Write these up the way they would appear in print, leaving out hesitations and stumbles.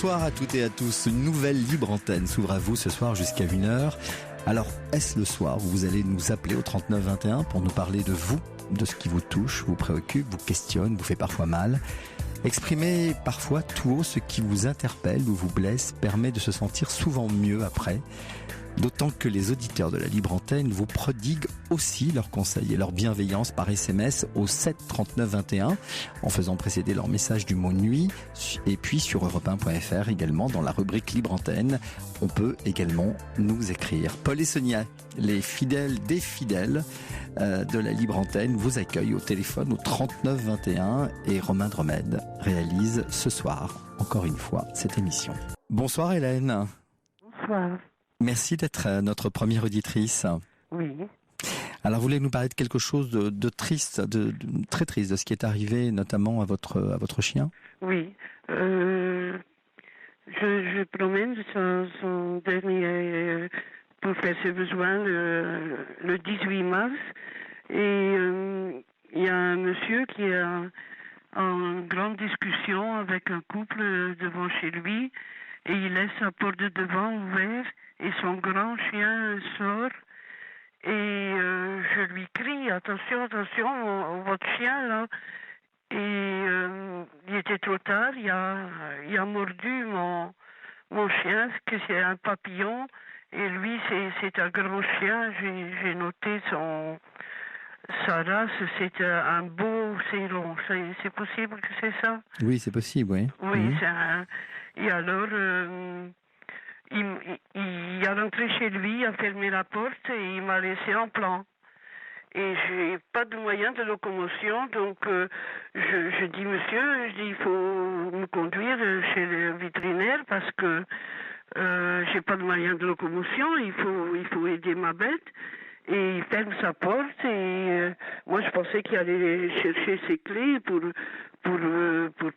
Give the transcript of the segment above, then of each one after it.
Bonsoir à toutes et à tous. Une nouvelle libre antenne s'ouvre à vous ce soir jusqu'à 1h. Alors, est-ce le soir? Vous allez nous appeler au 39 21 pour nous parler de vous, de ce qui vous touche, vous préoccupe, vous questionne, vous fait parfois mal. Exprimer parfois tout haut ce qui vous interpelle ou vous blesse permet de se sentir souvent mieux après. D'autant que les auditeurs de la libre antenne vous prodiguent aussi leurs conseils et leur bienveillance par SMS au 7 39 21 en faisant précéder leur message du mot nuit, et puis sur europe1.fr également dans la rubrique libre antenne. On peut également nous écrire. Paul et Sonia, les fidèles des fidèles de la libre antenne, vous accueillent au téléphone au 39 21 et Romain Dromède réalise ce soir, encore une fois, cette émission. Bonsoir Hélène. Bonsoir. Merci d'être notre première auditrice. Oui. Alors, vous voulez nous parler de quelque chose de triste, de très triste, de ce qui est arrivé notamment à votre chien? Oui. Je promène son dernier pour faire ses besoins le 18 mars et il y a un monsieur qui est en grande discussion avec un couple devant chez lui et il laisse sa porte de devant ouverte et son grand chien sort et je lui crie attention, votre chien là. Et il était trop tard, il a mordu mon chien, que c'est un papillon, et lui c'est un grand chien. J'ai noté sa race, c'est un beau ceylan. C'est possible que c'est ça? Oui, c'est possible, oui. Oui, et alors il a rentré chez lui, il a fermé la porte et il m'a laissé en plan. Et j'ai pas de moyen de locomotion, donc je dis monsieur, il faut me conduire chez le vétérinaire parce que j'ai pas de moyen de locomotion, il faut aider ma bête. Et il ferme sa porte et moi je pensais qu'il allait chercher ses clés pour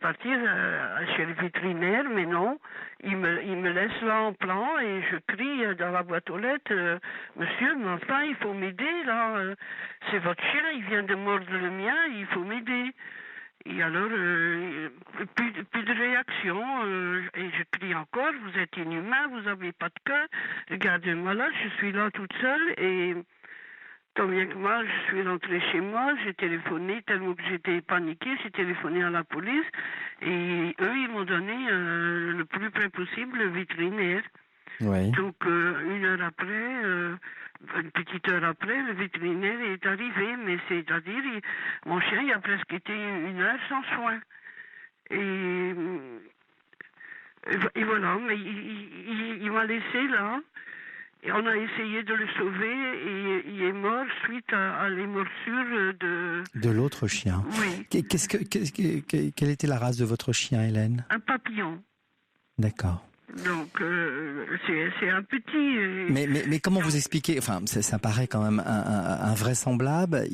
partir chez le vétérinaire, mais non, il me laisse là en plan et je crie dans la boîte aux lettres, monsieur, mais enfin il faut m'aider là, c'est votre chien, il vient de mordre le mien, il faut m'aider. Et alors, plus de réaction, et je crie encore, vous êtes inhumain, vous n'avez pas de cœur, regardez-moi là, je suis là toute seule, et tant bien que mal, je suis rentrée chez moi, j'ai téléphoné, tellement que j'étais paniquée, j'ai téléphoné à la police, et eux, ils m'ont donné le plus près possible le vétérinaire. Oui. Donc, une petite heure après, le vétérinaire est arrivé, mais c'est-à-dire, mon chien, il a presque été 1 heure sans soin. Et voilà, mais il m'a laissé là, et on a essayé de le sauver, et il est mort suite à les morsures de l'autre chien. Oui. Quelle était la race de votre chien, Hélène? Un papillon. D'accord. Donc, c'est un petit... Mais comment vous expliquez, enfin, ça paraît quand même invraisemblable,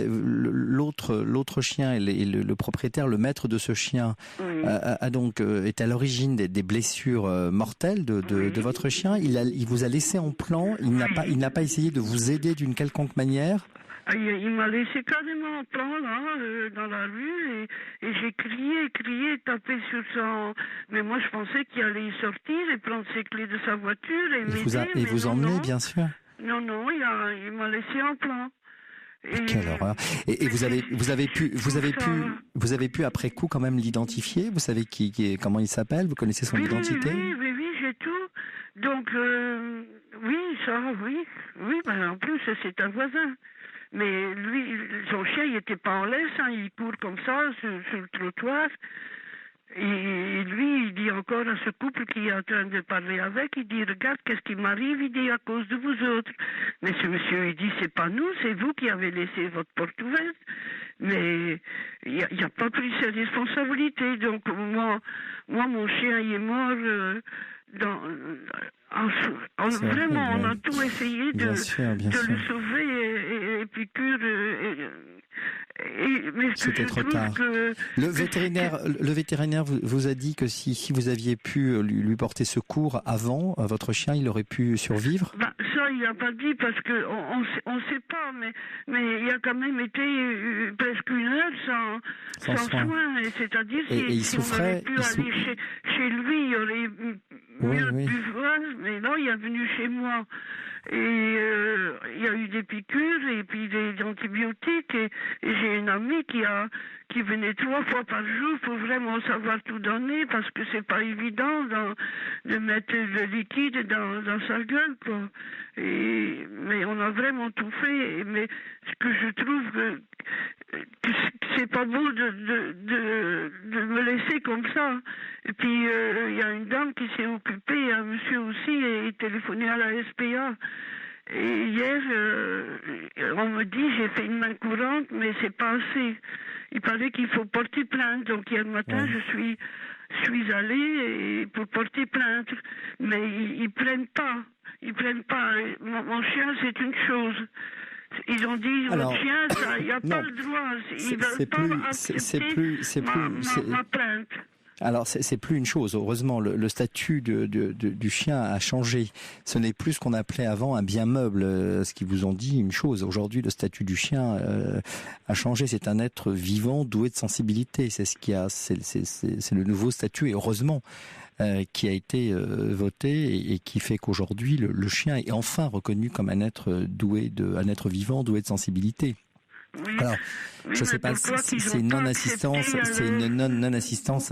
l'autre chien et le propriétaire, le maître de ce chien, oui, a donc est à l'origine des blessures mortelles de votre chien. Il vous a laissé en plan, il n'a pas essayé de vous aider d'une quelconque manière? Il m'a laissé carrément en plan là, dans la rue, et j'ai crié, tapé sur son... Mais moi je pensais qu'il allait sortir et prendre ses clés de sa voiture et m'aider. Et vous emmener, bien sûr. Non, il m'a laissé en plan. Quelle horreur. Et vous avez pu après coup quand même l'identifier? Vous savez comment il s'appelle? Vous connaissez son identité? Oui, j'ai tout. Donc, oui, ben, en plus c'est un voisin. Mais lui, son chien, il était pas en laisse, il court comme ça sur le trottoir. Et lui, il dit encore à ce couple qui est en train de parler avec, il dit, regarde, qu'est-ce qui m'arrive? Il dit, à cause de vous autres. Mais ce monsieur, il dit, c'est pas nous, c'est vous qui avez laissé votre porte ouverte. Mais il a pas pris ses responsabilités. Donc, moi, mon chien, il est mort vraiment, on a tout essayé de le sauver et puis mais c'était trop tard. Le vétérinaire vous a dit que si vous aviez pu lui porter secours avant, votre chien, il aurait pu survivre? Ça, il n'a pas dit parce que on sait pas, mais il a quand même été presque 1 heure sans soin. C'est-à-dire si on aurait pu aller chez lui, il y aurait mieux pu voir, mais non, il est venu chez moi. Et il y a eu des piqûres et puis des antibiotiques et j'ai une amie qui venait 3 fois par jour pour vraiment savoir tout donner parce que c'est pas évident de mettre le liquide dans sa gueule, quoi. Mais on a vraiment tout fait. Mais ce que je trouve que c'est pas beau de me laisser comme ça. Et puis il y a une dame qui s'est occupée, un monsieur aussi, et téléphoné à la SPA. Et hier, on me dit j'ai fait une main courante, mais c'est pas assez. Il paraît qu'il faut porter plainte. Donc hier matin, je suis allée pour porter plainte, mais ils prennent pas. Ils prennent pas. Mon chien, c'est une chose. Ils ont dit votre chien, il n'y a pas le droit. Ils veulent pas accepter ma plainte. Alors c'est plus une chose. Heureusement, le statut du chien a changé. Ce n'est plus ce qu'on appelait avant un bien meuble. Ce qu'ils vous ont dit une chose. Aujourd'hui, le statut du chien a changé. C'est un être vivant, doué de sensibilité. C'est le nouveau statut. Et heureusement qui a été voté et qui fait qu'aujourd'hui le chien est enfin reconnu comme un être vivant, doué de sensibilité. Oui. Alors, je ne sais pas, c'est une non-assistance,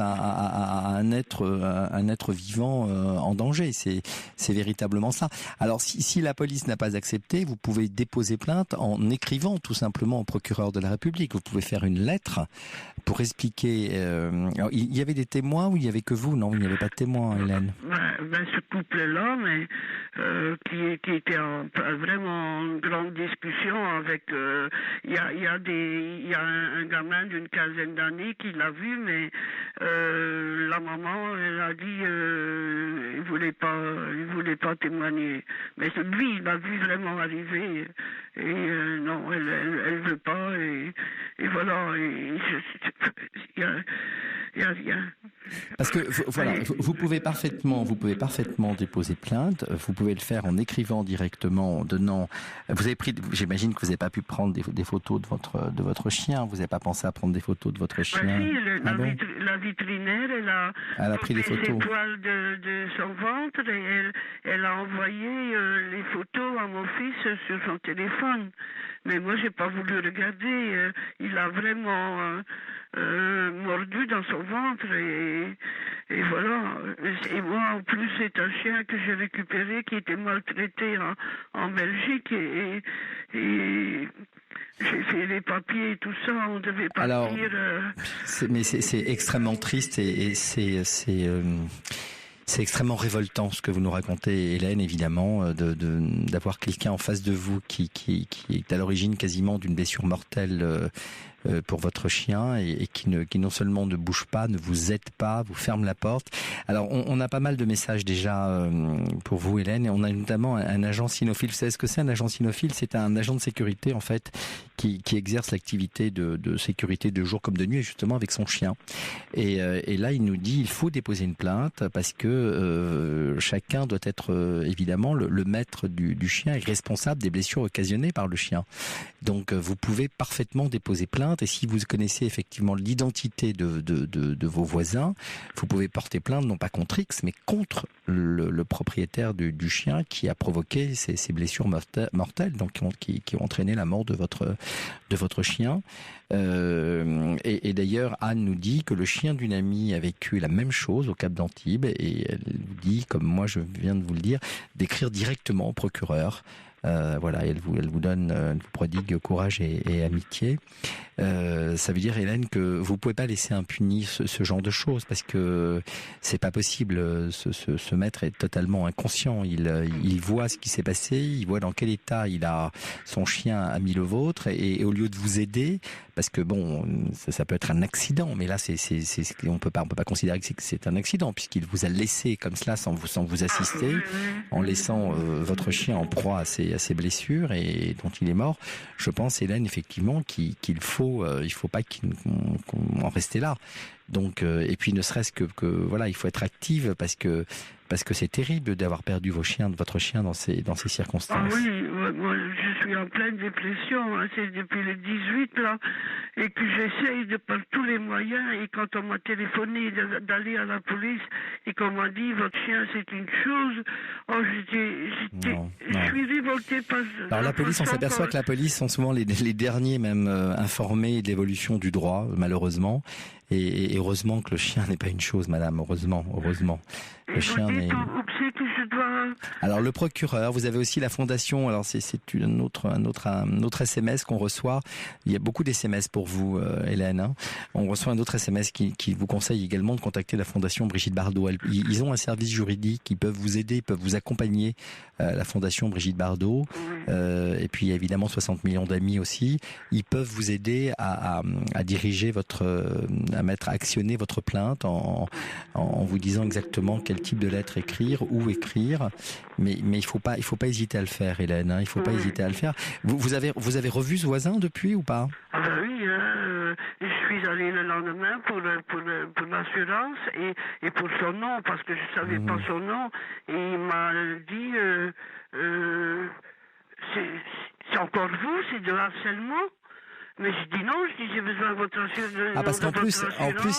à un être vivant en danger. C'est véritablement ça. Alors, si la police n'a pas accepté, vous pouvez déposer plainte en écrivant tout simplement au procureur de la République. Vous pouvez faire une lettre pour expliquer. Alors, il y avait des témoins ou il y avait que vous? Non, il n'y avait pas de témoins, Hélène. Ce couple-là, mais qui était vraiment en grande discussion avec. Il y a un gamin d'une 15aine d'années qui l'a vu, mais la maman, elle a dit il voulait pas témoigner. Mais lui, il l'a vu vraiment arriver et non, elle veut pas et voilà. Il y a rien. Parce que voilà, vous pouvez parfaitement déposer plainte. Vous pouvez le faire en écrivant directement, en donnant. Vous avez pris. J'imagine que vous n'avez pas pu prendre des photos de votre chien. Vous n'avez pas pensé à prendre des photos de votre chien. La vétérinaire, elle a pris des photos. Les poils de son ventre et elle a envoyé les photos à mon fils sur son téléphone. Mais moi, j'ai pas voulu regarder. Il a vraiment mordu dans son ventre et voilà. Et moi, en plus, c'est un chien que j'ai récupéré qui était maltraité en Belgique et j'ai fait les papiers et tout ça. On devait partir. Alors, mais c'est extrêmement triste et c'est extrêmement révoltant ce que vous nous racontez, Hélène, évidemment, d'avoir quelqu'un en face de vous qui est à l'origine quasiment d'une blessure mortelle pour votre chien et qui non seulement ne bouge pas, ne vous aide pas, vous ferme la porte. Alors on a pas mal de messages déjà pour vous, Hélène, et on a notamment un agent cynophile. Vous savez ce que c'est un agent cynophile? C'est un agent de sécurité en fait qui exerce l'activité de sécurité de jour comme de nuit, justement avec son chien. Et là il nous dit il faut déposer une plainte parce que chacun doit être évidemment le maître du chien est responsable des blessures occasionnées par le chien. Donc vous pouvez parfaitement déposer plainte et si vous connaissez effectivement l'identité de vos voisins, vous pouvez porter plainte non pas contre X mais contre le propriétaire du chien qui a provoqué ces blessures mortelles donc qui ont entraîné la mort de votre chien. Et d'ailleurs Anne nous dit que le chien d'une amie a vécu la même chose au Cap d'Antibes et elle vous dit, comme moi je viens de vous le dire, d'écrire directement au procureur. Voilà, elle vous donne, elle vous prodigue courage et amitié. Ça veut dire, Hélène, que vous pouvez pas laisser impuni ce genre de choses parce que c'est pas possible. Ce maître est totalement inconscient. Il voit ce qui s'est passé, il voit dans quel état son chien a mis le vôtre et au lieu de vous aider, parce que bon, ça peut être un accident, mais là on peut pas considérer que c'est un accident puisqu'il vous a laissé comme cela sans vous assister, en laissant votre chien en proie à ses blessures et dont il est mort. Je pense, Hélène, effectivement, qu'il faut pas qu'on en reste là. Donc et puis ne serait-ce que voilà, il faut être active parce que Parce que c'est terrible d'avoir perdu votre chien dans ces circonstances. Ah oui, moi je suis en pleine dépression, hein, c'est depuis le 18 là, et que j'essaye de par tous les moyens, et quand on m'a téléphoné d'aller à la police, et qu'on m'a dit votre chien c'est une chose, oh je suis révoltée par... Alors la police, on s'aperçoit que la police sont souvent les derniers même informés de l'évolution du droit, malheureusement. Et heureusement que le chien n'est pas une chose, madame, heureusement. Le chien n'est... Alors le procureur, vous avez aussi la fondation, alors c'est un autre SMS qu'on reçoit. Il y a beaucoup d'SMS pour vous, Hélène. Hein. On reçoit un autre SMS qui vous conseille également de contacter la fondation Brigitte Bardot. Ils ont un service juridique, ils peuvent vous aider, ils peuvent vous accompagner, la fondation Brigitte Bardot. Et puis évidemment 60 millions d'amis aussi. Ils peuvent vous aider à diriger à actionner votre plainte en vous disant exactement quel type de lettre écrire, où écrire. Mais il faut pas hésiter à le faire, Hélène. Hein, il faut pas hésiter à le faire. Vous avez revu ce voisin depuis ou pas? Ah ben oui, je suis allée le lendemain pour l'assurance et pour son nom, parce que je savais pas son nom, et il m'a dit c'est encore vous, c'est de harcèlement. Mais je dis non, j'ai besoin de votre assurance. Ah, parce qu'en plus,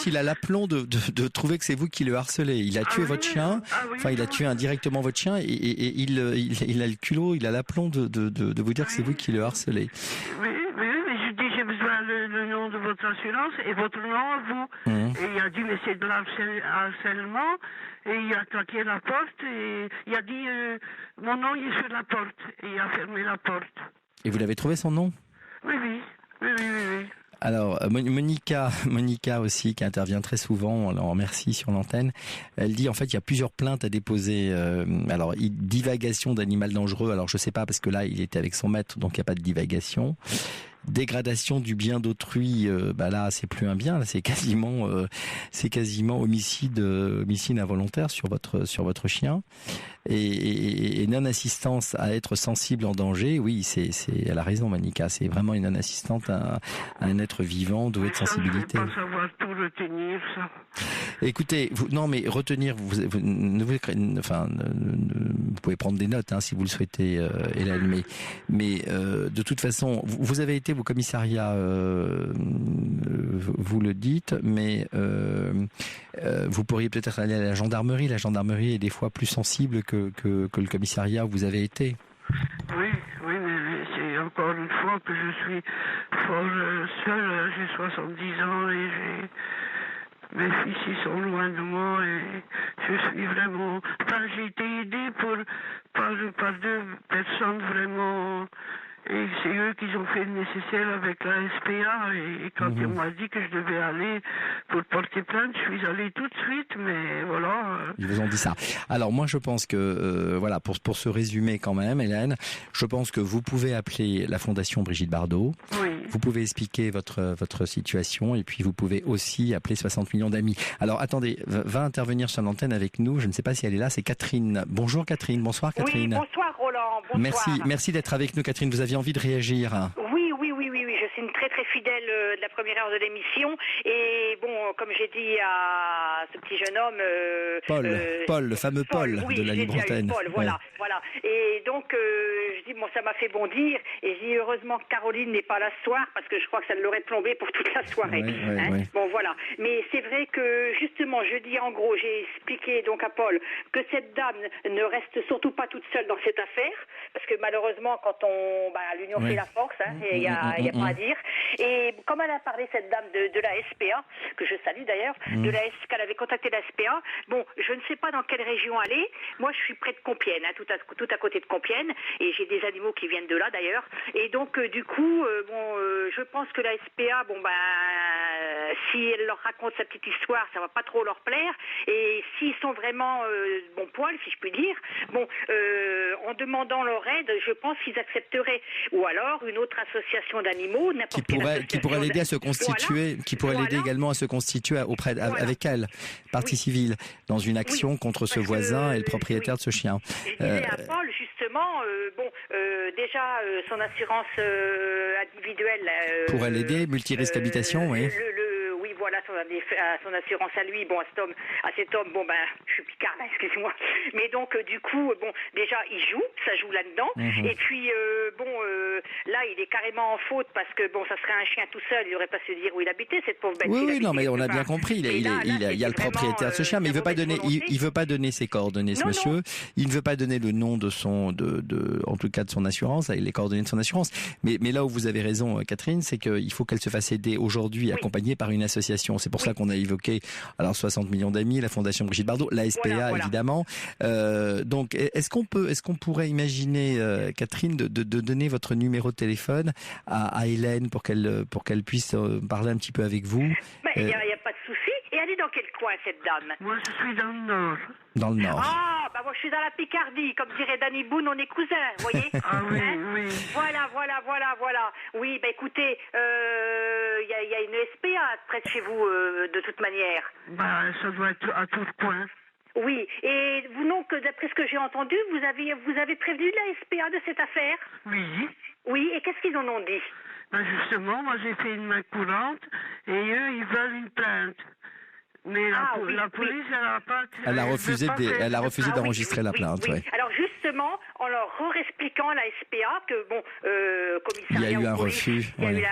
il a l'aplomb de trouver que c'est vous qui le harcelez. Il a tué votre chien, il a tué indirectement votre chien, et il a le culot, il a l'aplomb de vous dire que c'est vous qui le harcelez. Oui, mais je dis j'ai besoin le nom de votre assurance et votre nom à vous. Et il a dit mais c'est de l'harcèlement, et il a claqué la porte, et il a dit mon nom il est sur la porte, et il a fermé la porte. Et vous l'avez trouvé son nom? Oui. Alors Monica aussi, qui intervient très souvent, on la remercie sur l'antenne. Elle dit en fait il y a plusieurs plaintes à déposer. Alors divagation d'animal dangereux. Alors je sais pas, parce que là il était avec son maître, donc il n'y a pas de divagation. Dégradation du bien d'autrui, là c'est plus un bien, là c'est quasiment homicide involontaire sur votre chien. Et non-assistance à être sensible en danger, oui, elle a raison, Monica, c'est vraiment une non-assistante à un être vivant doué de sensibilité. Je ne peux pas savoir tout retenir, ça. Écoutez, retenir, vous pouvez prendre des notes, hein, si vous le souhaitez, Hélène, mais de toute façon, vous avez été au commissariat, vous le dites, mais vous pourriez peut-être aller à la gendarmerie. La gendarmerie est des fois plus sensible que le commissariat où vous avez été. Oui, mais c'est encore une fois que je suis fort seul. J'ai 70 ans et mes fils ils sont loin de moi, et je suis vraiment... j'ai été aidée par deux personnes vraiment... Et c'est eux qui ont fait le nécessaire avec la SPA, et quand on m'a dit que je devais aller pour porter plainte, je suis allée tout de suite, mais voilà. Ils vous ont dit ça. Alors moi je pense que, pour se résumer quand même, Hélène, je pense que vous pouvez appeler la Fondation Brigitte Bardot, vous pouvez expliquer votre situation, et puis vous pouvez aussi appeler 60 millions d'amis. Alors attendez, va intervenir sur l'antenne avec nous, je ne sais pas si elle est là, c'est Catherine. Bonjour Catherine, bonsoir Catherine. Oui, bonsoir Roland, bonsoir. Merci d'être avec nous Catherine, vous aviez envie de réagir. Oui, je suis une très très fidèle de la première heure de l'émission, et bon, comme j'ai dit à ce petit jeune homme... Paul, le fameux Paul de la Libre Antenne. Paul, voilà. Et donc, je dis, ça m'a fait bondir, et je dis, heureusement que Caroline n'est pas là ce soir, parce que je crois que ça l'aurait plombé pour toute la soirée. Oui. Bon, voilà. Mais c'est vrai que, justement, je dis en gros, j'ai expliqué donc à Paul que cette dame ne reste surtout pas toute seule dans cette affaire, parce que malheureusement, quand l'union fait la force, il n'y a pas à dire. Et comme elle a parlé, cette dame de la SPA, que je salue d'ailleurs, qu'elle avait contacté la SPA, bon, je ne sais pas dans quelle région elle est. Moi, je suis près de Compiègne, tout à côté de Compiègne, et j'ai des animaux qui viennent de là d'ailleurs. Et donc, du coup, je pense que la SPA, si elle leur raconte sa petite histoire, ça va pas trop leur plaire. Et s'ils sont vraiment bon poil, si je puis dire, en demandant leur aide, je pense qu'ils accepteraient. Ou alors une autre association d'animaux, qui pourrait l'aider à se constituer, qui pourrait l'aider également à se constituer avec elle, partie civile, dans une action contre ce voisin et le propriétaire de ce chien. Je disais à Paul justement, déjà son assurance individuelle pourrait l'aider, multirisque habitation, oui. Oui, voilà, son assurance à lui. Bon, à cet homme, bon ben, je suis picard, là, excusez-moi. Mais donc du coup, bon, déjà il joue, ça joue là-dedans. Et puis là, il est carrément en faute parce que bon, ça serait un chien tout seul, il n'aurait pas su dire où il habitait, cette pauvre bête. Oui, non, mais on a bien compris. Il y a le propriétaire de ce chien, mais il veut pas donner ses coordonnées, ce monsieur. Il ne veut pas donner le nom en tout cas de son assurance, les coordonnées de son assurance. Mais là où vous avez raison, Catherine, c'est qu'il faut qu'elle se fasse aider aujourd'hui, accompagnée par une association. C'est pour ça qu'on a évoqué 60 millions d'amis, la Fondation Brigitte Bardot, la SPA évidemment. Donc, est-ce qu'on pourrait imaginer, Catherine, de donner votre numéro de téléphone à Hélène pour qu'elle puisse parler un petit peu avec vous? Il n'y a pas de souci. Et elle est dans quel coin, cette dame? Moi, je suis dans le Nord. Dans le Nord. Ah, moi je suis dans la Picardie, comme dirait Danny Boone, on est cousins, vous voyez? Ah oui, oui. Voilà. Oui, écoutez, il y a une SPA près de chez vous, de toute manière. Ça doit être à tout point. Oui, et vous, donc, d'après ce que j'ai entendu, vous avez prévenu la SPA de cette affaire? Oui. Oui, et qu'est-ce qu'ils en ont dit? Justement, moi j'ai fait une main courante et eux, ils veulent une plainte. Mais la police, elle a refusé d'enregistrer la plainte. Oui. Alors justement, en leur expliquant la SPA que commissariat, il y a eu un refus. Il y a eu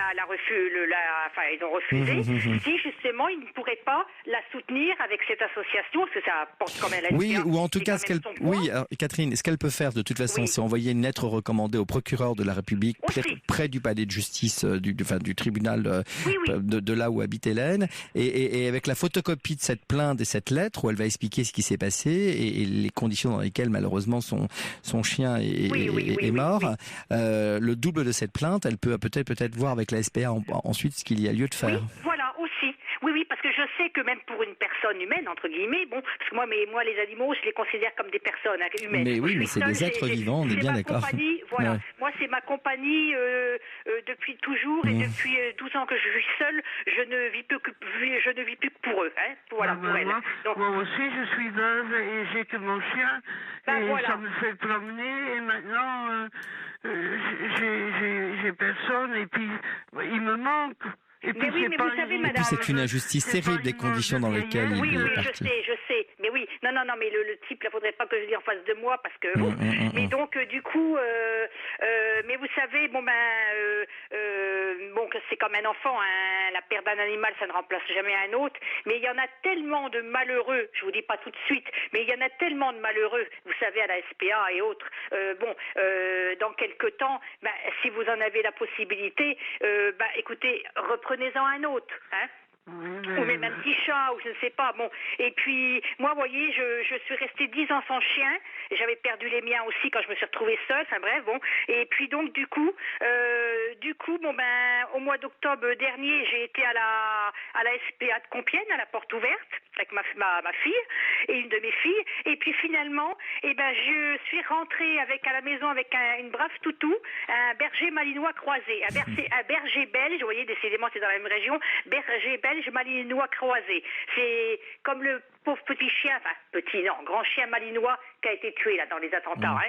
ils ont refusé. Si justement ils ne pourraient pas la soutenir avec cette association, parce que ça porte quand même la SPA. Oui, ou en tout cas Catherine, ce qu'elle peut faire de toute façon, c'est envoyer une lettre recommandée au procureur de la République près du palais de justice du tribunal de là où habite Hélène, et avec la photocopie de cette plainte et cette lettre où elle va expliquer ce qui s'est passé et les conditions dans lesquelles malheureusement son chien est mort. Le double de cette plainte, elle peut peut-être voir avec la SPA ensuite ce qu'il y a lieu de faire. Oui, voilà, aussi. Oui, parce que je sais que même pour une personne humaine, entre guillemets, parce que moi les animaux, je les considère comme des personnes humaines. Mais oui, mais c'est des êtres vivants, on est bien d'accord. Voilà. Ouais. Moi, c'est ma compagnie depuis toujours et depuis 12 ans que je suis seule, je ne vis plus que pour eux. Pour elle. Moi aussi, je suis veuve et j'ai que mon chien et ça me fait promener et maintenant j'ai personne et puis il me manque. Mais vous savez, madame, c'est une injustice terrible les conditions dans lesquelles il est parti. Je sais. Mais oui, non, mais le type, il ne faudrait pas que je l'ai en face de moi parce que mais donc du coup, mais vous savez, que c'est comme un enfant, la perte d'un animal, ça ne remplace jamais un autre. Mais il y en a tellement de malheureux, je vous dis pas tout de suite, mais il y en a tellement de malheureux, vous savez, à la SPA et autres. Dans quelques temps, si vous en avez la possibilité, écoutez, reprenez-en un autre, ou même un petit chat, ou je ne sais pas. Et puis, moi, vous voyez, je suis restée 10 ans sans chien. J'avais perdu les miens aussi quand je me suis retrouvée seule. Et puis donc, du coup, au mois d'octobre dernier, j'ai été à la SPA de Compiègne, à la porte ouverte, avec ma fille et une de mes filles. Et puis finalement, je suis rentrée à la maison avec une brave toutou, un berger malinois croisé, un berger belge. Vous voyez, décidément, c'est dans la même région. Berger belge malinois croisé. C'est comme le pauvre petit chien, grand chien malinois qui a été tué là dans les attentats.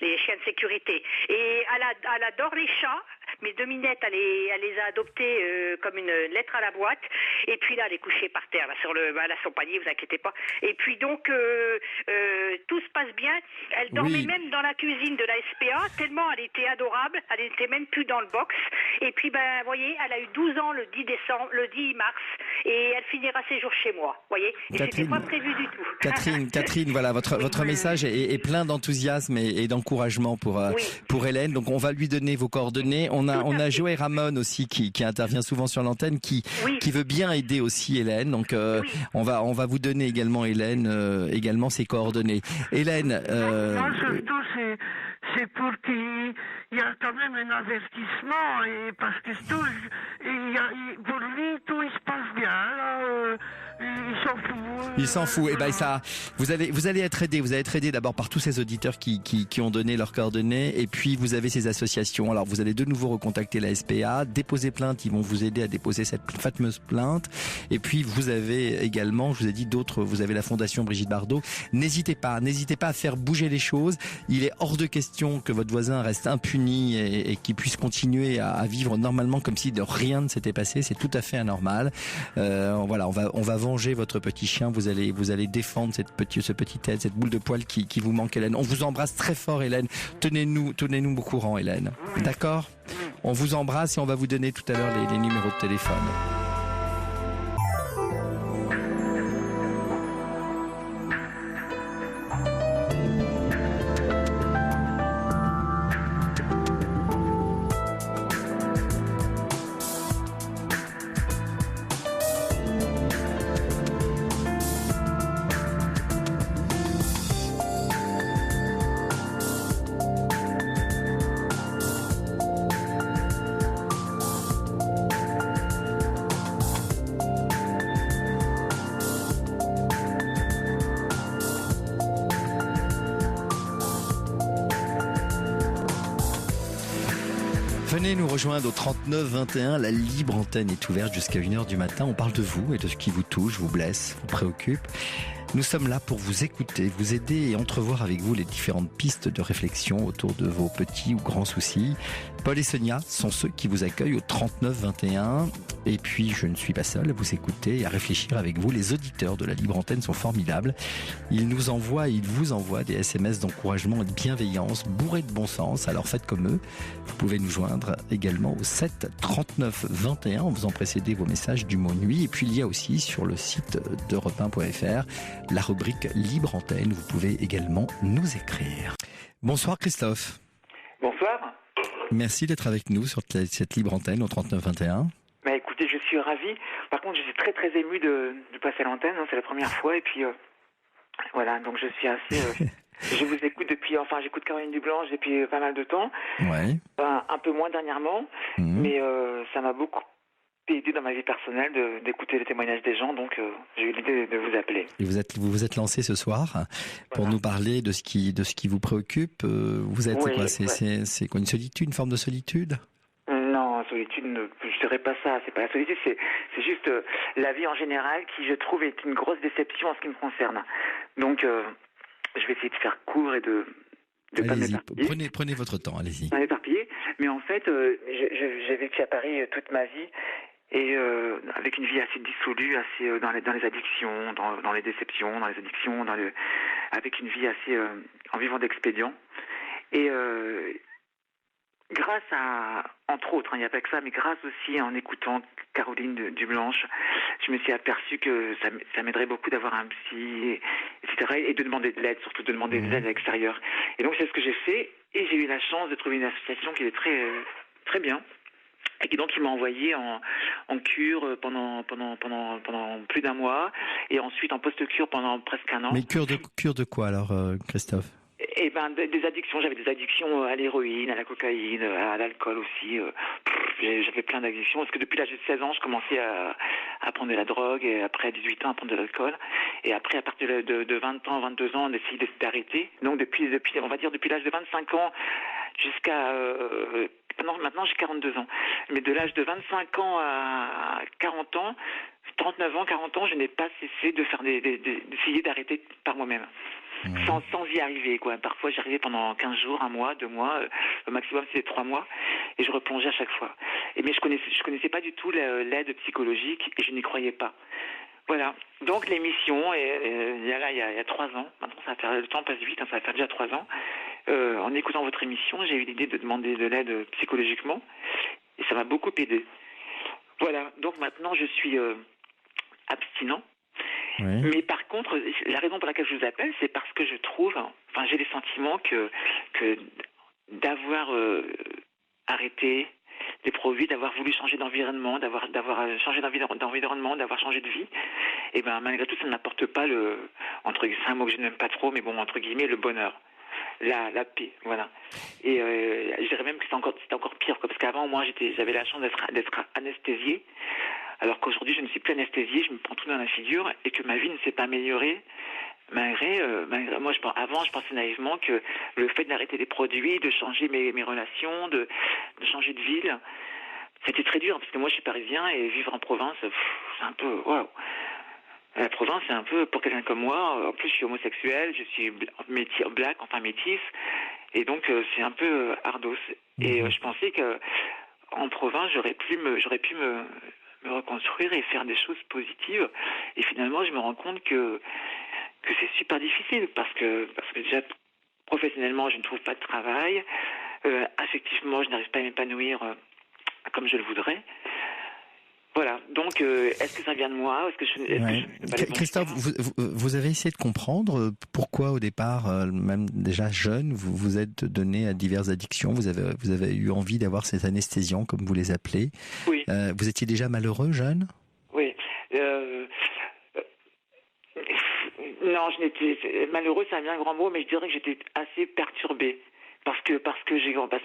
Les chiens de sécurité. Et elle adore les chats. Mes 2 minettes, elle les a adoptés comme une lettre à la boîte. Et puis là, elle est couchée par terre, là, elle a son panier, vous inquiétez pas. Et puis donc, tout se passe bien. Elle dormait même dans la cuisine de la SPA, tellement elle était adorable. Elle n'était même plus dans le box. Et puis, vous voyez, elle a eu 12 ans le 10 mars. Et elle finira ses jours chez moi, vous voyez. Et c'était pas prévu du tout. Catherine, voilà, votre message est plein d'enthousiasme et d'encouragement pour Hélène. Donc, on va lui donner vos coordonnées. On a Joël Ramon aussi qui intervient souvent sur l'antenne, qui veut bien aider aussi Hélène. Donc on va vous donner également également ses coordonnées. Hélène. Moi surtout c'est pour qu'il y a quand même un avertissement et parce que pour lui tout il se passe bien. Là, il s'en fout. Et vous allez être aidé. Vous allez être aidé d'abord par tous ces auditeurs qui ont donné leurs coordonnées, et puis vous avez ces associations. Alors vous allez de nouveau recontacter la SPA, déposer plainte. Ils vont vous aider à déposer cette fameuse plainte. Et puis vous avez également, je vous ai dit vous avez la Fondation Brigitte Bardot. N'hésitez pas à faire bouger les choses. Il est hors de question question que votre voisin reste impuni et qu'il puisse continuer à vivre normalement comme si de rien ne s'était passé, c'est tout à fait anormal. Voilà, on va venger votre petit chien. Vous allez défendre ce petit tête, cette boule de poil qui vous manque, Hélène. On vous embrasse très fort, Hélène. Tenez-nous au courant, Hélène. D'accord ? On vous embrasse et on va vous donner tout à l'heure les numéros de téléphone. Venez nous rejoindre au 39 21. La libre antenne est ouverte jusqu'à 1h du matin. On parle de vous et de ce qui vous touche, vous blesse, vous préoccupe. Nous sommes là pour vous écouter, vous aider et entrevoir avec vous les différentes pistes de réflexion autour de vos petits ou grands soucis. Paul et Sonia sont ceux qui vous accueillent au 39 21. Et puis, je ne suis pas seul à vous écouter et à réfléchir avec vous. Les auditeurs de la libre antenne sont formidables. Ils vous envoient des SMS d'encouragement et de bienveillance, bourrés de bon sens. Alors faites comme eux. Vous pouvez nous joindre également au 7 39 21 en faisant précéder vos messages du mot nuit. Et puis, il y a aussi sur le site d'europe1.fr la rubrique libre antenne. Vous pouvez également nous écrire. Bonsoir Christophe. Bonsoir. Merci d'être avec nous sur cette libre antenne au 39 21. Bah écoutez, je suis ravi. Par contre, je suis très très ému de passer à l'antenne. C'est la première fois et puis voilà. Donc je suis assez. Je vous écoute j'écoute Caroline Dublanche depuis pas mal de temps. Ouais. Un peu moins dernièrement, mais ça m'a beaucoup aidé dans ma vie personnelle d'écouter les témoignages des gens. Donc j'ai eu l'idée de vous appeler. Et vous vous êtes lancé ce soir pour nous parler de ce qui vous préoccupe. Vous êtes quoi ? C'est quoi, une solitude, une forme de solitude ? Non, solitude, je dirais pas ça. C'est pas la solitude, c'est juste la vie en général qui, je trouve, est une grosse déception en ce qui me concerne. Donc, je vais essayer de faire court et de pas m'éparpiller. Prenez votre temps, allez-y. Pas m'éparpiller, mais en fait, j'ai vécu à Paris toute ma vie et avec une vie assez dissolue, assez dans les addictions, dans les déceptions, dans les addictions, avec une vie assez en vivant d'expédients. Et grâce à, entre autres, il n'y a pas que ça, mais grâce aussi en écoutant Caroline Dublanche, je me suis aperçu que ça m'aiderait beaucoup d'avoir un psy, etc. Et de demander de l'aide, surtout de demander de l'aide à l'extérieur. Et donc c'est ce que j'ai fait, et j'ai eu la chance de trouver une association qui est très, très bien. Et qui donc il m'a envoyé en cure pendant plus d'1 mois, et ensuite en post-cure pendant presque 1 an. Mais cure de quoi alors, Christophe ? Eh ben, des addictions. J'avais des addictions à l'héroïne, à la cocaïne, à l'alcool aussi. J'avais plein d'addictions. Parce que depuis l'âge de 16 ans, je commençais à prendre de la drogue. Et après, à 18 ans, à prendre de l'alcool. Et après, à partir de 20 ans, 22 ans, on essayait d'arrêter. Donc, depuis, on va dire, depuis l'âge de 25 ans jusqu'à... maintenant, j'ai 42 ans. Mais de l'âge de 25 ans à 40 ans, 39 ans, 40 ans, je n'ai pas cessé de faire d'essayer d'arrêter par moi-même. Sans y arriver, quoi. Parfois, j'arrivais pendant 15 jours, 1 mois, 2 mois, le maximum c'était 3 mois, et je replongeais à chaque fois. Mais je connaissais pas du tout l'aide psychologique, et je n'y croyais pas. Voilà. Donc l'émission, il y a 3 ans, maintenant le temps passe vite, ça va faire déjà 3 ans, en écoutant votre émission, j'ai eu l'idée de demander de l'aide psychologiquement, et ça m'a beaucoup aidé. Voilà. Donc maintenant, je suis abstinent. Oui. Mais par contre, la raison pour laquelle je vous appelle, c'est parce que je trouve, j'ai le sentiment que d'avoir arrêté des produits, d'avoir voulu changer d'environnement, d'avoir changé d'environnement, d'avoir changé de vie, et ben malgré tout, ça ne m'apporte pas c'est un mot que je n'aime pas trop, mais bon, entre guillemets, le bonheur, la paix, voilà. Et je dirais même que c'est encore pire, quoi, parce qu'avant, moi, j'avais la chance d'être anesthésié. Alors qu'aujourd'hui, je ne suis plus anesthésiée, je me prends tout dans la figure et que ma vie ne s'est pas améliorée malgré moi, avant, je pensais naïvement que le fait d'arrêter les produits, de changer mes relations, de changer de ville, c'était très dur parce que moi, je suis parisien et vivre en province, c'est un peu waouh. La province, c'est un peu pour quelqu'un comme moi. En plus, je suis homosexuel, je suis métisse. Et donc c'est un peu ardos. Et je pensais que en province j'aurais pu me reconstruire et faire des choses positives. Et finalement je me rends compte que c'est super difficile parce que déjà professionnellement je ne trouve pas de travail, affectivement je n'arrive pas à m'épanouir comme je le voudrais. Voilà, donc est-ce que ça vient de moi? Est-ce que je Christophe, vous avez essayé de comprendre pourquoi au départ, même déjà jeune, vous vous êtes donné à diverses addictions, vous avez eu envie d'avoir ces anesthésiants, comme vous les appelez. Oui. Vous étiez déjà malheureux, jeune? Oui. Non, malheureux, c'est un bien grand mot, mais je dirais que j'étais assez perturbé. Parce que j'ai grandi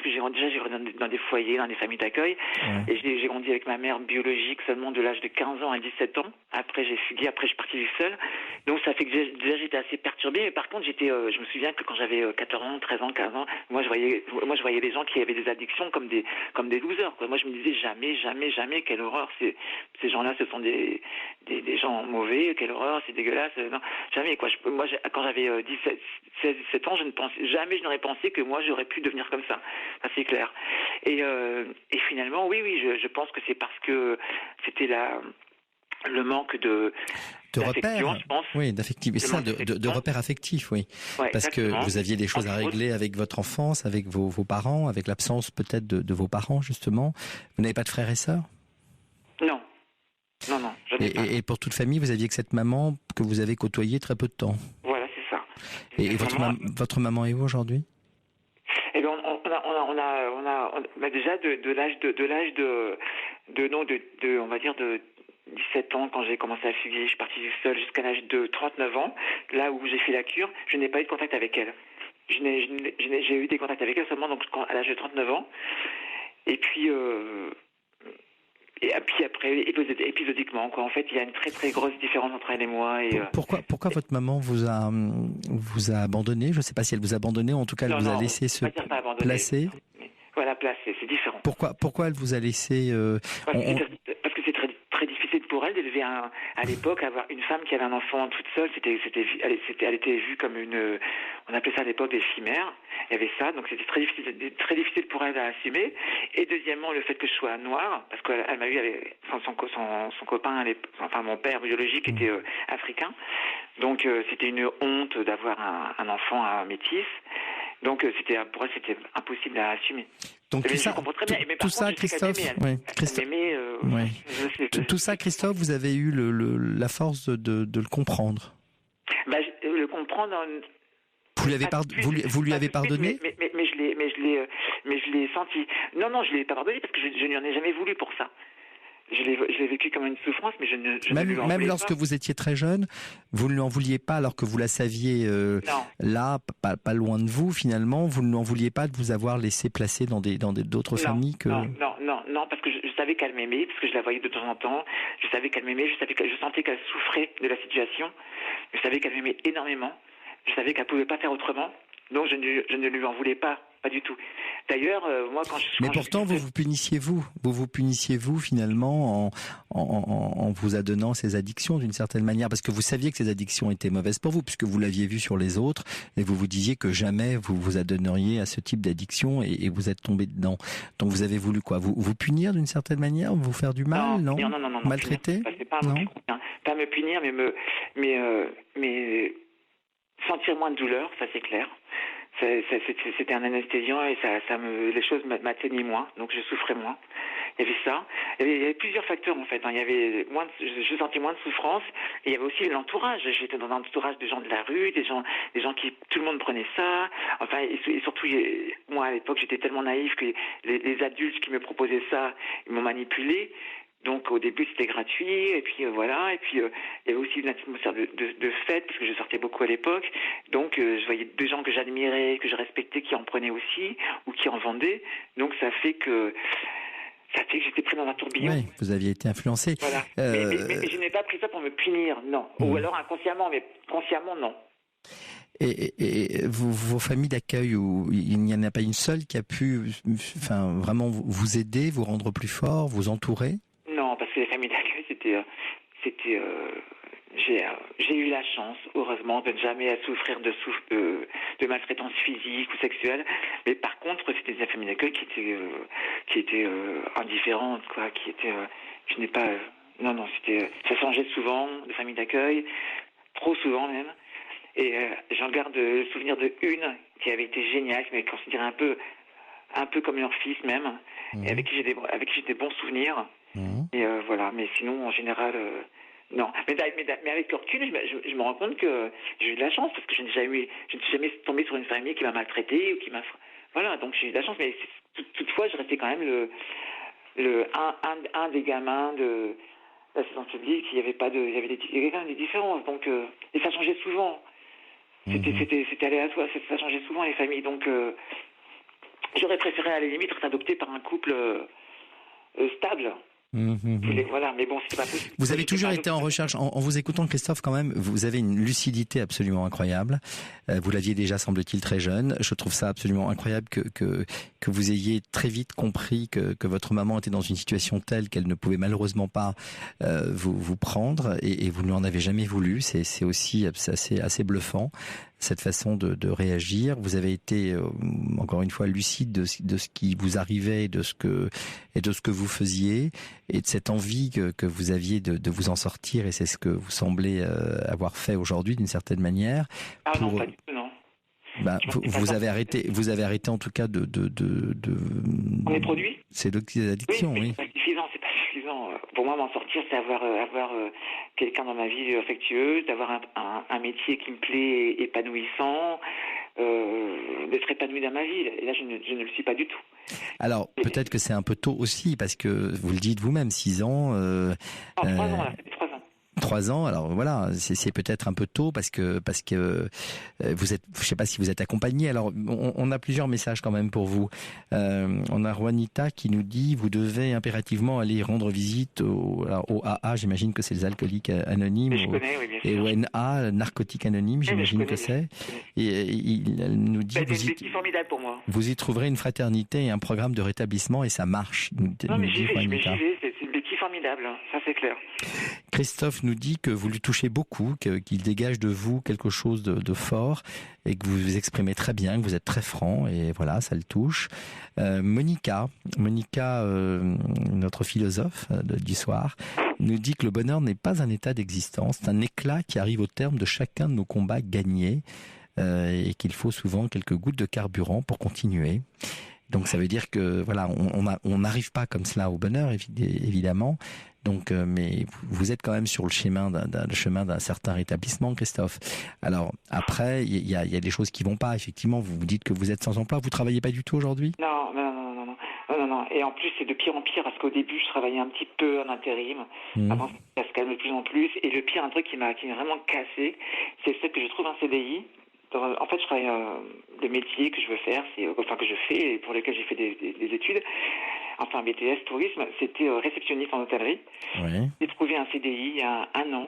dans des foyers, dans des familles d'accueil, et j'ai grandi avec ma mère biologique seulement de l'âge de 15 ans à 17 ans. Après j'ai fugué, après je suis parti seul. Donc ça fait que déjà j'étais assez perturbé, mais par contre je me souviens que quand j'avais 14 ans, 13 ans, 15 ans, moi je voyais les gens qui avaient des addictions comme des losers, quoi. Moi je me disais jamais, quelle horreur, ces gens-là ce sont des gens mauvais, quelle horreur, c'est dégueulasse. Non, jamais, quoi. Quand j'avais 16, 17 ans, je n'aurais pensé que moi j'aurais pu devenir comme ça. Ça c'est clair. Et finalement, oui, je pense que c'est parce que c'était le manque de repères, je pense. Oui, d'affectif, ça, de repères affectifs, oui. Ouais, parce exactement. Que vous aviez des choses à régler avec votre enfance, avec vos parents, avec l'absence peut-être de vos parents, justement. Vous n'avez pas de frères et sœurs? Non, j'en ai pas. Et pour toute famille, vous aviez que cette maman que vous avez côtoyée très peu de temps. Voilà, c'est ça. Et votre maman est où aujourd'hui? Eh bien, on a déjà de on va dire de 17 ans, quand j'ai commencé à fuguer, je suis parti seul jusqu'à l'âge de 39 ans, là où j'ai fait la cure, je n'ai pas eu de contact avec elle. J'ai eu des contacts avec elle seulement à l'âge de 39 ans. Et puis après, épisodiquement, quoi. En fait, il y a une très très grosse différence entre elle et moi. Pourquoi votre maman vous a abandonné? Je ne sais pas si elle vous a abandonné, en tout cas elle vous a laissé se placer. Voilà, placer, c'est différent. Pourquoi elle vous a laissé Parce que c'est très très difficile pour elle d'élever à l'époque, avoir une femme qui avait un enfant toute seule, elle était vue comme on appelait ça à l'époque des chimères. Il y avait ça, donc c'était très difficile pour elle à assumer. Et deuxièmement, le fait que je sois noire, parce qu'elle m'a eu avec son copain, enfin mon père biologique était africain, donc c'était une honte d'avoir un enfant métis. Donc pour elle c'était impossible à assumer. Donc tout ça, Christophe, tout ça, Christophe, vous avez eu la force de le comprendre. Le comprendre. Vous lui avez pardonné? Mais je l'ai senti. Non, je l'ai pas pardonné parce que je n'y en ai jamais voulu pour ça. Je l'ai vécu comme une souffrance, mais je ne lui en voulais pas. Même lorsque vous étiez très jeune, vous ne lui en vouliez pas alors que vous la saviez là, pas loin de vous finalement, vous ne lui en vouliez pas de vous avoir laissé placer dans d'autres familles que... Non, parce que je savais qu'elle m'aimait, parce que je la voyais de temps en temps, je savais qu'elle m'aimait, je sentais qu'elle souffrait de la situation, je savais qu'elle m'aimait énormément, je savais qu'elle ne pouvait pas faire autrement, donc je ne lui en voulais pas du tout. D'ailleurs, moi Mais pourtant, vous vous punissiez vous finalement en vous adonnant ces addictions d'une certaine manière, parce que vous saviez que ces addictions étaient mauvaises pour vous, puisque vous l'aviez vu sur les autres, et vous vous disiez que jamais vous vous adonneriez à ce type d'addiction, et vous êtes tombé dedans. Donc vous avez voulu quoi? Vous punir d'une certaine manière, vous faire du mal, non? Maltraiter? Pas me punir, mais sentir moins de douleur, ça c'est clair. C'était un anesthésiant et les choses m'atteignaient moins, donc je souffrais moins. Il y avait ça. Il y avait plusieurs facteurs en fait. Il y avait je sentais moins de souffrance et il y avait aussi l'entourage. J'étais dans un entourage de gens de la rue, des gens qui, tout le monde prenait ça. Enfin, et surtout, moi à l'époque, j'étais tellement naïf que les adultes qui me proposaient ça, ils m'ont manipulé. Donc au début c'était gratuit et puis voilà, et puis il y avait aussi une atmosphère de fête parce que je sortais beaucoup à l'époque, donc je voyais des gens que j'admirais, que je respectais qui en prenaient aussi ou qui en vendaient, donc ça fait que j'étais pris dans un tourbillon. Oui, vous aviez été influencé. Voilà. Mais je n'ai pas pris ça pour me punir, non. Ou alors inconsciemment, mais consciemment non. Et vos familles d'accueil, où il n'y en a pas une seule qui a pu vraiment vous aider, vous rendre plus fort, vous entourer? Non, parce que les familles d'accueil, c'était j'ai eu la chance, heureusement, de ne jamais souffrir de maltraitance physique ou sexuelle. Mais par contre, c'était des familles d'accueil qui étaient indifférentes, quoi, je n'ai pas, non, ça changeait souvent de famille d'accueil, trop souvent même. Et j'en garde le souvenir de une qui avait été géniale, qui m'avait considéré un peu comme leur fils même, et avec qui j'ai des bons souvenirs. Et voilà, mais sinon, en général, non. Mais avec le recul, je me rends compte que j'ai eu de la chance, parce que je ne suis jamais tombé sur une famille qui m'a maltraité ou qui m'a... Voilà, donc j'ai eu de la chance, mais toutefois, je restais quand même un des gamins de l'assistance publique. Il y avait quand même des différences, donc et ça changeait souvent. C'était aléatoire, ça changeait souvent les familles, donc j'aurais préféré à la limite être adopté par un couple stable. Voilà, mais bon, c'était pas possible. Vous avez toujours été en recherche, en vous écoutant, Christophe, quand même, vous avez une lucidité absolument incroyable. Vous l'aviez déjà, semble-t-il, très jeune. Je trouve ça absolument incroyable que vous ayez très vite compris que votre maman était dans une situation telle qu'elle ne pouvait malheureusement pas vous prendre, et vous ne lui en avez jamais voulu. C'est aussi assez bluffant, cette façon de réagir. Vous avez été encore une fois lucide de ce qui vous arrivait et de ce que vous faisiez, et de cette envie que vous aviez de vous en sortir, et c'est ce que vous semblez avoir fait aujourd'hui d'une certaine manière. Non, pas du tout, non. Vous avez arrêté en tout cas de les produits. C'est l'addiction, oui. C'est pas suffisant. Pour moi, m'en sortir, c'est avoir quelqu'un dans ma vie affectueuse, d'avoir un métier qui me plaît, épanouissant, d'être épanoui dans ma vie. Et là, je ne le suis pas du tout. Alors, peut-être que c'est un peu tôt aussi, parce que vous le dites vous-même, 6 ans... 3 ans, là, ça fait 3 ans. 3 ans, alors voilà, c'est peut-être un peu tôt parce que vous êtes, je sais pas si vous êtes accompagné. Alors on a plusieurs messages quand même pour vous. On a Juanita qui nous dit: vous devez impérativement aller rendre visite au AA, j'imagine que c'est les alcooliques anonymes, et au NA, narcotiques anonymes, j'imagine que c'est. Et elle nous dit: c'est formidable pour moi. Vous y trouverez une fraternité et un programme de rétablissement, et ça marche. Non, mais j'y vais, c'est une béquille formidable, hein. Ça c'est clair. Christophe nous dit que vous lui touchez beaucoup, qu'il dégage de vous quelque chose de fort, et que vous vous exprimez très bien, que vous êtes très franc, et voilà, ça le touche. Monica, notre philosophe du soir, nous dit que le bonheur n'est pas un état d'existence, c'est un éclat qui arrive au terme de chacun de nos combats gagnés, et qu'il faut souvent quelques gouttes de carburant pour continuer. Donc ça veut dire que voilà, on n'arrive pas comme cela au bonheur, évidemment. Donc, mais vous êtes quand même sur le chemin d'un certain rétablissement, Christophe. Alors après, il y a des choses qui vont pas. Effectivement, vous vous dites que vous êtes sans emploi. Vous travaillez pas du tout aujourd'hui ? Non. Et en plus, c'est de pire en pire, parce qu'au début, je travaillais un petit peu en intérim. Avant, ça se calme de plus en plus. Et le pire, un truc qui m'a vraiment cassé, c'est le fait que je trouve un CDI. En fait, je travaille le métier que je veux faire, que je fais et pour lequel j'ai fait des études. Enfin, BTS tourisme, c'était réceptionniste en hôtellerie. Oui. J'ai trouvé un CDI il y a 1 an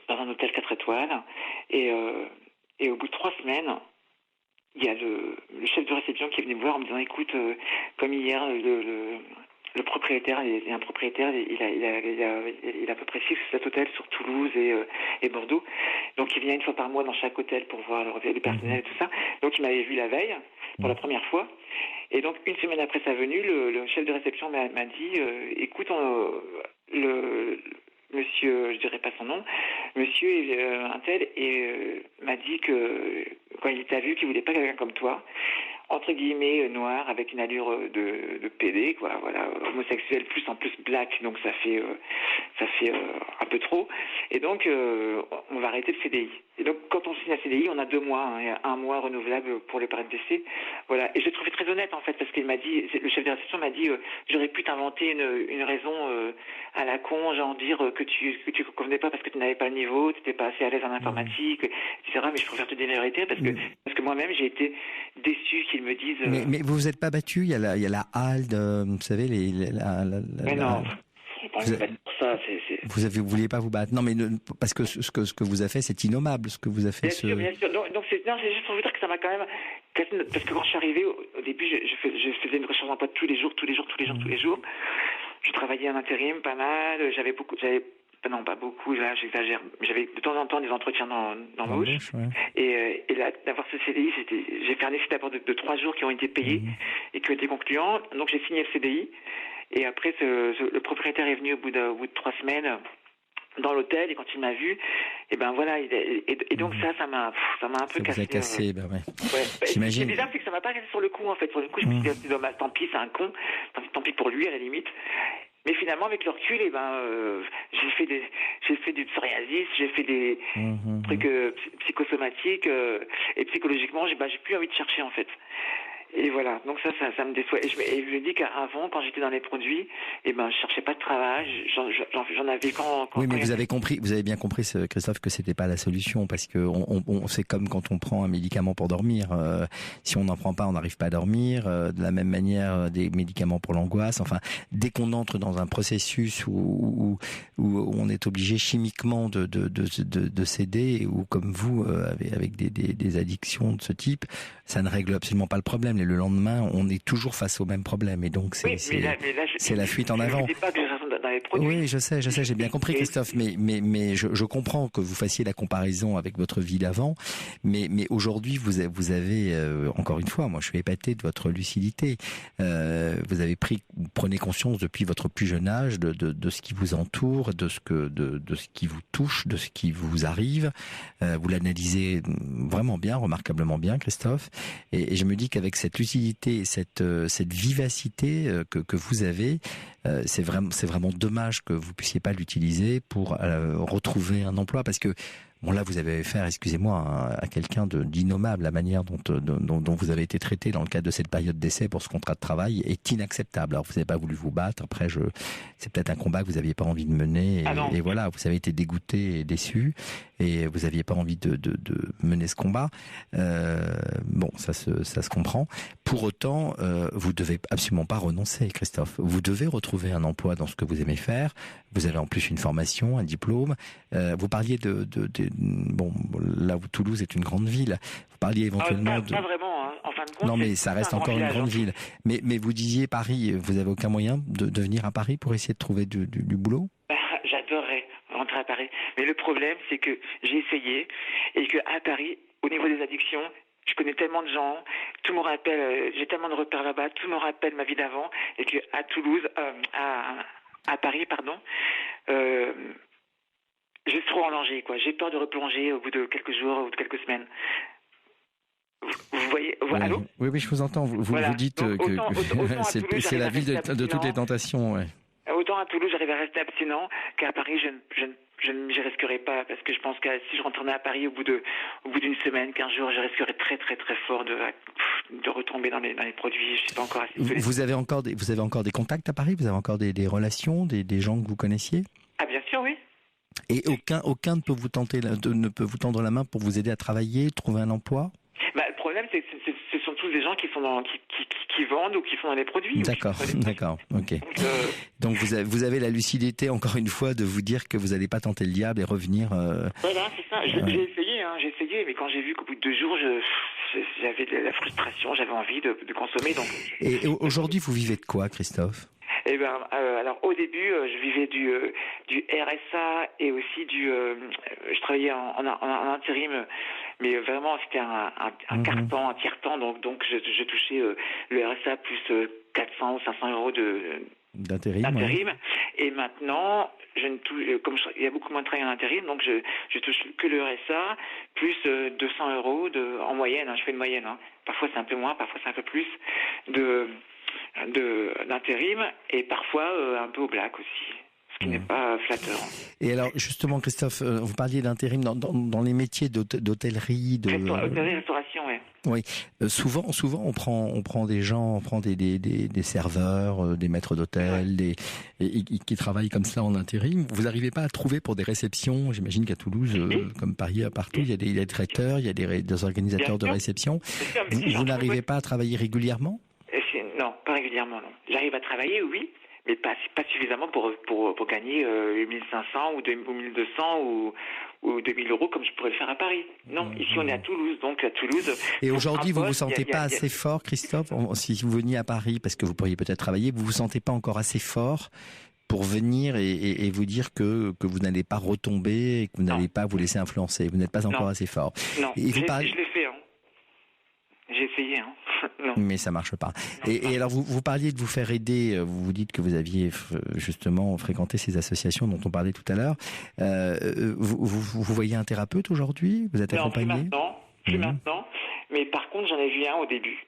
dans un hôtel 4 étoiles, et au bout de 3 semaines, il y a le chef de réception qui est venu me voir en me disant: écoute, comme hier, le propriétaire, il y a un propriétaire, il a à peu près 6 hôtels sur Toulouse et Bordeaux. Donc il vient 1 fois par mois dans chaque hôtel pour voir le personnel et tout ça. Donc il m'avait vu la veille pour la première fois. Et donc 1 semaine après sa venue, le chef de réception m'a dit: écoute, monsieur, je dirais pas son nom, monsieur un tel, et m'a dit que quand il t'a vu, qu'il voulait pas quelqu'un comme toi, entre guillemets noir, avec une allure de PD, quoi, voilà, homosexuel, plus en plus black, donc ça fait un peu trop. Et donc on va arrêter le CDI. Et donc quand on signe un CDI, on a 2 mois, hein, 1 mois renouvelable pour les périodes d'essai. Voilà. Et je l'ai trouvé très honnête en fait, parce qu'il m'a dit, le chef de réception m'a dit: j'aurais pu t'inventer une raison à la con, genre dire que tu convenais pas parce que tu n'avais pas le niveau, tu n'étais pas assez à l'aise en informatique, etc. Mais je préfère te dire la vérité parce que moi-même j'ai été déçu qu'ils me disent. Mais vous vous êtes pas battu? Il y a la HALD, vous savez Mais non. Vous vouliez pas vous battre? Non, mais parce que ce que vous avez fait, c'est innommable, ce que vous avez fait. Bien sûr. Donc c'est juste pour vous dire que ça m'a quand même cassé, parce que quand je suis arrivé au début, je faisais une recherche d'emploi tous les jours. Je travaillais en intérim pas mal. J'avais non, pas beaucoup, là j'exagère. J'avais de temps en temps des entretiens d'embauche. Ouais. Et là, d'avoir ce CDI, j'ai fait un essai d'abord de 3 jours qui ont été payés et qui ont été concluants. Donc j'ai signé le CDI. Et après, le propriétaire est venu au bout de 3 semaines dans l'hôtel, et quand il m'a vu, et ben voilà, et donc ça m'a un peu cassé. Ça cassé, ouais. J'imagine. Ce qui est bizarre, c'est que ça m'a pas cassé sur le coup, en fait. Sur le coup, je me suis dit, c'est dommage, tant pis, c'est un con, tant pis pour lui, à la limite. Mais finalement, avec le recul, j'ai fait du psoriasis, j'ai fait des trucs psychosomatiques, et psychologiquement, j'ai plus envie de chercher, en fait. Et voilà, donc ça me déçoit. Et je dis qu'avant, quand j'étais dans les produits, je cherchais pas de travail, j'en avais quand oui, mais vous avez bien compris, Christophe, que c'était pas la solution, parce que c'est comme quand on prend un médicament pour dormir. Si on n'en prend pas, on n'arrive pas à dormir. De la même manière, des médicaments pour l'angoisse. Enfin, dès qu'on entre dans un processus où on est obligé chimiquement de céder, ou comme vous, avec des addictions de ce type, ça ne règle absolument pas le problème. Et le lendemain, on est toujours face au même problème. Et donc, c'est la fuite en avant. Oui, je sais, j'ai bien compris, Christophe. Mais je comprends que vous fassiez la comparaison avec votre vie d'avant. Mais aujourd'hui, vous avez encore une fois, moi, je suis épaté de votre lucidité. Vous prenez conscience depuis votre plus jeune âge de ce qui vous entoure, de ce qui vous touche, de ce qui vous arrive. Vous l'analysez vraiment bien, remarquablement bien, Christophe. Et je me dis qu'avec cette lucidité, cette vivacité que vous avez, c'est vraiment dommage que vous puissiez pas l'utiliser pour retrouver un emploi, parce que bon, là, vous avez affaire, excusez-moi, à quelqu'un d'innommable. La manière dont vous avez été traité dans le cadre de cette période d'essai pour ce contrat de travail est inacceptable. Alors, vous n'avez pas voulu vous battre. Après, c'est peut-être un combat que vous n'aviez pas envie de mener. Et voilà, vous avez été dégoûté et déçu. Et vous n'aviez pas envie de mener ce combat. Bon, ça se comprend. Pour autant, vous devez absolument pas renoncer, Christophe. Vous devez retrouver un emploi dans ce que vous aimez faire. Vous avez en plus une formation, un diplôme. Vous parliez bon, là où Toulouse est une grande ville. Vous parliez éventuellement pas vraiment, hein. En fin de compte. Non, mais ça reste encore une grande ville. Mais vous disiez Paris. Vous avez aucun moyen de venir à Paris pour essayer de trouver du boulot? J'adorerais rentrer à Paris. Mais le problème, c'est que j'ai essayé et que à Paris, au niveau des addictions, je connais tellement de gens, tout me rappelle, j'ai tellement de repères là-bas, tout me rappelle ma vie d'avant, et que à Toulouse, à Paris, pardon, je suis trop en danger, quoi. J'ai peur de replonger au bout de quelques jours ou de quelques semaines. Vous voyez, allô? Oui, je vous entends. Vous dites que c'est la ville de toutes les tentations, ouais. Autant à Toulouse, j'arrive à rester abstinent, qu'à Paris, je n'y risquerais pas, parce que je pense que si je retournais à Paris au bout d'une semaine, 15 jours, je risquerais très très très fort de retomber dans les produits. Je sais pas encore assez. Vous avez encore des contacts à Paris? Vous avez encore des relations, des gens que vous connaissiez? Ah, bien sûr, oui. Et aucun ne peut vous tendre la main pour vous aider à travailler, trouver un emploi? Le problème, c'est que ce sont tous des gens qui vendent ou qui sont dans les produits. D'accord, ok. Donc vous avez la lucidité, encore une fois, de vous dire que vous n'allez pas tenter le diable et revenir... Voilà, c'est ça. J'ai essayé, mais quand j'ai vu qu'au bout de 2 jours, j'avais de la frustration, j'avais envie de consommer. Donc... Et aujourd'hui, vous vivez de quoi, Christophe? Alors au début, je vivais du RSA et aussi je travaillais en intérim, mais vraiment c'était un quart-temps, un tiers-temps, donc je touchais le RSA plus 400 ou 500 euros d'intérim. Ouais. Et maintenant, comme il y a beaucoup moins de travail en intérim, donc je touche que le RSA plus 200 euros en moyenne. Je fais une moyenne. Parfois c'est un peu moins, parfois c'est un peu plus d'intérim, et parfois un peu au black aussi, ce qui n'est pas flatteur. Et alors justement, Christophe, vous parliez d'intérim dans les métiers d'hôtellerie, hôtellerie, restauration, oui. Oui, souvent on prend des gens, on prend des serveurs, des maîtres d'hôtel, qui travaillent comme ça en intérim. Vous n'arrivez pas à trouver pour des réceptions? J'imagine qu'à Toulouse, comme Paris, partout, il y a des traiteurs, il y a des organisateurs de réception. Vous n'arrivez pas à travailler régulièrement? Non, pas régulièrement, non. J'arrive à travailler, oui, mais pas suffisamment pour gagner 1500 ou 2200 ou 2000 euros comme je pourrais le faire à Paris. Non, ici on est à Toulouse, donc à Toulouse... Et aujourd'hui, vous vous sentez pas assez fort, Christophe, si vous veniez à Paris, parce que vous pourriez peut-être travailler, vous vous sentez pas encore assez fort pour venir et vous dire que vous n'allez pas retomber et que vous n'allez pas vous laisser influencer. Vous n'êtes pas encore assez fort. Non, je l'ai fait. Hein. J'ai essayé. Hein. Non. Mais ça marche pas. Et alors, vous parliez de vous faire aider. Vous dites que vous aviez justement fréquenté ces associations dont on parlait tout à l'heure. Vous voyez un thérapeute aujourd'hui? Vous êtes accompagné? Plus maintenant. Mais par contre, j'en ai vu un au début.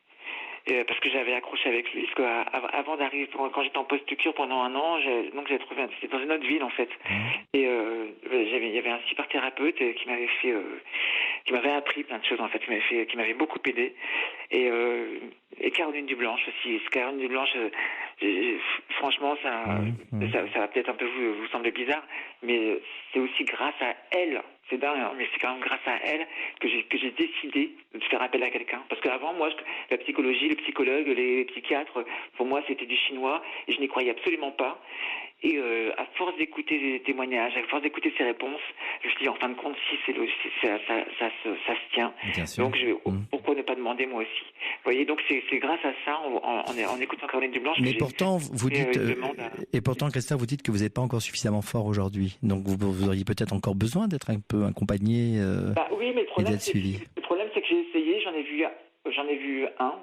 Parce que j'avais accroché avec lui, parce qu'avant d'arriver, quand j'étais en post-cure pendant 1 an, donc j'ai trouvé, c'était dans une autre ville en fait, et il y avait un super thérapeute qui m'avait appris plein de choses en fait, qui m'avait beaucoup aidé, et Caroline Dublanche aussi. Caroline Dublanche, franchement, ça va peut-être un peu vous sembler bizarre, mais c'est aussi grâce à elle. C'est dingue, hein, mais c'est quand même grâce à elle que j'ai décidé de faire appel à quelqu'un. Parce qu'avant, moi, la psychologie, les psychologues, les psychiatres, pour moi, c'était du chinois et je n'y croyais absolument pas. Et à force d'écouter les témoignages, à force d'écouter ses réponses, je me suis dit, en fin de compte, si ça se tient. Donc, pourquoi ne pas demander moi aussi? Vous voyez, donc c'est grâce à ça, en écoutant Caroline Dublanche. Mais pourtant, vous dites, et pourtant, Christophe, vous dites que vous n'êtes pas encore suffisamment fort aujourd'hui. Donc, vous auriez peut-être encore besoin d'être un peu accompagné oui, mais et d'être suivi. Le problème, c'est que j'ai essayé, j'en ai vu un,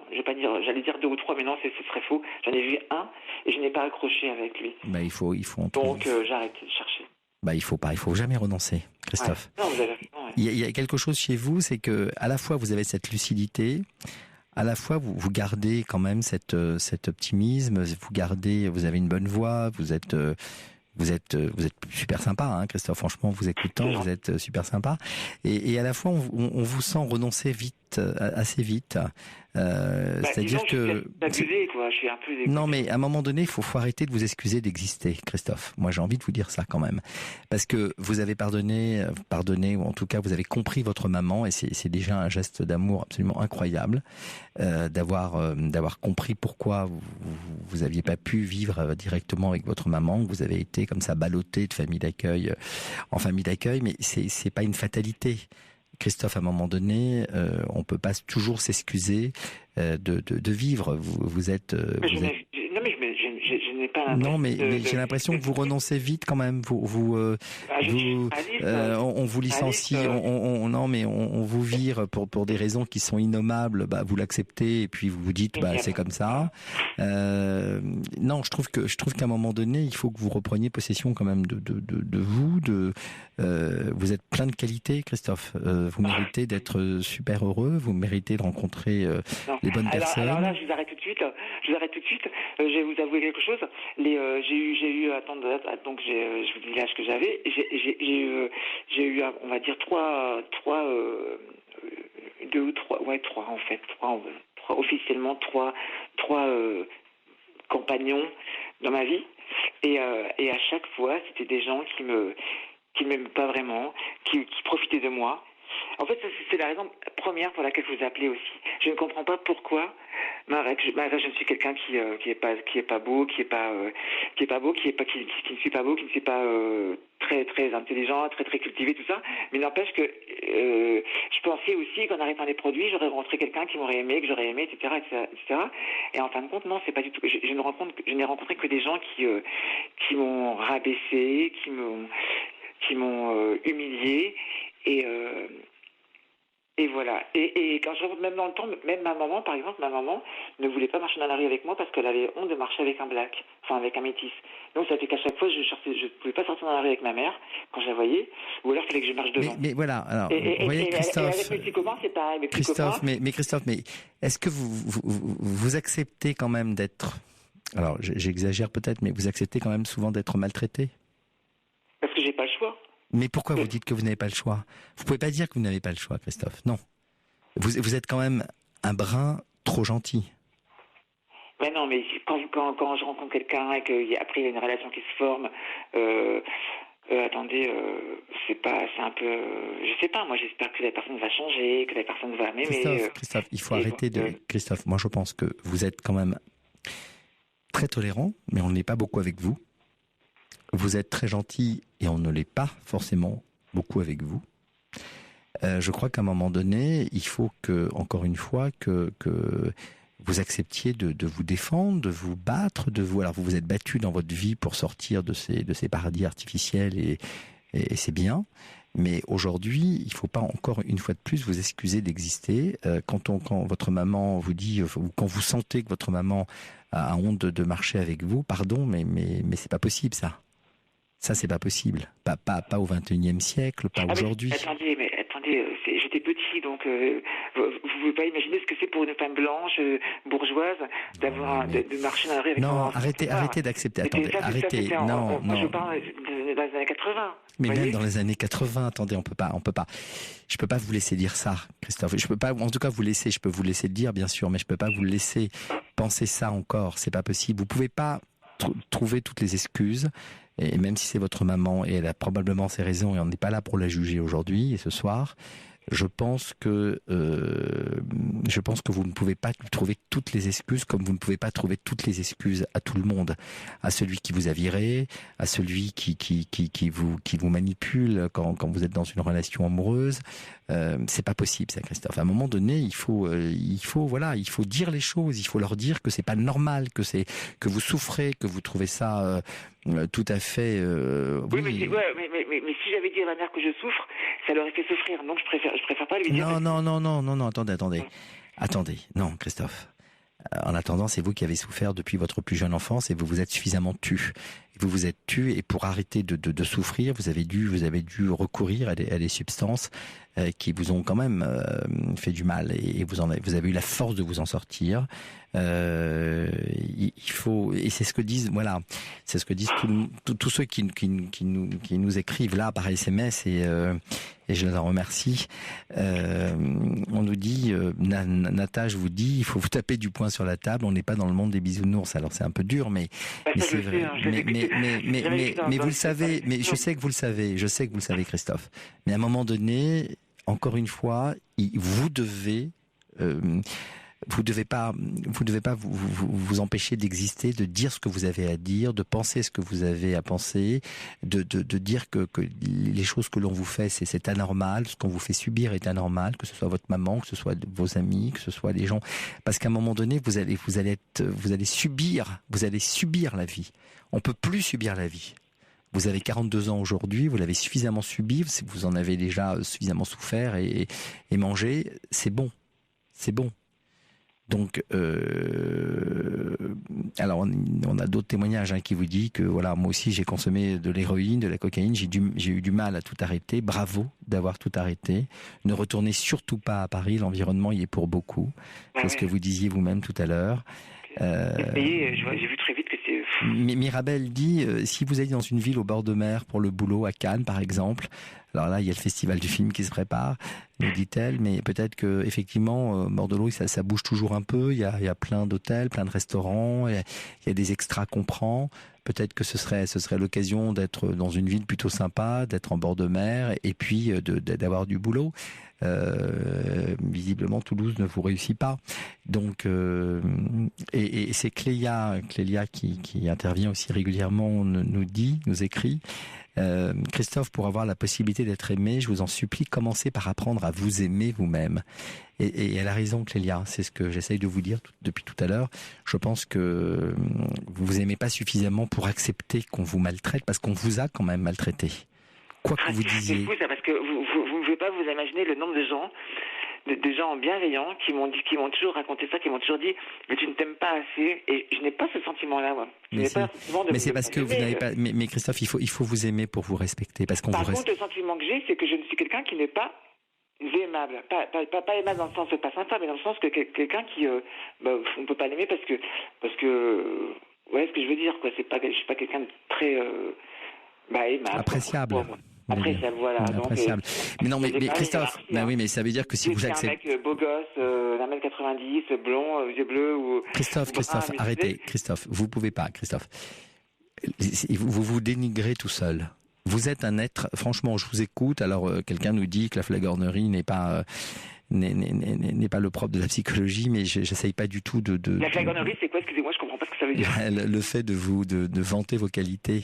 j'allais dire 2 ou 3, mais non, ce serait faux. J'en ai vu un et je n'ai pas accroché avec lui. Il faut donc j'ai arrêté de chercher. Il faut jamais renoncer, Christophe. Ouais. Non, vous avez raison, ouais. Il y a quelque chose chez vous, c'est que à la fois vous avez cette lucidité, à la fois vous gardez quand même cet optimisme, vous avez une bonne voix, vous êtes super sympa, hein, Christophe. Franchement, vous écoutant, vous êtes super sympa. Et à la fois, on vous sent renoncer assez vite. C'est-à-dire que abusé, quoi. Je suis un peu. Non, mais à un moment donné, il faut arrêter de vous excuser d'exister, Christophe. Moi, j'ai envie de vous dire ça quand même, parce que vous avez pardonné, ou en tout cas, vous avez compris votre maman, et c'est déjà un geste d'amour absolument incroyable, d'avoir compris pourquoi vous aviez pas pu vivre directement avec votre maman, que vous avez été comme ça ballotté de famille d'accueil en famille d'accueil, mais c'est pas une fatalité. Christophe, à un moment donné, on peut pas toujours s'excuser de vivre. Vous êtes. Je n'ai pas. Non, mais j'ai l'impression que vous renoncez vite quand même. On vous licencie. On vous vire pour des raisons qui sont innommables. Vous l'acceptez et puis vous vous dites c'est comme ça. Non, je trouve qu'à un moment donné, il faut que vous repreniez possession quand même de vous. Vous êtes plein de qualités, Christophe. Vous méritez d'être super heureux. Vous méritez de rencontrer les bonnes personnes. Alors là, je vous arrête tout de suite. Je vais vous avouer quelque chose. J'ai eu donc je vous dis l'âge que j'avais. J'ai eu on va dire trois en fait, officiellement trois compagnons dans ma vie. Et à chaque fois, c'était des gens qui m'aiment pas vraiment, qui profitaient de moi. En fait, c'est la raison première pour laquelle je vous appelais aussi. Je ne comprends pas pourquoi, malgré que je suis quelqu'un qui est pas beau, qui ne suis pas beau, qui ne suis pas très très intelligent, très très cultivé, tout ça. Mais n'empêche que je pensais aussi qu'en arrêtant les produits, j'aurais rencontré quelqu'un qui m'aurait aimé, que j'aurais aimé, etc., etc. Et en fin de compte, non, c'est pas du tout. Je n'ai rencontré que des gens qui m'ont rabaissé, qui m'ont humilié. Et voilà. Et quand je même dans le temps, même ma maman, par exemple, ne voulait pas marcher dans la rue avec moi parce qu'elle avait honte de marcher avec un black, enfin avec un métis. Donc ça fait qu'à chaque fois, je pouvais pas sortir dans la rue avec ma mère quand je la voyais, ou alors il fallait que je marche devant. Mais voilà. Alors, vous voyez, Christophe. Et avec mes petits copains, c'est pareil. Christophe, mais est-ce que vous acceptez quand même d'être, alors j'exagère peut-être, mais vous acceptez quand même souvent d'être maltraité? Parce que j'ai pas le choix. Mais pourquoi vous dites que vous n'avez pas le choix? Vous pouvez pas dire que vous n'avez pas le choix, Christophe. Non. Vous êtes quand même un brin trop gentil. Mais non, mais quand je rencontre quelqu'un et qu'après il y a une relation qui se forme, attendez, c'est un peu, je sais pas, moi j'espère que la personne va changer, que la personne va m'aimer. Christophe, il faut arrêter Christophe, moi je pense que vous êtes quand même très tolérant, mais on n'est pas beaucoup avec vous. Vous êtes très gentil et on ne l'est pas forcément beaucoup avec vous. Je crois qu'à un moment donné, il faut que, encore une fois, que vous acceptiez de vous défendre, de vous battre, alors vous vous êtes battu dans votre vie pour sortir de ces paradis artificiels et c'est bien. Mais aujourd'hui, il faut pas encore une fois de plus vous excuser d'exister. Quand votre maman vous dit, ou quand vous sentez que votre maman a honte de marcher avec vous, pardon, mais c'est pas possible ça. Ça c'est pas possible. Pas au XXIe siècle, pas aujourd'hui. Attendez, j'étais petit, donc vous pouvez pas imaginer ce que c'est pour une femme blanche, bourgeoise, de marcher dans la rue avec non, arrêtez d'accepter. Attendez, arrêtez. Non. Je parle dans les années 80. Mais même dans les années 80, attendez, on peut pas. Je peux pas vous laisser dire ça, Christophe. Je peux pas, en tout cas, je peux vous laisser le dire, bien sûr, mais je peux pas vous laisser penser ça encore. C'est pas possible. Vous pouvez pas trouver toutes les excuses. Et même si c'est votre maman, et elle a probablement ses raisons, et on n'est pas là pour la juger aujourd'hui et ce soir, je pense que vous ne pouvez pas trouver toutes les excuses, comme vous ne pouvez pas trouver toutes les excuses à tout le monde, à celui qui vous a viré, à celui qui vous manipule quand vous êtes dans une relation amoureuse. C'est pas possible ça, Christophe. À un moment donné, il faut dire les choses, il faut leur dire que c'est pas normal, que vous souffrez, que vous trouvez ça tout à fait. Oui, mais si j'avais dit à ma mère que je souffre, ça l'aurait fait souffrir. Donc je préfère pas lui dire. Non, attendez. Non, Christophe. En attendant, c'est vous qui avez souffert depuis votre plus jeune enfance et vous vous êtes suffisamment tu. Vous vous êtes tu et pour arrêter de souffrir, vous avez dû recourir à des substances qui vous ont quand même fait du mal et vous avez eu la force de vous en sortir. Il faut, et c'est ce que disent tous ceux qui nous écrivent là par SMS et je les en remercie. On nous dit, Natage vous dit, il faut vous taper du poing sur la table. On n'est pas dans le monde des bisounours. Alors c'est un peu dur, mais c'est vrai. Mais vous le savez. Mais je sais que vous le savez. Je sais que vous le savez, Christophe. Mais à un moment donné, encore une fois, vous devez pas vous empêcher d'exister, de dire ce que vous avez à dire, de penser ce que vous avez à penser, de dire que les choses que l'on vous fait, c'est anormal, ce qu'on vous fait subir est anormal, que ce soit votre maman, que ce soit vos amis, que ce soit les gens, parce qu'à un moment donné, vous allez subir la vie. On peut plus subir la vie. Vous avez 42 ans aujourd'hui, vous l'avez suffisamment subi, vous en avez déjà suffisamment souffert et mangé, c'est bon. Donc, alors on a d'autres témoignages qui vous disent que voilà, moi aussi j'ai consommé de l'héroïne, de la cocaïne, j'ai eu du mal à tout arrêter. Bravo d'avoir tout arrêté. Ne retournez surtout pas à Paris, l'environnement y est pour beaucoup. C'est ce que vous disiez vous-même tout à l'heure. J'ai vu très vite que c'est... Mirabel dit, si vous allez dans une ville au bord de mer pour le boulot, à Cannes par exemple, alors là il y a le festival du film qui se prépare, nous dit-elle, mais peut-être que effectivement bord de l'eau ça bouge toujours un peu, il y a plein d'hôtels, plein de restaurants, il y a des extras qu'on prend. Peut-être que ce serait l'occasion d'être dans une ville plutôt sympa, d'être en bord de mer et puis d'avoir du boulot. Visiblement Toulouse ne vous réussit pas. Donc et c'est Clélia qui intervient aussi régulièrement, nous écrit. Christophe, pour avoir la possibilité d'être aimé, je vous en supplie, commencez par apprendre à vous aimer vous-même. Et elle a raison, Clélia, c'est ce que j'essaye de vous dire depuis tout à l'heure. Je pense que vous vous aimez pas suffisamment pour accepter qu'on vous maltraite, parce qu'on vous a quand même maltraité. Quoi que vous disiez. C'est fou ça, parce que vous ne pouvez pas vous imaginer le nombre de gens bienveillants qui m'ont toujours raconté ça, qui m'ont toujours dit mais tu ne t'aimes pas assez, et je n'ai pas ce sentiment-là, moi. Mais c'est parce que vous n'avez pas. Mais Christophe, il faut vous aimer pour vous respecter, parce qu'on vous respecte. Par contre, le sentiment que j'ai, c'est que je ne suis quelqu'un qui n'est pas aimable, pas aimable dans le sens pas sympa, mais dans le sens que quelqu'un qui on peut pas l'aimer parce que ouais, ce que je veux dire, quoi, je suis pas quelqu'un de très aimable, appréciable. Appréciable, voilà. Appréciable. Mais non, mais Christophe, oui, mais ça veut dire que si vous acceptez. Un mec beau gosse, 1m90, blond, yeux bleus ou. Christophe, arrêtez. Christophe, vous pouvez pas, Christophe. Vous vous dénigrez tout seul. Vous êtes un être, franchement, je vous écoute. Alors, quelqu'un nous dit que la flagornerie n'est pas le propre de la psychologie, mais j'essaye pas du tout de. La flagornerie, c'est quoi? Excusez-moi, je comprends pas ce que ça veut dire. Le fait de vanter vos qualités,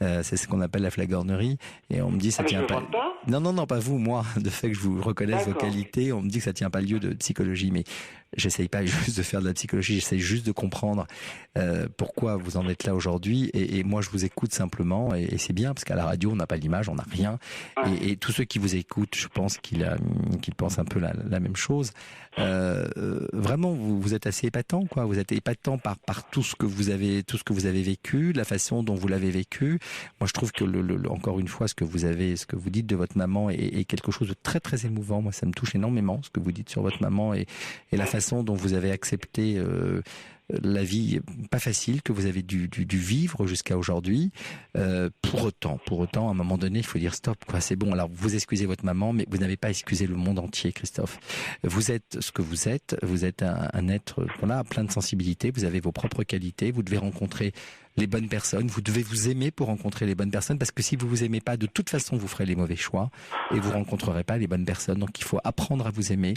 c'est ce qu'on appelle la flagornerie. Et on me dit ça tient pas. Non, pas vous, moi. De fait que je vous reconnaisse vos qualités, on me dit que ça tient pas lieu de psychologie, mais j'essaye pas juste de faire de la psychologie, j'essaye juste de comprendre pourquoi vous en êtes là aujourd'hui. Et moi, je vous écoute simplement, et c'est bien parce qu'à la radio, on n'a pas l'image, on n'a rien. Et tous ceux qui vous écoutent, je pense qu'ils pensent un peu la même chose. Vraiment, vous êtes assez épatant, quoi. Vous êtes épatant par tout ce que vous avez vécu, la façon dont vous l'avez vécu. Moi, je trouve que encore une fois, ce que vous dites de votre maman est quelque chose de très très émouvant. Moi, ça me touche énormément ce que vous dites sur votre maman et la façon dont vous avez accepté la vie pas facile que vous avez dû vivre jusqu'à aujourd'hui. Pour autant, à un moment donné, il faut dire stop, quoi. C'est bon. Alors, vous excusez votre maman, mais vous n'avez pas excusé le monde entier, Christophe. Vous êtes ce que vous êtes. Vous êtes un être, plein de sensibilité. Vous avez vos propres qualités. Vous devez rencontrer les bonnes personnes. Vous devez vous aimer pour rencontrer les bonnes personnes, parce que si vous vous aimez pas, de toute façon, vous ferez les mauvais choix et vous rencontrerez pas les bonnes personnes. Donc, il faut apprendre à vous aimer.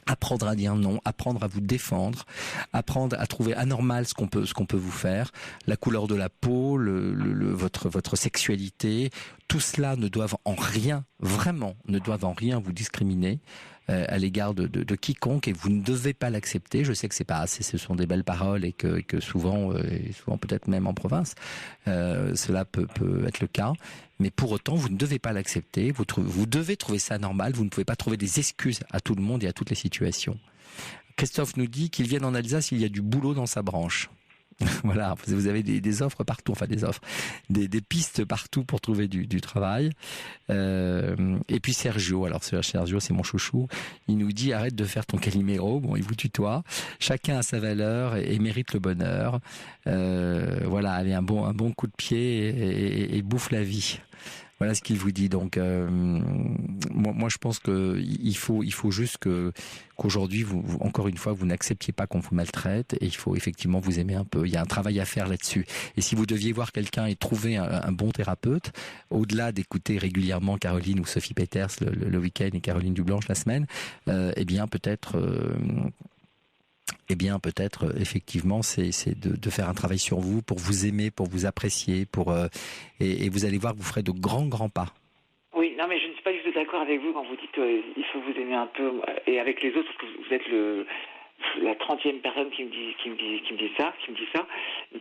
Apprendre à dire non, apprendre à vous défendre, apprendre à trouver anormal ce qu'on peut vous faire, la couleur de la peau, votre sexualité, tout cela ne doivent en rien, vraiment, ne doivent en rien vous discriminer à l'égard de quiconque, et vous ne devez pas l'accepter. Je sais que c'est pas assez, ce sont des belles paroles et que souvent peut-être même en province, cela peut être le cas. Mais pour autant, vous ne devez pas l'accepter. Vous devez trouver ça normal. Vous ne pouvez pas trouver des excuses à tout le monde et à toutes les situations. Christophe nous dit qu'il vient en Alsace, il y a du boulot dans sa branche. Voilà, vous avez des offres partout, des pistes partout pour trouver du travail. Et puis Sergio, Sergio, c'est mon chouchou, il nous dit arrête de faire ton Calimero. Bon, il vous tutoie. Chacun a sa valeur et mérite le bonheur. Voilà, allez, un bon coup de pied et bouffe la vie. Voilà ce qu'il vous dit. Donc, moi, je pense que il faut juste qu'aujourd'hui, encore une fois, vous n'acceptiez pas qu'on vous maltraite, et il faut effectivement vous aimer un peu. Il y a un travail à faire là-dessus. Et si vous deviez voir quelqu'un et trouver un bon thérapeute, au-delà d'écouter régulièrement Caroline ou Sophie Peters le week-end et Caroline Dublanche la semaine, peut-être effectivement c'est de faire un travail sur vous pour vous aimer, pour vous apprécier, et vous allez voir que vous ferez de grands pas. Oui, non, mais je ne suis pas du tout d'accord avec vous quand vous dites il faut vous aimer un peu, et avec les autres, parce que vous êtes la 30e personne qui me dit ça,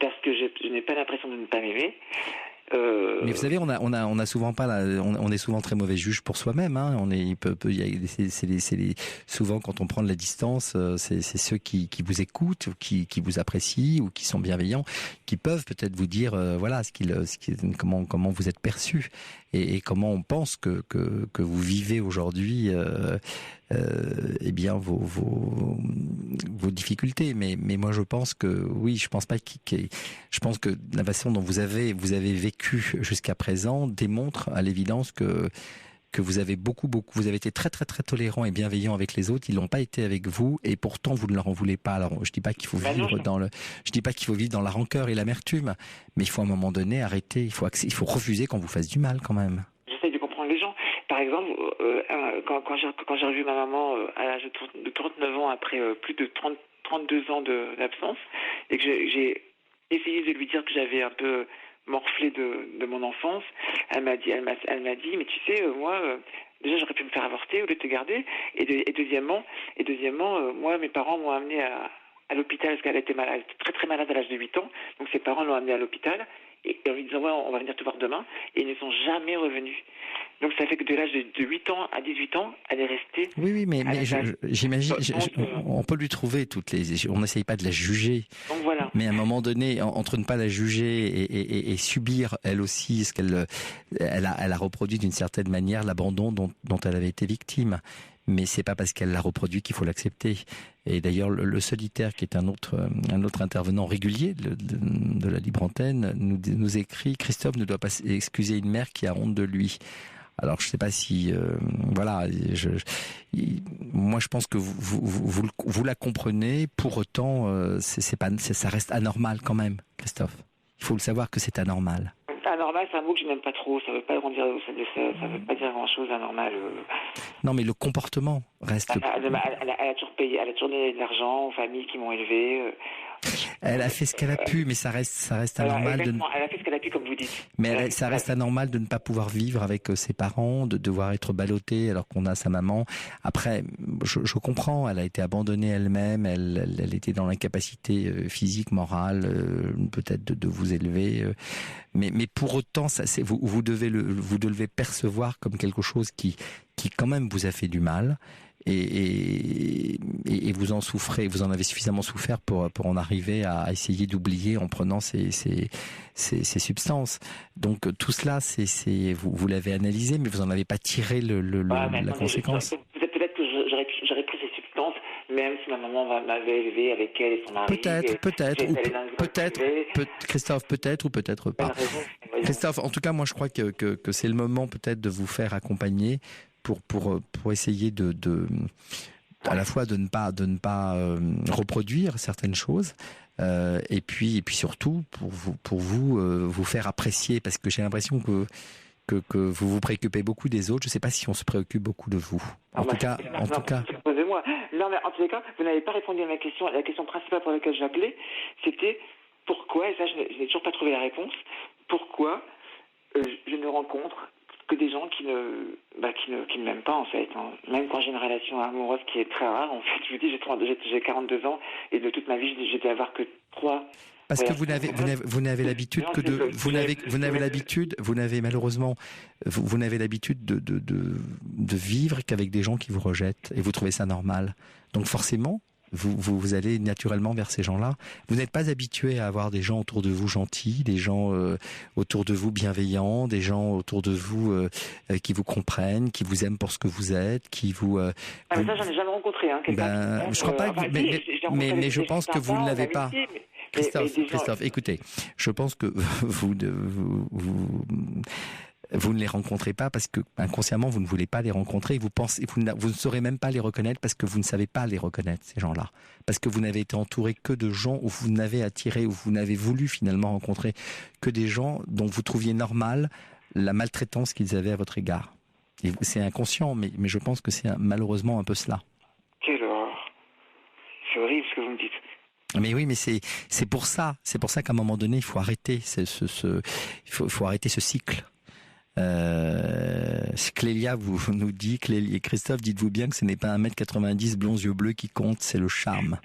parce que je n'ai pas l'impression de ne pas m'aimer. Mais vous savez, on a souvent pas on est souvent très mauvais juge pour soi-même, hein. Souvent quand on prend de la distance, c'est ceux qui vous écoutent, ou qui vous apprécient, ou qui sont bienveillants, qui peuvent peut-être vous dire comment vous êtes perçu, et comment on pense que vous vivez aujourd'hui vos difficultés. Mais moi je pense que oui, je pense que la façon dont vous avez vécu jusqu'à présent démontre à l'évidence que vous avez vous avez été très très très tolérant et bienveillant avec les autres. Ils l'ont pas été avec vous, et pourtant vous ne leur en voulez pas. Alors je dis pas qu'il faut vivre dans la rancœur et l'amertume, mais il faut à un moment donné arrêter. Il faut refuser qu'on vous fasse du mal quand même. J'essaie de comprendre les gens. Par exemple, quand j'ai revu ma maman à l'âge de 39 ans, après plus de 32 ans d'absence, et que j'ai essayé de lui dire que j'avais un peu morflé de mon enfance, elle m'a dit, mais tu sais, moi, déjà j'aurais pu me faire avorter au lieu de te garder, et deuxièmement, moi, mes parents m'ont amené à l'hôpital parce qu'elle était malade, très très malade à l'âge de 8 ans, donc ses parents l'ont amenée à l'hôpital, et en lui disant ouais, on va venir te voir demain, et ils ne sont jamais revenus. Donc ça fait que de l'âge de 8 ans à 18 ans, elle est restée. Oui, mais j'imagine, on peut lui trouver on n'essaye pas de la juger. Donc voilà. Mais à un moment donné, entre ne pas la juger et subir elle aussi ce elle a reproduit d'une certaine manière l'abandon dont elle avait été victime. Mais c'est pas parce qu'elle l'a reproduit qu'il faut l'accepter. Et d'ailleurs, le solitaire, qui est un autre intervenant régulier de la Libre Antenne, nous écrit: Christophe ne doit pas excuser une mère qui a honte de lui. Alors je sais pas si moi je pense que vous la comprenez. Pour autant, ça reste anormal quand même, Christophe. Il faut le savoir que c'est anormal. Anormal, c'est un mot que je n'aime pas trop. Ça veut pas dire, ça veut pas dire grand-chose, anormal. Non, mais le comportement reste. Elle a toujours payé, elle a toujours donné de l'argent aux familles qui m'ont élevé. Elle a fait ce qu'elle a pu, mais ça reste anormal de. Elle a fait ce qu'elle a pu, comme vous dites. Mais ça reste anormal de ne pas pouvoir vivre avec ses parents, de devoir être ballottée alors qu'on a sa maman. Après, je comprends, elle a été abandonnée elle-même, elle était dans l'incapacité physique, morale, peut-être de vous élever. Mais pour autant, vous devez percevoir comme quelque chose qui quand même vous a fait du mal. Et vous en souffrez, vous en avez suffisamment souffert pour en arriver à essayer d'oublier en prenant ces substances. Donc tout cela, vous l'avez analysé, mais vous n'en avez pas tiré la conséquence. Peut-être que j'aurais pris ces substances, même si ma maman m'avait élevé avec elle et son mari. Peut-être, Christophe, peut-être ou peut-être pas. Christophe, en tout cas, moi je crois que c'est le moment peut-être de vous faire accompagner pour essayer à la fois de ne pas reproduire certaines choses et puis surtout pour vous faire apprécier, parce que j'ai l'impression que vous vous préoccupez beaucoup des autres. Je ne sais pas si on se préoccupe beaucoup de vous. En tout cas. Excusez-moi. Non, mais en tous les cas, vous n'avez pas répondu à ma question. La question principale pour laquelle j'appelais, c'était pourquoi, et ça je n'ai toujours pas trouvé la réponse, pourquoi je ne rencontre que des gens qui ne m'aiment pas, en fait. Hein. Même quand j'ai une relation amoureuse qui est très rare, en fait, je vous dis, j'ai 42 ans, et de toute ma vie, j'ai dû avoir que 3. Parce que vous n'avez l'habitude de vivre qu'avec des gens qui vous rejettent, et vous trouvez ça normal. Donc forcément, vous allez naturellement vers ces gens-là. Vous n'êtes pas habitué à avoir des gens autour de vous gentils, des gens autour de vous bienveillants, des gens autour de vous qui vous comprennent, qui vous aiment pour ce que vous êtes, qui vous. Ça, j'en ai jamais rencontré. Je crois pas. Mais je pense que vous ne l'avez pas. Christophe, écoutez, je pense que vous ne les rencontrez pas parce que inconsciemment vous ne voulez pas les rencontrer. Vous ne saurez même pas les reconnaître parce que vous ne savez pas les reconnaître, ces gens-là. Parce que vous n'avez été entouré que de gens où vous n'avez attiré, où vous n'avez voulu finalement rencontrer que des gens dont vous trouviez normal la maltraitance qu'ils avaient à votre égard. Et c'est inconscient, mais je pense que c'est malheureusement un peu cela. Quelle horreur. C'est horrible ce que vous me dites. Mais oui, mais c'est pour ça qu'à un moment donné, il faut arrêter faut arrêter ce cycle. Clélia nous dit, Christophe, dites-vous bien que ce n'est pas 1m90 blonds yeux bleus qui compte, c'est le charme.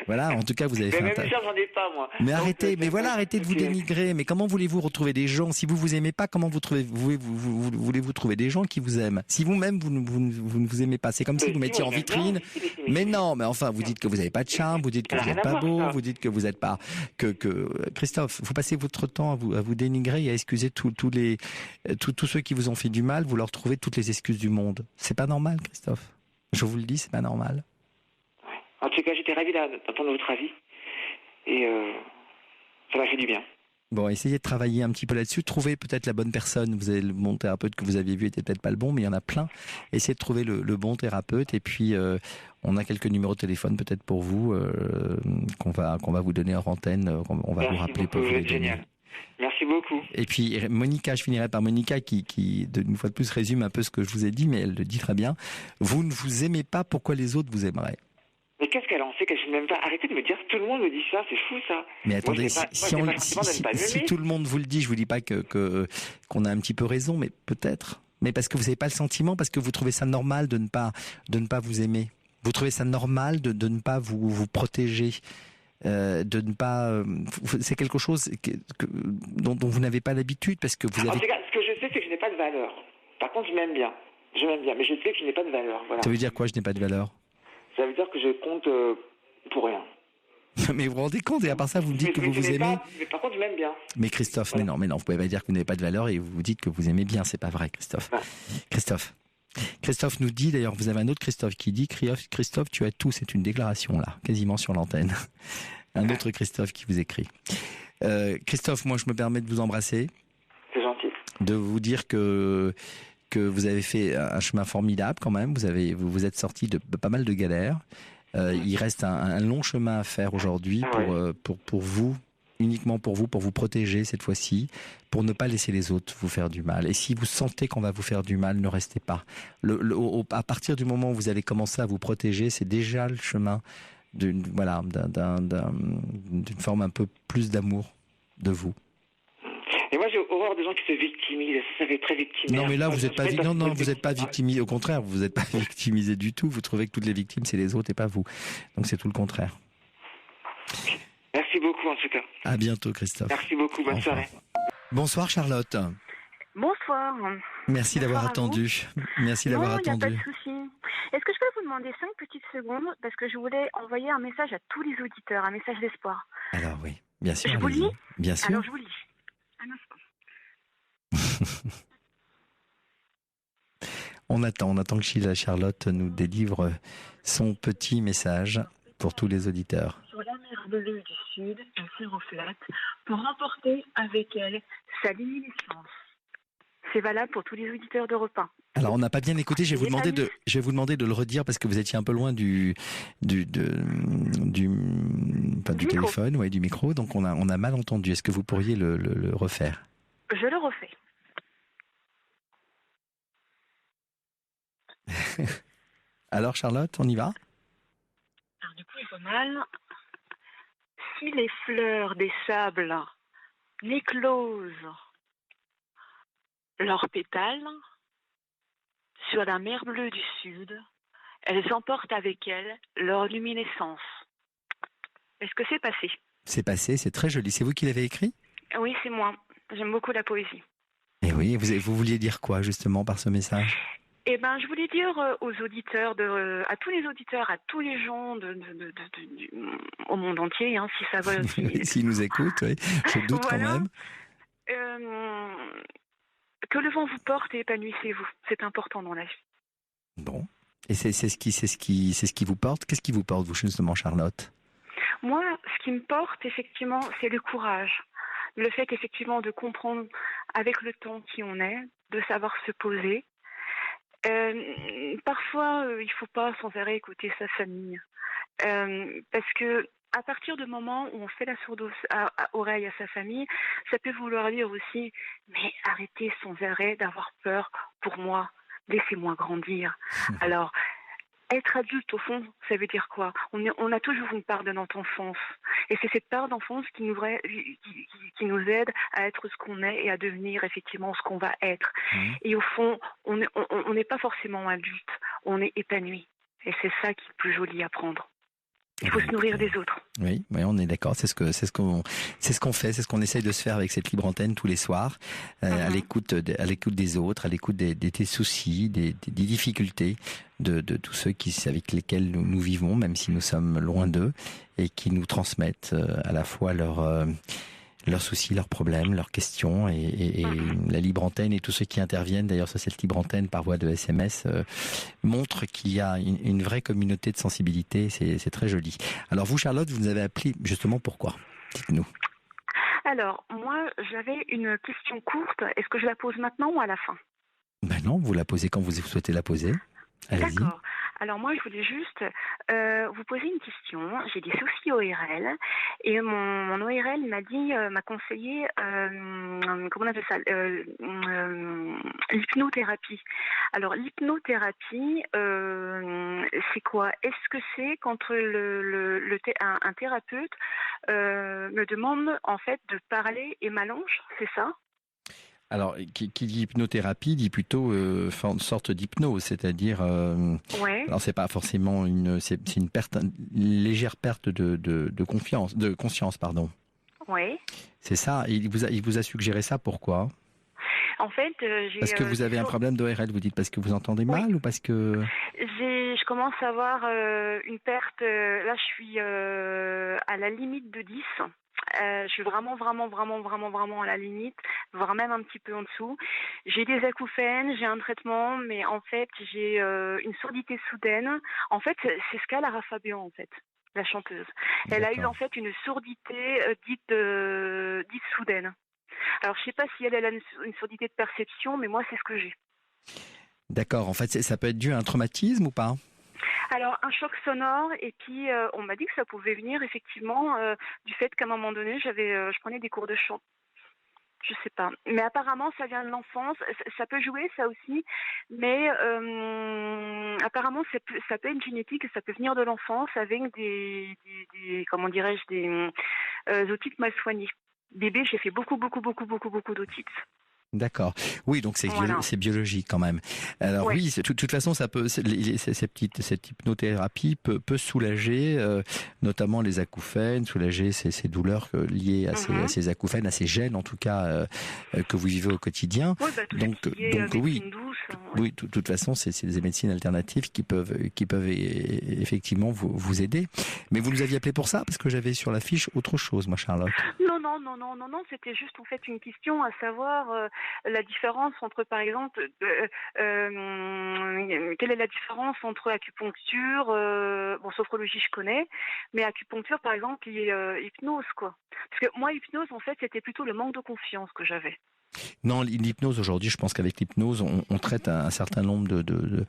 Voilà, en tout cas, vous avez fait un tas. J'en ai pas, moi. Mais arrêtez de vous dénigrer. Mais comment voulez-vous retrouver des gens si vous aimez pas? Comment voulez-vous trouver des gens qui vous aiment? Si vous-même vous ne vous aimez pas, c'est comme si vous mettiez en vitrine. Mais non, mais enfin, vous dites que vous n'avez pas de charme, vous dites que vous n'êtes pas beau, vous dites que vous n'êtes pas Christophe, vous passez votre temps à vous dénigrer et à excuser tous ceux qui vous ont fait du mal. Vous leur trouvez toutes les excuses du monde. C'est pas normal, Christophe. Je vous le dis, c'est pas normal. En tout cas, j'étais ravi d'entendre votre avis et ça m'a fait du bien. Bon, essayez de travailler un petit peu là-dessus. Trouvez peut-être la bonne personne. Vous avez le bon thérapeute que vous aviez vu était peut-être pas le bon, mais il y en a plein. Essayez de trouver le bon thérapeute et puis on a quelques numéros de téléphone peut-être pour vous qu'on va vous donner hors antenne. On va vous rappeler pour vous les donner. Merci beaucoup. Et puis Monica, je finirai par Monica qui une fois de plus résume un peu ce que je vous ai dit, mais elle le dit très bien. Vous ne vous aimez pas, pourquoi les autres vous aimeraient? Mais qu'est-ce qu'elle en sait que je n'aime pas? Arrêtez de me dire tout le monde me dit ça, c'est fou ça. Mais attendez, si tout le monde vous le dit, je vous dis pas qu'on a un petit peu raison, mais peut-être. Mais parce que vous n'avez pas le sentiment, parce que vous trouvez ça normal de ne pas vous aimer. Vous trouvez ça normal de ne pas vous protéger, de ne pas. C'est quelque chose dont vous n'avez pas l'habitude parce que vous avez. En tout cas, ce que je sais, c'est que je n'ai pas de valeur. Par contre, je m'aime bien, mais je sais que je n'ai pas de valeur. Voilà. Ça veut dire quoi, je n'ai pas de valeur? Ça veut dire que je compte pour rien. Mais vous vous rendez compte, et à part ça, vous me dites que vous vous aimez. Mais par contre, je m'aime bien. Mais Christophe, voilà. mais non, vous pouvez pas dire que vous n'avez pas de valeur et vous dites que vous aimez bien, c'est pas vrai, Christophe. Ouais. Christophe nous dit, d'ailleurs, vous avez un autre Christophe qui dit, Christophe, tu as tout, c'est une déclaration là, quasiment sur l'antenne. Un autre Christophe qui vous écrit. Christophe, moi je me permets de vous embrasser. C'est gentil. De vous dire que vous avez fait un chemin formidable quand même, vous êtes sorti de pas mal de galères. Il reste un long chemin à faire aujourd'hui pour vous, uniquement pour vous protéger cette fois-ci, pour ne pas laisser les autres vous faire du mal. Et si vous sentez qu'on va vous faire du mal, ne restez pas. À partir du moment où vous allez commencer à vous protéger, c'est déjà le chemin d'une forme un peu plus d'amour de vous. Et moi, j'ai horreur des gens qui se victimisent. Ça fait très victimisé. Non, mais là, vous n'êtes pas, vous n'êtes pas victimisé. Au contraire, vous n'êtes pas victimisé du tout. Vous trouvez que toutes les victimes, c'est les autres et pas vous. Donc, c'est tout le contraire. Merci beaucoup, en tout cas. À bientôt, Christophe. Merci beaucoup. Bonne soirée. Bonsoir, Charlotte. Bonsoir. Merci d'avoir attendu. Merci d'avoir attendu. Il n'y a pas de souci. Est-ce que je peux vous demander 5 petites secondes parce que je voulais envoyer un message à tous les auditeurs, un message d'espoir. Alors oui, bien sûr. Je vous lis. Bien sûr. Alors je vous lis. Un instant. On attend que Charlotte nous délivre son petit message pour tous les auditeurs. Sur la mer bleue du Sud, elle se reflète pour remporter avec elle sa luminescence. C'est valable pour tous les auditeurs d'Europe 1. Alors on n'a pas bien écouté, je vais vous demander de le redire parce que vous étiez un peu loin du téléphone, ouais, du micro, donc on a mal entendu. Est-ce que vous pourriez le refaire? Je le refais. Alors Charlotte, on y va? Alors du coup, il faut mal. Si les fleurs des sables n'éclosent leurs pétales sur la mer bleue du Sud, elles emportent avec elles leur luminescence. Est-ce que c'est passé? C'est passé, c'est très joli. C'est vous qui l'avez écrit? Oui, c'est moi. J'aime beaucoup la poésie. Et oui, vous vouliez dire quoi justement par ce message? Eh ben, je voulais dire aux auditeurs, à tous les auditeurs, à tous les gens au monde entier, hein, si ça va. S'ils nous écoutent, oui. Je doute voilà. Quand même. Que le vent vous porte et épanouissez-vous. C'est important dans la vie. Bon. Et c'est ce qui vous porte. Qu'est-ce qui vous porte, vous, justement, Charlotte? Moi, ce qui me porte, effectivement, c'est le courage. Le fait, effectivement, de comprendre avec le temps qui on est, de savoir se poser. Parfois, il ne faut pas sans arrêt écouter sa famille. Parce que à partir du moment où on fait la sourde oreille à sa famille, ça peut vouloir dire aussi, mais arrêtez sans arrêt d'avoir peur pour moi, laissez-moi grandir. Alors, être adulte, au fond, ça veut dire quoi? On a toujours une part de notre enfance. Et c'est cette part d'enfance qui nous aide à être ce qu'on est et à devenir effectivement ce qu'on va être. Et au fond, on n'est pas forcément adulte, on est épanoui. Et c'est ça qui est le plus joli à prendre. Il faut se nourrir des autres. Oui, on est d'accord. C'est ce qu'on fait, c'est ce qu'on essaye de se faire avec cette libre antenne tous les soirs, à l'écoute des autres, à l'écoute des soucis, des difficultés de tous ceux avec lesquels nous vivons, même si nous sommes loin d'eux, et qui nous transmettent à la fois leurs soucis, leurs problèmes, leurs questions, et la libre antenne et tous ceux qui interviennent d'ailleurs sur cette libre antenne par voie de SMS montrent qu'il y a une vraie communauté de sensibilité. C'est très joli. Alors vous, Charlotte, vous nous avez appelé justement pourquoi? Dites-nous. Alors moi, j'avais une question courte. Est-ce que je la pose maintenant ou à la fin? Ben non, vous la posez quand vous souhaitez la poser. Allez-y. D'accord. Alors moi, je voulais juste vous poser une question. J'ai des soucis ORL et mon ORL m'a conseillé, comment on appelle ça, l'hypnothérapie. Alors l'hypnothérapie, c'est quoi? Est-ce que c'est quand un thérapeute me demande en fait de parler et m'allonge, c'est ça? Alors, qui dit hypnothérapie dit plutôt une sorte d'hypnose, c'est-à-dire. Ouais. Alors, c'est pas forcément une légère perte de conscience, pardon. Oui. C'est ça. Il vous a suggéré ça. Pourquoi? En fait, parce que vous avez un problème d'ORL, vous dites, parce que vous entendez mal ou parce que. Je commence à avoir une perte. Là, je suis à la limite de 10. Je suis vraiment à la limite, voire même un petit peu en dessous. J'ai des acouphènes, j'ai un traitement, mais en fait, j'ai une surdité soudaine. En fait, c'est ce qu'a Lara Fabian, en fait, la chanteuse. Elle a eu en fait une surdité dite soudaine. Alors, je sais pas si elle a une surdité de perception, mais moi, c'est ce que j'ai. D'accord. En fait, ça peut être dû à un traumatisme ou pas? Alors, un choc sonore, et puis on m'a dit que ça pouvait venir effectivement du fait qu'à un moment donné, je prenais des cours de chant. Je sais pas. Mais apparemment, ça vient de l'enfance. Ça peut jouer, ça aussi. Mais apparemment, ça peut être génétique, ça peut venir de l'enfance avec des comment dirais-je, des otites mal soignées. Bébé, j'ai fait beaucoup d'otites. D'accord. Oui, donc c'est biologique quand même. Alors oui, de toute façon, ça peut cette hypnothérapie peut soulager notamment les acouphènes, soulager ces douleurs liées à ces acouphènes, à ces gènes en tout cas que vous vivez au quotidien. Oui, donc oui. Douce, oui, de toute façon, c'est des médecines alternatives qui peuvent effectivement vous aider. Mais vous nous aviez appelé pour ça parce que j'avais sur la fiche autre chose, moi, Charlotte. Non, c'était juste en fait une question à savoir la différence entre, par exemple, quelle est la différence entre acupuncture, sophrologie je connais, mais acupuncture par exemple et hypnose quoi. Parce que moi hypnose en fait c'était plutôt le manque de confiance que j'avais. Non, l'hypnose aujourd'hui, je pense qu'avec l'hypnose, on traite un certain nombre de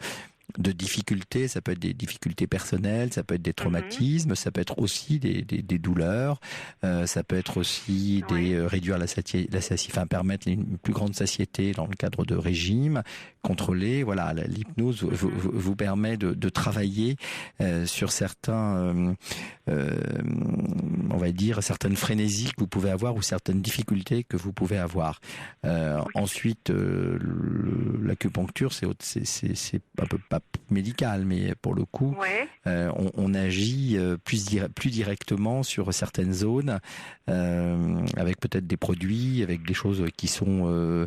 difficultés. Ça peut être des difficultés personnelles, ça peut être des traumatismes, ça peut être aussi des douleurs, ça peut être aussi réduire la satiété, enfin permettre une plus grande satiété dans le cadre de régimes contrôlés. Voilà, l'hypnose vous permet de travailler sur certains, on va dire certaines frénésies que vous pouvez avoir ou certaines difficultés que vous pouvez avoir. Ensuite, l'acupuncture, c'est un peu pas médical, mais pour le coup, on agit plus directement sur certaines zones, avec peut-être des produits, avec des choses qui sont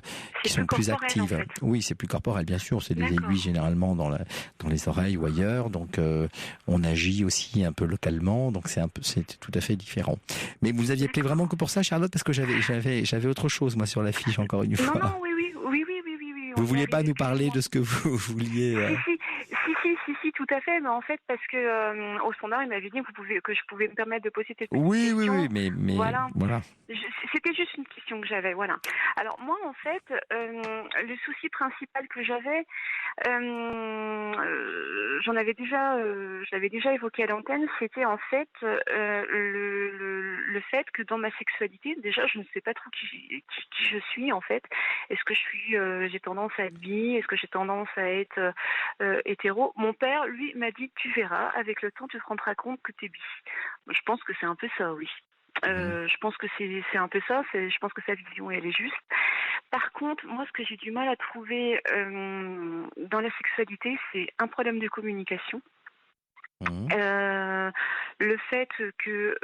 plus actives. En fait. Oui, c'est plus corporel, bien sûr. C'est des aiguilles généralement dans les oreilles ou ailleurs, donc on agit aussi un peu localement, donc c'est tout à fait différent. Mais vous aviez appelé vraiment que pour ça, Charlotte, parce que j'avais autre chose moi sur la fiche encore une fois. Non, oui. Vous vouliez pas nous parler de ce que vous vouliez Si, tout à fait, mais en fait, parce que au standard, il m'avait dit que je pouvais me permettre de poser cette question. Oui, mais voilà. C'était juste une question que j'avais, voilà. Alors moi, en fait, le souci principal que j'avais, je l'avais déjà évoqué à l'antenne, c'était en fait le fait que dans ma sexualité, déjà, je ne sais pas trop qui je suis en fait. Est-ce que j'ai tendance à être bi? Est-ce que j'ai tendance à être hétéro? Mon père, lui, m'a dit tu verras, avec le temps, tu te rendras compte que t'es bi. Je pense que c'est un peu ça, oui. Je pense que c'est un peu ça. Je pense que sa vision, elle est juste. Par contre, moi, ce que j'ai du mal à trouver dans la sexualité, c'est un problème de communication. Le fait que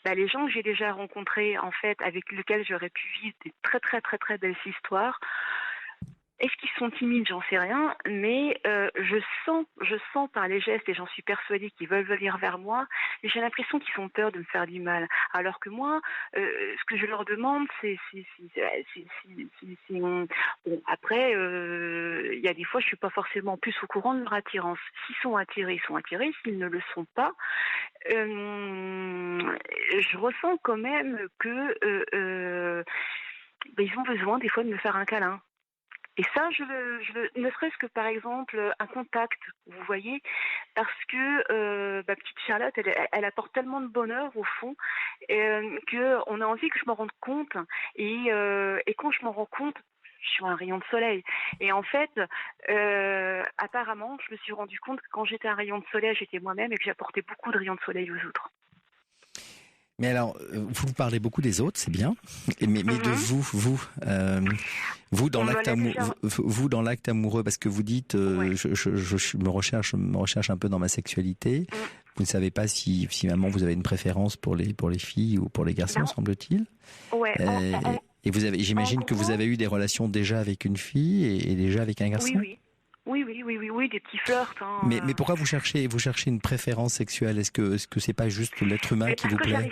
les gens que j'ai déjà rencontrés, en fait, avec lesquels j'aurais pu vivre des très très très très belles histoires, est-ce qu'ils sont timides? J'en sais rien, mais je sens par les gestes, et j'en suis persuadée qu'ils veulent venir vers moi, mais j'ai l'impression qu'ils ont peur de me faire du mal. Alors que moi, ce que je leur demande, c'est bon, après, il y a des fois, je suis pas forcément plus au courant de leur attirance. S'ils sont attirés, ils sont attirés. S'ils ne le sont pas, je ressens quand même que ils ont besoin des fois de me faire un câlin. Et ça, ne serait-ce que par exemple un contact, vous voyez, parce que ma petite Charlotte, elle apporte tellement de bonheur au fond qu'on a envie que je me rende compte. Et quand je m'en rends compte, je suis un rayon de soleil. Et en fait, apparemment, je me suis rendu compte que quand j'étais un rayon de soleil, j'étais moi-même et que j'apportais beaucoup de rayons de soleil aux autres. Mais alors, vous parlez beaucoup des autres, c'est bien, mais de vous dans l'acte amoureux, parce que vous dites, je me recherche un peu dans ma sexualité. Vous ne savez pas si finalement vous avez une préférence pour les filles ou pour les garçons, semble-t-il. Ouais. Et j'imagine que vous avez eu des relations déjà avec une fille et déjà avec un garçon. Oui, des petits flirts. Mais pourquoi vous cherchez une préférence sexuelle? Est-ce que c'est pas juste l'être humain qui vous plaît?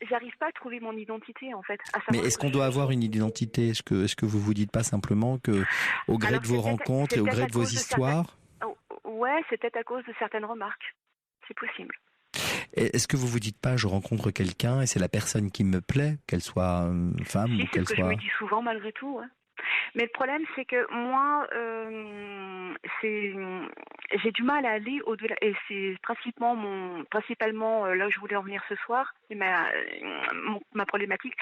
J'arrive pas à trouver mon identité en fait. Mais est-ce qu'on doit avoir une identité? Est-ce que vous dites pas simplement que au gré de vos rencontres et au gré de vos histoires? Ouais, c'est peut-être à cause de certaines remarques. C'est possible. Est-ce que vous vous dites pas je rencontre quelqu'un et c'est la personne qui me plaît, qu'elle soit femme ou qu'elle soit... C'est ce que je me dis souvent malgré tout, ouais. Mais le problème, c'est que moi, j'ai du mal à aller au-delà. Et c'est principalement là où je voulais en venir ce soir. C'est ma ma problématique,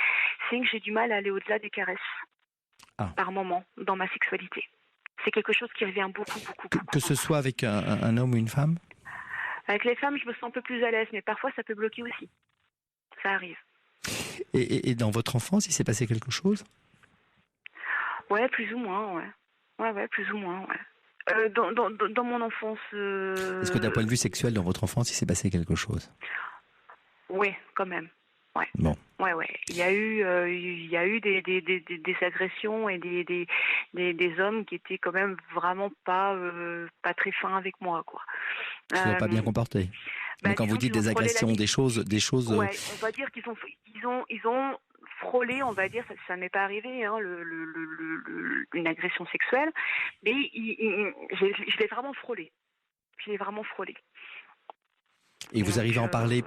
c'est que j'ai du mal à aller au-delà des caresses par moment dans ma sexualité. C'est quelque chose qui revient beaucoup. Que ce soit avec un homme ou une femme ? Avec les femmes, je me sens un peu plus à l'aise, mais parfois ça peut bloquer aussi. Ça arrive. Et dans votre enfance, il s'est passé quelque chose ? Ouais, plus ou moins, ouais, plus ou moins, ouais. Dans mon enfance... Est-ce que d'un point de vue sexuel, dans votre enfance, il s'est passé quelque chose ? Oui, quand même. Ouais. Bon. Ouais. Il y a eu des agressions et des hommes qui étaient quand même vraiment pas très fins avec moi, quoi. Ils ne sont pas bien comportés. Mais quand vous dites des agressions, des choses. Ouais, on va dire qu'ils ont frôlé, on va dire, ça m'est pas arrivé, hein, une agression sexuelle, mais je l'ai vraiment frôlé. Et vous arrivez à en parler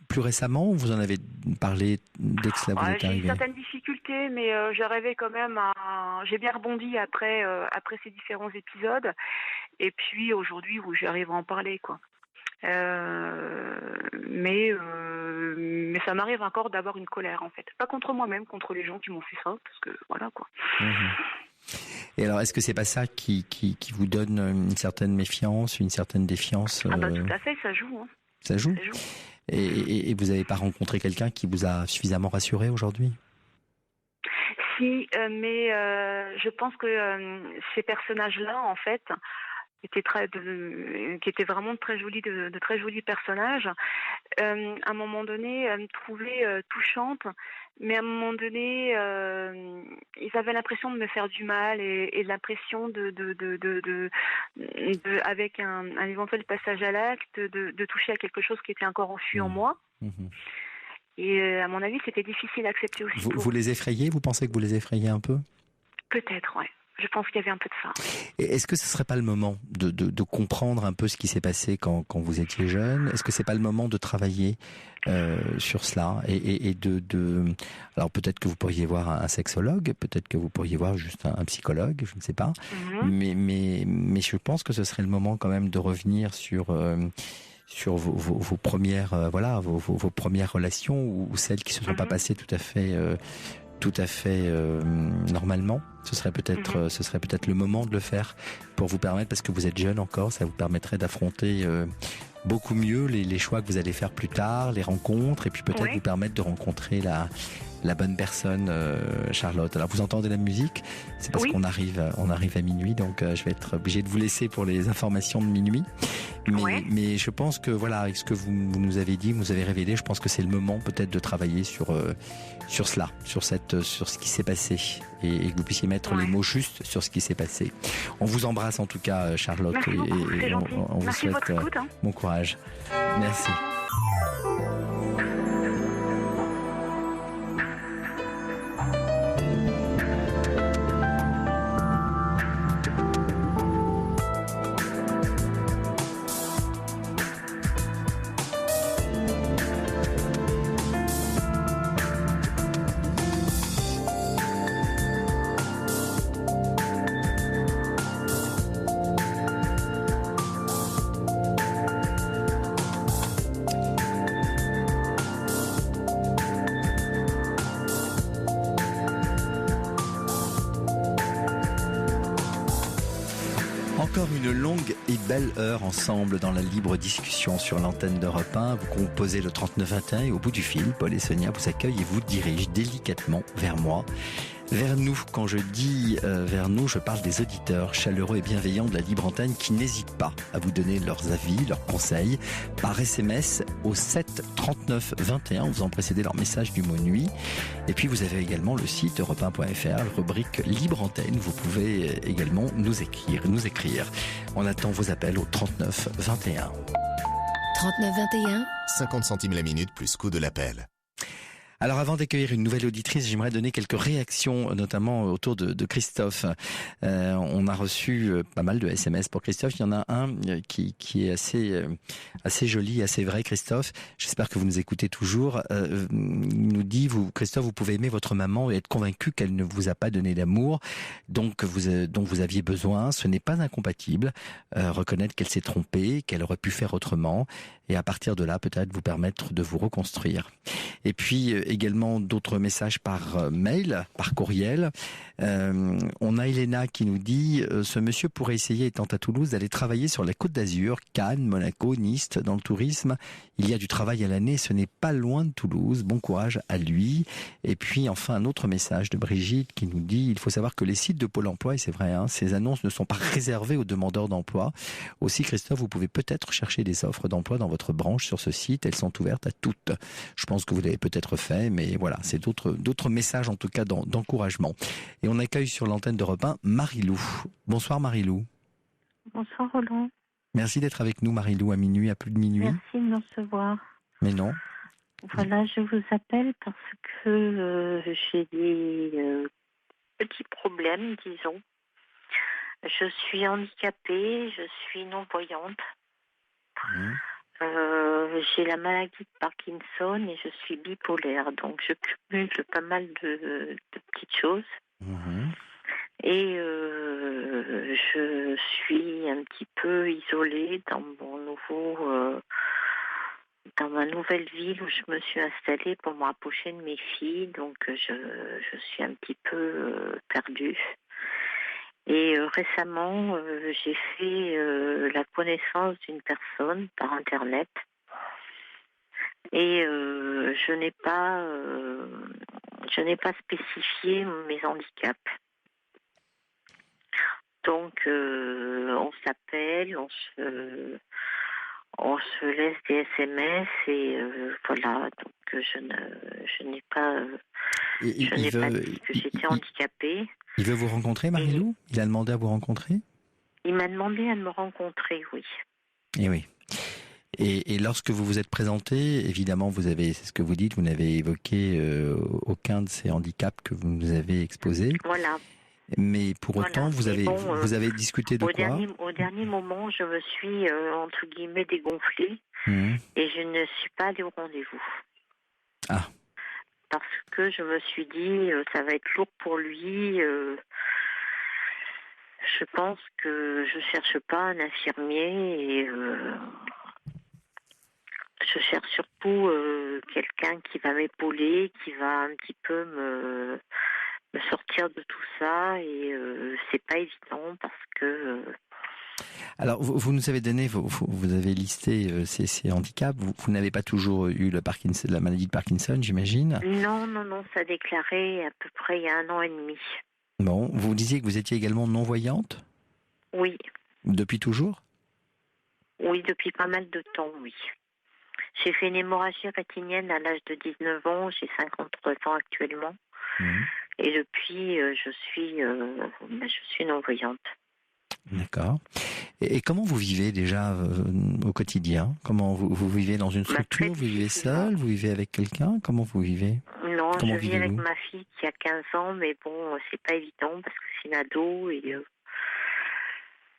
plus récemment, ou vous en avez parlé dès que cela vous est arrivé ? J'ai eu certaines difficultés, mais j'arrivais quand même j'ai bien rebondi après ces différents épisodes, et puis aujourd'hui où j'arrive à en parler, quoi. Mais ça m'arrive encore d'avoir une colère, en fait. Pas contre moi-même, contre les gens qui m'ont fait ça, parce que voilà, quoi. Et alors, est-ce que c'est pas ça qui vous donne une certaine méfiance, une certaine défiance ? Tout à fait, ça joue. Hein. Ça joue. Et vous n'avez pas rencontré quelqu'un qui vous a suffisamment rassuré aujourd'hui ? Si, mais je pense que ces personnages-là, en fait, qui étaient vraiment de très jolis personnages, à un moment donné, me trouvaient touchante, mais à un moment donné, ils avaient l'impression de me faire du mal et l'impression avec un éventuel passage à l'acte, de toucher à quelque chose qui était encore enfui en moi. Et à mon avis, c'était difficile à accepter aussi. Vous les effrayez ? Vous pensez que vous les effrayez un peu ? Peut-être, ouais. Je pense qu'il y avait un peu de ça. Et est-ce que ce serait pas le moment de comprendre un peu ce qui s'est passé quand vous étiez jeune ? Est-ce que c'est pas le moment de travailler sur cela et alors peut-être que vous pourriez voir un sexologue, peut-être que vous pourriez voir juste un psychologue, je ne sais pas. Mais je pense que ce serait le moment quand même de revenir sur vos premières vos premières relations ou celles qui se sont pas passées tout à fait normalement. Ce serait peut-être le moment de le faire pour vous permettre, parce que vous êtes jeune encore, ça vous permettrait d'affronter beaucoup mieux les choix que vous allez faire plus tard, les rencontres, et puis peut-être vous permettre de rencontrer la bonne personne, Charlotte. Alors vous entendez la musique, c'est parce qu'on arrive à minuit, donc je vais être obligé de vous laisser pour les informations de minuit. Mais je pense que voilà, avec ce que vous nous avez dit, vous nous avez révélé, je pense que c'est le moment peut-être de travailler sur cela, sur ce qui s'est passé, et que vous puissiez mettre les mots justes sur ce qui s'est passé. On vous embrasse en tout cas, Charlotte. Merci beaucoup, c'est gentil. On vous souhaite votre écoute, bon courage. Merci. Encore une longue et belle heure ensemble dans la libre discussion sur l'antenne d'Europe 1. Vous composez le 3921 et au bout du fil, Paul et Sonia vous accueillent et vous dirigent délicatement vers moi. Vers nous, quand je dis vers nous, je parle des auditeurs chaleureux et bienveillants de la libre antenne qui n'hésitent pas à vous donner leurs avis, leurs conseils par SMS au 7 39 21 en faisant précéder leur message du mot nuit. Et puis vous avez également le site europe1.fr, rubrique libre antenne. Vous pouvez également nous écrire. On attend vos appels au 39 21. 39 21. 50 centimes la minute plus coût de l'appel. Alors avant d'accueillir une nouvelle auditrice, j'aimerais donner quelques réactions, notamment autour de Christophe. On a reçu pas mal de SMS pour Christophe. Il y en a un qui est assez joli, assez vrai, Christophe. J'espère que vous nous écoutez toujours. Il nous dit, Christophe, vous pouvez aimer votre maman et être convaincu qu'elle ne vous a pas donné d'amour, dont vous aviez besoin. Ce n'est pas incompatible. Reconnaître qu'elle s'est trompée, qu'elle aurait pu faire autrement. et à partir de là, peut-être vous permettre de vous reconstruire. Et puis également d'autres messages par mail, par courriel. On a Elena qui nous dit ce monsieur pourrait essayer, étant à Toulouse, d'aller travailler sur la Côte d'Azur, Cannes, Monaco, Nice, dans le tourisme. Il y a du travail à l'année, ce n'est pas loin de Toulouse. Bon courage à lui. Et puis enfin un autre message de Brigitte qui nous dit il faut savoir que les sites de Pôle emploi, et c'est vrai, ces annonces ne sont pas réservées aux demandeurs d'emploi. Aussi, Christophe, vous pouvez peut-être chercher des offres d'emploi dans votre branche sur ce site. Elles sont ouvertes à toutes. Je pense que vous l'avez peut-être fait, mais voilà, c'est d'autres messages en tout cas d'encouragement. Et on accueille sur l'antenne d'Europe 1 Marie-Lou. Bonsoir Marie-Lou. Bonsoir Roland. Merci d'être avec nous Marie-Lou à minuit, à plus de minuit. Merci de me recevoir. Mais non. Voilà, je vous appelle parce que j'ai des petits problèmes, disons. Je suis handicapée, je suis non-voyante. J'ai la maladie de Parkinson et je suis bipolaire, donc je cumule pas mal de petites choses. Et je suis un petit peu isolée dans ma nouvelle ville où je me suis installée pour me rapprocher de mes filles, donc je suis un petit peu perdue. Et récemment, j'ai fait la connaissance d'une personne par Internet. Et je n'ai pas spécifié mes handicaps. Donc, on s'appelle, on se laisse des SMS et voilà. Donc, je n'ai pas dit que j'étais handicapée. Il veut vous rencontrer, Marie-Lou ? Il a demandé à vous rencontrer ? Il m'a demandé à me rencontrer, oui. Et oui. Et lorsque vous vous êtes présenté, évidemment, c'est ce que vous dites, vous n'avez évoqué aucun de ces handicaps que vous nous avez exposés. Voilà. Mais pour autant, vous avez discuté de quoi ? Au dernier moment, je me suis, entre guillemets, dégonflée et je ne suis pas allée au rendez-vous. Ah. Parce que je me suis dit, ça va être lourd pour lui. Je pense que je cherche pas un infirmier et je cherche surtout quelqu'un qui va m'épauler, qui va un petit peu me sortir de tout ça et c'est pas évident parce que... Alors, vous nous avez donné, vous avez listé ces handicaps. Vous n'avez pas toujours eu la maladie de Parkinson, j'imagine ? Non, ça a déclaré à peu près il y a 1 an et demi. Bon, vous disiez que vous étiez également non-voyante ? Oui. Depuis toujours ? Oui, depuis pas mal de temps, oui. J'ai fait une hémorragie rétinienne à l'âge de 19 ans, j'ai 53 ans actuellement. Et depuis, je suis non-voyante. D'accord. Et comment vous vivez déjà au quotidien ? Comment vous vivez dans une structure ? Vous vivez seul ? Vous vivez avec quelqu'un ? Comment vous vivez ? Non, je vis avec ma fille qui a 15 ans, mais bon, c'est pas évident parce que c'est une ado et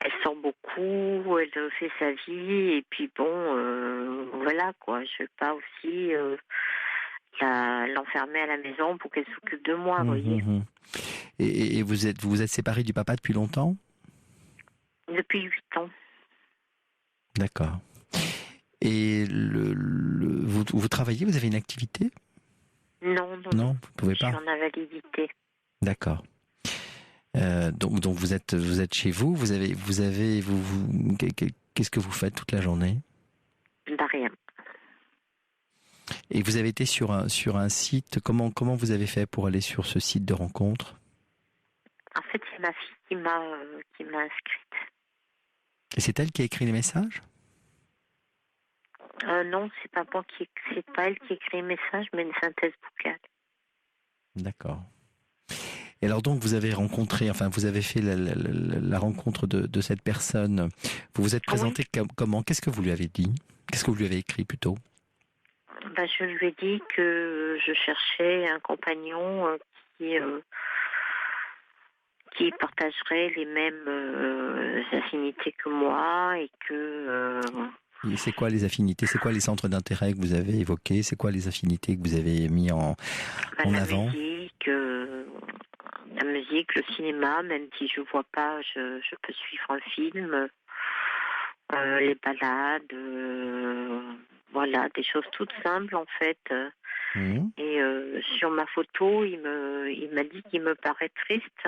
elle sort beaucoup, elle fait sa vie et puis bon, voilà quoi. Je veux pas aussi l'enfermer à la maison pour qu'elle s'occupe de moi, vous voyez. Et vous êtes séparés du papa depuis longtemps ? Depuis 8 ans. D'accord. Et vous travaillez, vous avez une activité ? Non, vous pouvez pas. Je suis en invalidité. D'accord. Donc vous êtes chez vous. Qu'est-ce que vous faites toute la journée ? Rien. Et vous avez été sur un site. Comment vous avez fait pour aller sur ce site de rencontre ? En fait, c'est ma fille qui m'a inscrite. Et c'est elle qui a écrit les messages ? Non, c'est pas elle qui écrit les messages, mais une synthèse vocale. D'accord. Et alors donc vous avez fait la rencontre de cette personne. Vous vous êtes présenté comment ? Qu'est-ce que vous lui avez dit ? Qu'est-ce que vous lui avez écrit plutôt ? Je lui ai dit que je cherchais un compagnon qui partagerait les mêmes affinités que moi et que... Et c'est quoi les affinités ? C'est quoi les centres d'intérêt que vous avez évoqués ? C'est quoi les affinités que vous avez mis en avant ? La musique, le cinéma, même si je vois pas, je peux suivre un film. les balades, voilà, des choses toutes simples en fait. Et sur ma photo, il m'a dit qu'il me paraît triste.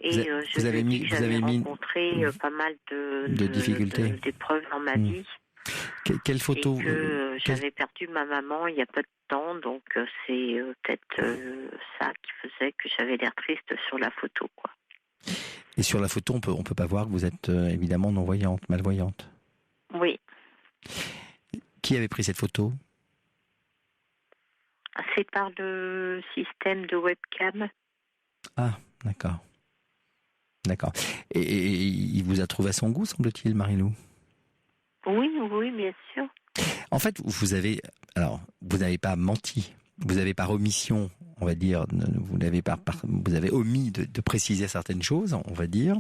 Et je lui ai dit que j'avais rencontré pas mal de difficultés, d'épreuves dans ma vie. Quelle photo? Et que j'avais perdu ma maman il y a peu de temps, donc c'est peut-être ça qui faisait que j'avais l'air triste sur la photo, quoi. Et sur la photo, on peut pas voir que vous êtes évidemment non-voyante, malvoyante. Oui. Qui avait pris cette photo? C'est par le système de webcam. Ah, d'accord. D'accord. Et il vous a trouvé à son goût, semble-t-il, Marie-Lou? Oui, bien sûr. En fait, vous n'avez pas menti, vous n'avez pas omission, on va dire, vous avez omis de préciser certaines choses, on va dire,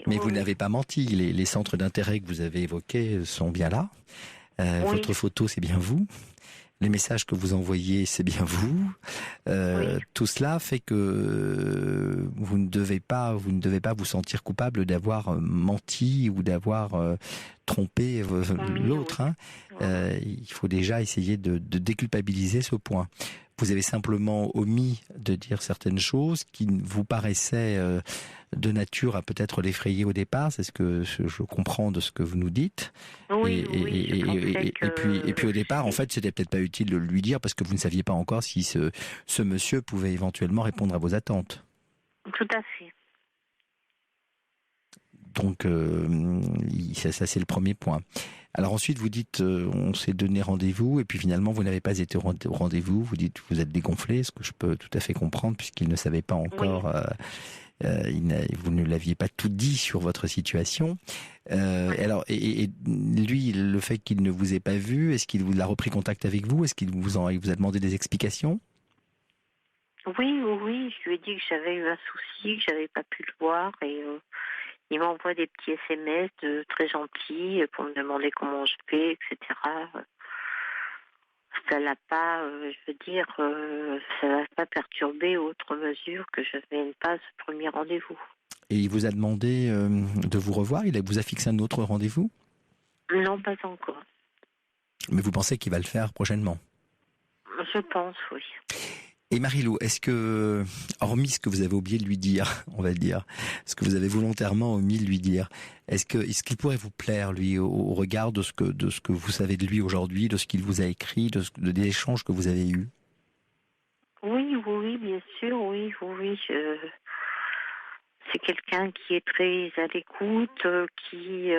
mais vous n'avez pas menti. Les centres d'intérêt que vous avez évoqués sont bien là. Votre photo, c'est bien vous. Les messages que vous envoyez, c'est bien vous. Tout cela fait que vous ne devez pas vous sentir coupable d'avoir menti ou d'avoir trompé l'autre. Hein. Il faut déjà essayer de déculpabiliser ce point. Vous avez simplement omis de dire certaines choses qui vous paraissaient de nature à peut-être l'effrayer au départ, c'est ce que je comprends de ce que vous nous dites. Et puis au départ, en fait, c'était peut-être pas utile de lui dire parce que vous ne saviez pas encore si ce monsieur pouvait éventuellement répondre à vos attentes. Tout à fait. Donc ça c'est le premier point. Alors ensuite vous dites on s'est donné rendez-vous et puis finalement vous n'avez pas été au rendez-vous. Vous dites vous êtes dégonflé, ce que je peux tout à fait comprendre puisqu'il ne savait pas encore. Vous ne l'aviez pas tout dit sur votre situation. Alors, et lui, le fait qu'il ne vous ait pas vu, est-ce qu'il vous a repris contact avec vous? Est-ce qu'il vous a demandé des explications? Oui. Je lui ai dit que j'avais eu un souci, que j'avais pas pu le voir, et il m'envoie des petits SMS très gentils pour me demander comment je vais, etc. Ça l'a pas, ça l'a pas perturbé outre mesure que je ne vienne pas à ce premier rendez-vous. Et il vous a demandé de vous revoir? Il vous a fixé un autre rendez-vous? Non, pas encore. Mais vous pensez qu'il va le faire prochainement? Je pense, oui. Et Marie-Lou, est-ce que, hormis ce que vous avez oublié de lui dire, on va dire, ce que vous avez volontairement omis de lui dire, est-ce qu'il pourrait vous plaire, lui, au regard de ce que vous savez de lui aujourd'hui, de ce qu'il vous a écrit, des échanges que vous avez eus? Oui, bien sûr, oui. C'est quelqu'un qui est très à l'écoute, qui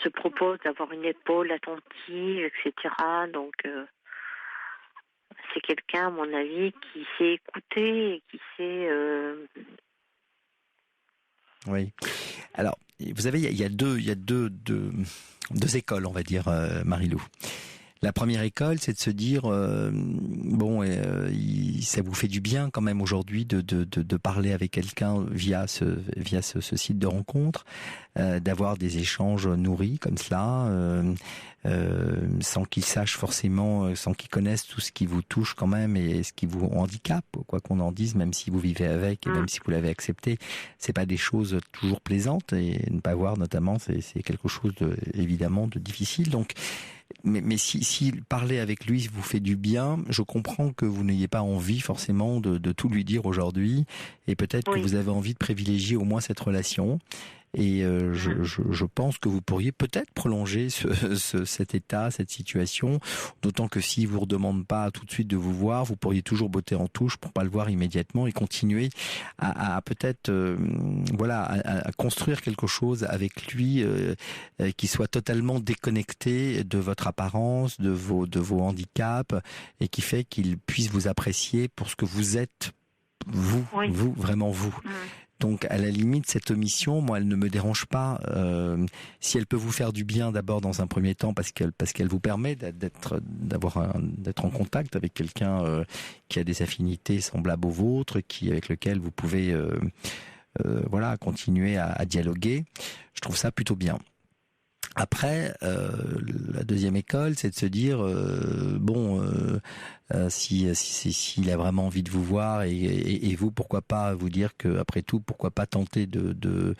se propose d'avoir une épaule attentive, etc. Donc, c'est quelqu'un, à mon avis, qui sait écouter et qui sait... Oui. Alors, vous savez, il y a deux écoles, on va dire, Marie-Lou. La première école, c'est de se dire, ça vous fait du bien quand même aujourd'hui de parler avec quelqu'un via ce site de rencontre, d'avoir des échanges nourris comme cela, sans qu'ils sachent forcément, sans qu'ils connaissent tout ce qui vous touche quand même et ce qui vous handicape, quoi qu'on en dise, même si vous vivez avec et même si vous l'avez accepté, c'est pas des choses toujours plaisantes et ne pas voir notamment, c'est quelque chose évidemment de difficile. Donc, mais si parler avec lui vous fait du bien, je comprends que vous n'ayez pas envie forcément de tout lui dire aujourd'hui, et peut-être que vous avez envie de privilégier au moins cette relation. Et je pense que vous pourriez peut-être prolonger cet état, cette situation, d'autant que s'il vous redemande pas tout de suite de vous voir, vous pourriez toujours botter en touche pour pas le voir immédiatement et continuer à peut-être à construire quelque chose avec lui qui soit totalement déconnecté de votre apparence, de vos handicaps, et qui fait qu'il puisse vous apprécier pour ce que vous êtes, vous, vraiment vous. Donc, à la limite, cette omission, moi, elle ne me dérange pas. Si elle peut vous faire du bien, d'abord dans un premier temps, parce qu'elle vous permet d'être en contact avec quelqu'un qui a des affinités semblables aux vôtres, avec lequel vous pouvez, continuer à dialoguer. Je trouve ça plutôt bien. Après, la deuxième école, c'est de se dire s'il a vraiment envie de vous voir et vous, pourquoi pas vous dire que après tout, pourquoi pas tenter de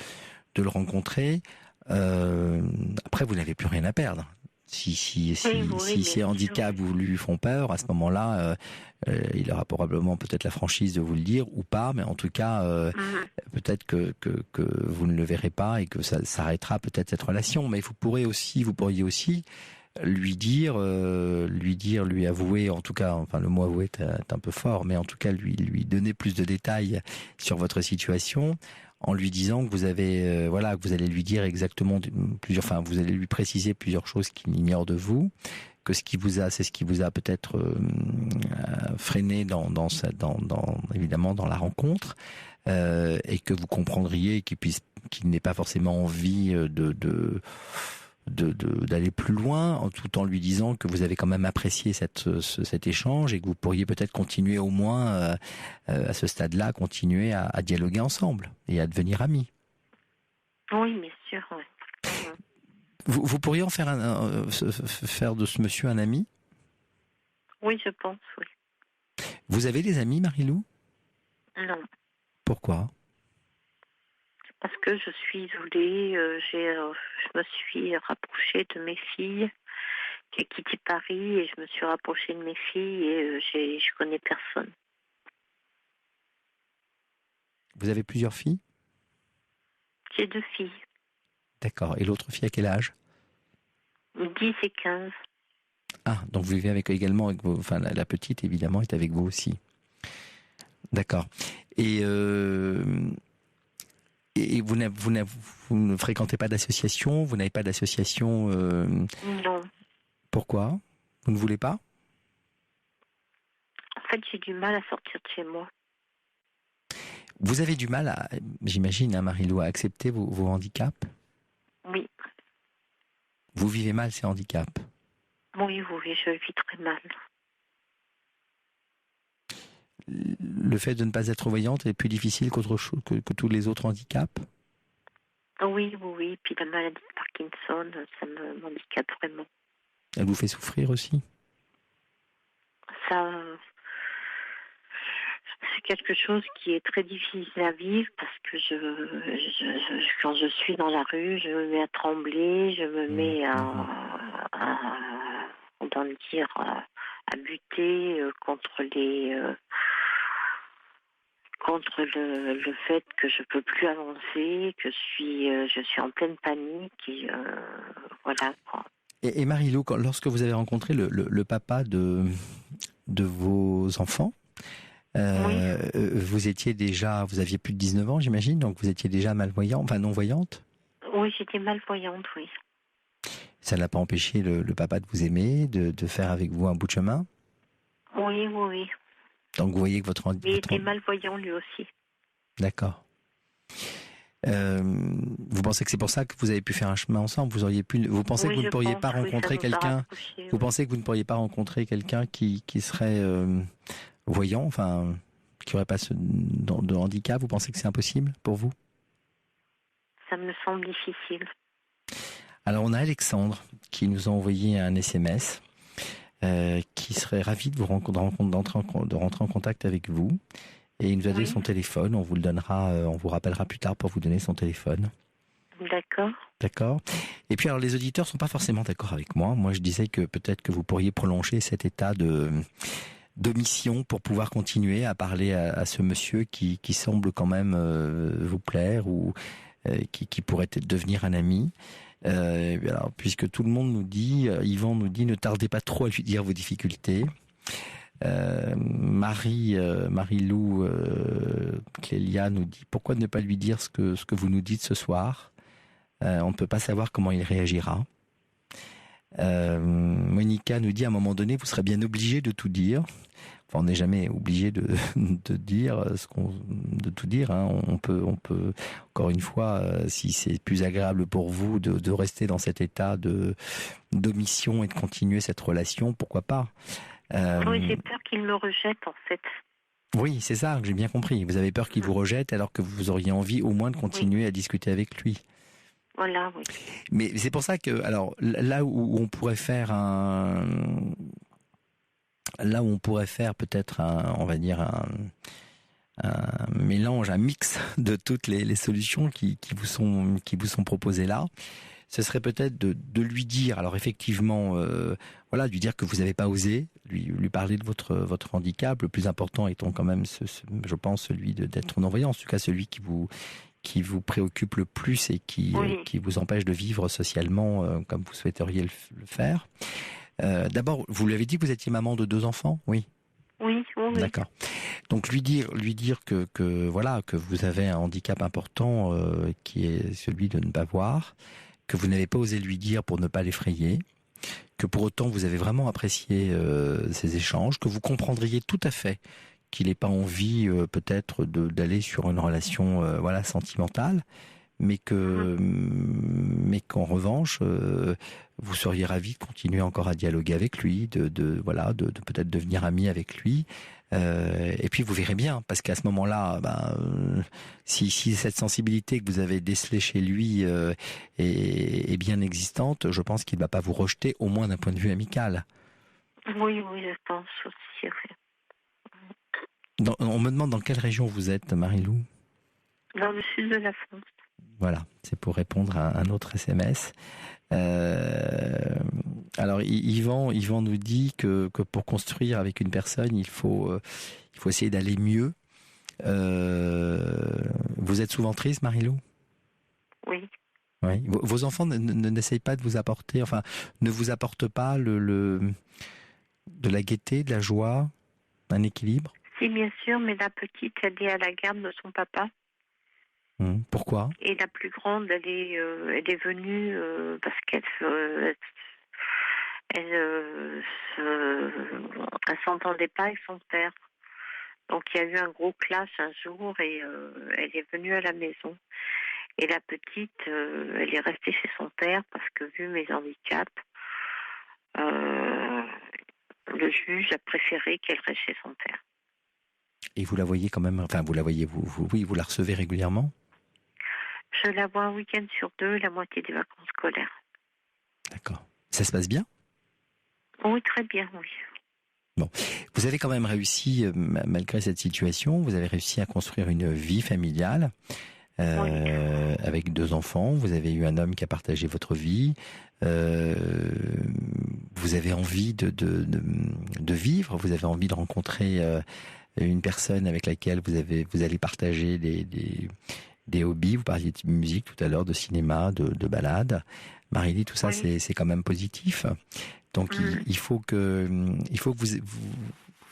le rencontrer. Après, vous n'avez plus rien à perdre. Si ces handicaps vous lui font peur, à ce moment-là, il aura probablement peut-être la franchise de vous le dire ou pas, mais en tout cas, peut-être que vous ne le verrez pas et que ça s'arrêtera peut-être cette relation. Mais vous pourriez aussi lui avouer, en tout cas, enfin le mot avouer est un peu fort, mais en tout cas lui donner plus de détails sur votre situation, en lui disant que vous avez, que vous allez lui dire exactement vous allez lui préciser plusieurs choses qu'il ignore de vous, que c'est ce qui vous a peut-être freiné évidemment dans la rencontre, et que vous comprendriez qu'il n'ait pas forcément envie d'aller plus loin, tout en lui disant que vous avez quand même apprécié cet échange et que vous pourriez peut-être continuer au moins à ce stade-là, continuer à dialoguer ensemble et à devenir amis. Oui, bien sûr. Oui. Vous pourriez en faire faire de ce monsieur un ami ? Oui, je pense, oui. Vous avez des amis, Marie-Lou ? Non. Pourquoi ? Parce que je suis isolée, je me suis rapprochée de mes filles, qui ont quitté Paris, et je me suis rapprochée de mes filles et je connais personne. Vous avez plusieurs filles ? J'ai 2 filles. D'accord. Et l'autre fille à quel âge ? 10 et 15. Ah, donc vous vivez également avec vos... Enfin, la petite, évidemment, est avec vous aussi. D'accord. Et vous ne fréquentez pas d'association ? Vous n'avez pas d'association Non. Pourquoi ? Vous ne voulez pas ? En fait, j'ai du mal à sortir de chez moi. Vous avez du mal, j'imagine, Marie-Lou, à accepter vos handicaps ? Oui. Vous vivez mal ces handicaps ? Oui, je vis très mal. Le fait de ne pas être voyante est plus difficile qu'autre chose, que tous les autres handicaps ? Oui. Puis la maladie de Parkinson, ça m'handicape vraiment. Elle vous fait souffrir aussi ? Ça, c'est quelque chose qui est très difficile à vivre parce que quand je suis dans la rue, je me mets à trembler, je me mets à buter contre le fait que je peux plus avancer, que je suis en pleine panique et voilà quoi. Et Marie-Lou, lorsque vous avez rencontré le papa de vos enfants, oui. Vous aviez plus de 19 ans, j'imagine, donc vous étiez déjà malvoyante, enfin non-voyante ? Oui, j'étais malvoyante, oui. Ça n'a pas empêché le papa de vous aimer, de faire avec vous un bout de chemin ? Oui. Donc vous voyez que votre handicap... Il était malvoyant lui aussi. D'accord. Vous pensez que c'est pour ça que vous avez pu faire un chemin ensemble ? Vous pensez que vous ne pourriez pas rencontrer quelqu'un ? Vous pensez que vous ne pourriez pas rencontrer quelqu'un qui serait voyant, enfin, qui n'aurait pas de handicap ? Vous pensez que c'est impossible pour vous ? Ça me semble difficile. Alors on a Alexandre qui nous a envoyé un SMS, qui serait ravi de vous de rentrer en contact avec vous. Et il nous a donné son téléphone, on vous le donnera, on vous rappellera plus tard pour vous donner son téléphone. D'accord. Et puis alors les auditeurs sont pas forcément d'accord avec moi. Moi je disais que peut-être que vous pourriez prolonger cet état d'omission pour pouvoir continuer à parler à ce monsieur qui semble quand même vous plaire ou qui pourrait devenir un ami. Alors, puisque tout le monde nous dit, Yvan nous dit, ne tardez pas trop à lui dire vos difficultés. Marie-Lou Clélia nous dit, pourquoi ne pas lui dire ce que vous nous dites ce soir ? On ne peut pas savoir comment il réagira. Monica nous dit, à un moment donné, vous serez bien obligé de tout dire. Enfin, on n'est jamais obligé de dire de tout dire. Hein. On peut encore une fois, si c'est plus agréable pour vous de rester dans cet état d'omission et de continuer cette relation, pourquoi pas. Oui, j'ai peur qu'il me rejette en fait. Oui, c'est ça que j'ai bien compris. Vous avez peur qu'il vous rejette alors que vous auriez envie au moins de continuer à discuter avec lui. Voilà, oui. Mais c'est pour ça que, alors, là où on pourrait faire peut-être on va dire un mélange, un mix de toutes les solutions qui vous sont proposées là, ce serait peut-être de lui dire, alors effectivement, voilà, lui dire que vous n'avez pas osé, lui parler de votre handicap, le plus important étant quand même, je pense, celui d'être non-voyant, en tout cas celui qui vous préoccupe le plus et qui vous empêche de vivre socialement comme vous souhaiteriez le faire. D'abord, vous lui avez dit que vous étiez maman de 2 enfants, oui. Oui. D'accord. Donc lui dire que voilà, que vous avez un handicap important qui est celui de ne pas voir, que vous n'avez pas osé lui dire pour ne pas l'effrayer, que pour autant vous avez vraiment apprécié ces échanges, que vous comprendriez tout à fait qu'il n'ait pas envie peut-être d'aller sur une relation sentimentale, mais qu'en revanche vous seriez ravi de continuer encore à dialoguer avec lui, de peut-être devenir ami avec lui. Et puis vous verrez bien, parce qu'à ce moment-là, si cette sensibilité que vous avez décelée chez lui est bien existante, je pense qu'il ne va pas vous rejeter, au moins d'un point de vue amical. Oui, je pense aussi. On me demande dans quelle région vous êtes, Marie-Lou ? Dans le sud de la France. Voilà, c'est pour répondre à un autre SMS. Alors Yvan nous dit que pour construire avec une personne, il faut essayer d'aller mieux. Vous êtes souvent triste, Marie-Lou ? Oui. Oui. Vos enfants n'essayent pas de vous apporter, enfin, ne vous apportent pas de la gaieté, de la joie, un équilibre ? Si, bien sûr, mais la petite, elle est à la garde de son papa. Pourquoi ? Et la plus grande, elle est venue parce qu'elle s'entendait pas avec son père. Donc il y a eu un gros clash un jour et elle est venue à la maison. Et la petite, elle est restée chez son père parce que vu mes handicaps, le juge a préféré qu'elle reste chez son père. Et vous la voyez quand même, enfin vous la voyez, vous la recevez régulièrement ? Je la vois un week-end sur 2, la moitié des vacances scolaires. D'accord. Ça se passe bien ? Oui, très bien, oui. Bon. Vous avez quand même réussi, malgré cette situation, vous avez réussi à construire une vie familiale avec 2 enfants. Vous avez eu un homme qui a partagé votre vie. Vous avez envie de vivre. Vous avez envie de rencontrer une personne avec laquelle vous allez partager des hobbies. Vous parliez de musique tout à l'heure, de cinéma, de balade. Marie-Lie, tout ça, c'est quand même positif. Donc, il faut que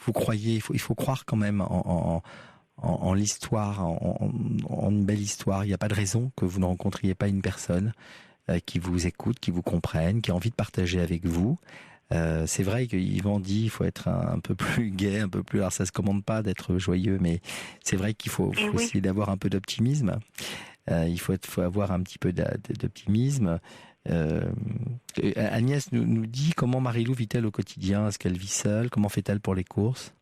vous croyiez, il faut croire quand même en l'histoire, en une belle histoire. Il n'y a pas de raison que vous ne rencontriez pas une personne qui vous écoute, qui vous comprenne, qui a envie de partager avec vous. C'est vrai qu'Yvan dit il faut être un peu plus gai, un peu plus... Alors ça se commande pas d'être joyeux, mais c'est vrai qu'il faut essayer d'avoir un peu d'optimisme. Il faut avoir un petit peu d'optimisme. Agnès nous dit comment Marie-Lou vit-elle au quotidien ? Est-ce qu'elle vit seule ? Comment fait-elle pour les courses ?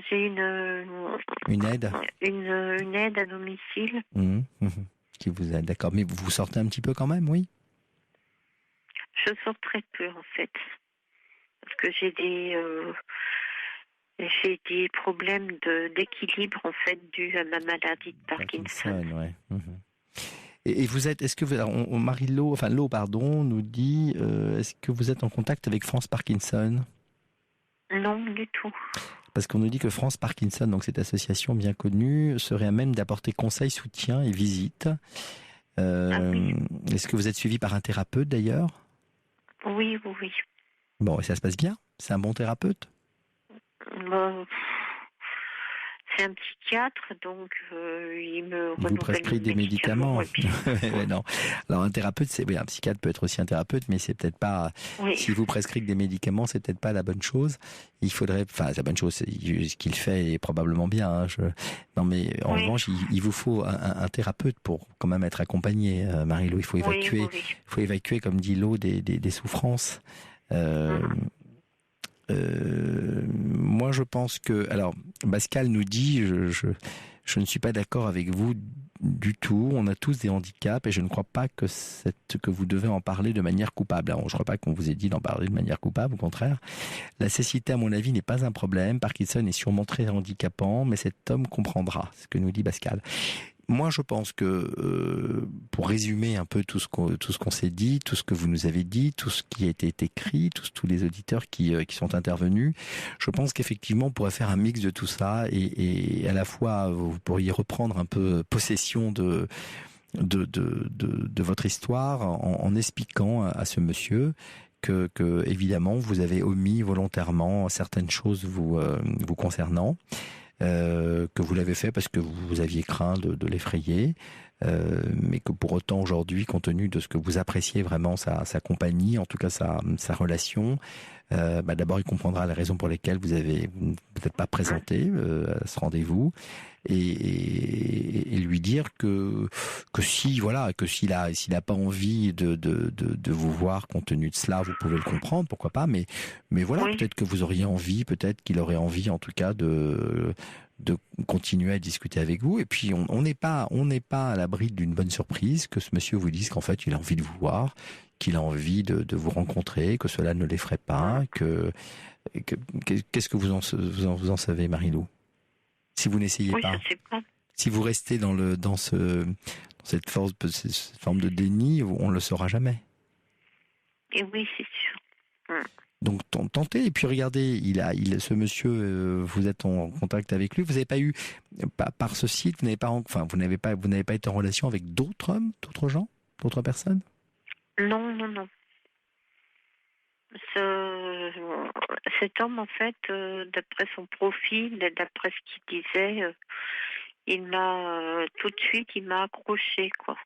J'ai une aide. Une aide à domicile. Qui vous aide, d'accord. Mais vous sortez un petit peu quand même, oui ? Je sors très peu en fait, parce que j'ai des problèmes d'équilibre en fait dus à ma maladie de Parkinson. Ouais. Et vous êtes, est-ce que Marie-Lou, pardon, nous dit, est-ce que vous êtes en contact avec France Parkinson ? Non, du tout. Parce qu'on nous dit que France Parkinson, donc cette association bien connue, serait à même d'apporter conseils, soutien et visite. Est-ce que vous êtes suivi par un thérapeute d'ailleurs ? Oui. Bon, et ça se passe bien ? C'est un bon thérapeute ? C'est un psychiatre, donc il me vous prescrit des médicaments. Puis... non. Alors un thérapeute, un psychiatre peut être aussi un thérapeute, mais c'est peut-être pas. Si vous prescrit des médicaments, c'est peut-être pas la bonne chose. Il faudrait, la bonne chose, ce qu'il fait est probablement bien. Non, mais en revanche, il vous faut un thérapeute pour quand même être accompagné, Marie-Lou. Il faut évacuer, faut évacuer, comme dit l'eau, des souffrances. Moi, je pense que... Alors, Pascal nous dit, je ne suis pas d'accord avec vous du tout. On a tous des handicaps et je ne crois pas que vous devez en parler de manière coupable. Alors, je ne crois pas qu'on vous ait dit d'en parler de manière coupable, au contraire. La cécité, à mon avis, n'est pas un problème. Parkinson est sûrement très handicapant, mais cet homme comprendra, ce que nous dit Pascal. Moi, je pense que, pour résumer un peu tout ce qu'on s'est dit, tout ce que vous nous avez dit, tout ce qui a été écrit, tous les auditeurs qui sont intervenus, je pense qu'effectivement, on pourrait faire un mix de tout ça et à la fois, vous pourriez reprendre un peu possession de votre histoire en expliquant à ce monsieur que évidemment, vous avez omis volontairement certaines choses vous concernant. Que vous l'avez fait parce que vous aviez craint de l'effrayer, mais que pour autant aujourd'hui, compte tenu de ce que vous appréciez vraiment sa compagnie, en tout cas sa relation, d'abord il comprendra les raisons pour lesquelles vous avez peut-être pas présenté à ce rendez-vous, et lui dire que s'il a pas envie de vous voir compte tenu de cela, vous pouvez le comprendre, pourquoi pas, mais voilà, oui. Peut-être que vous auriez envie, peut-être qu'il aurait envie en tout cas de continuer à discuter avec vous. Et puis on n'est pas à l'abri d'une bonne surprise, que ce monsieur vous dise qu'en fait il a envie de vous voir, qu'il a envie de vous rencontrer, que cela ne l'effraie pas, qu'est-ce que vous en savez, Marie-Lou? Si vous n'essayez pas, si vous restez dans cette forme de déni, on ne le saura jamais. Et oui, c'est sûr. Donc tentez, et puis regardez, ce monsieur, vous êtes en contact avec lui. Vous n'avez pas eu, par ce site, vous n'avez pas été en relation avec d'autres hommes, d'autres gens, d'autres personnes? Non. Cet homme, en fait, d'après son profil, d'après ce qu'il disait, il m'a tout de suite, il m'a accroché, quoi.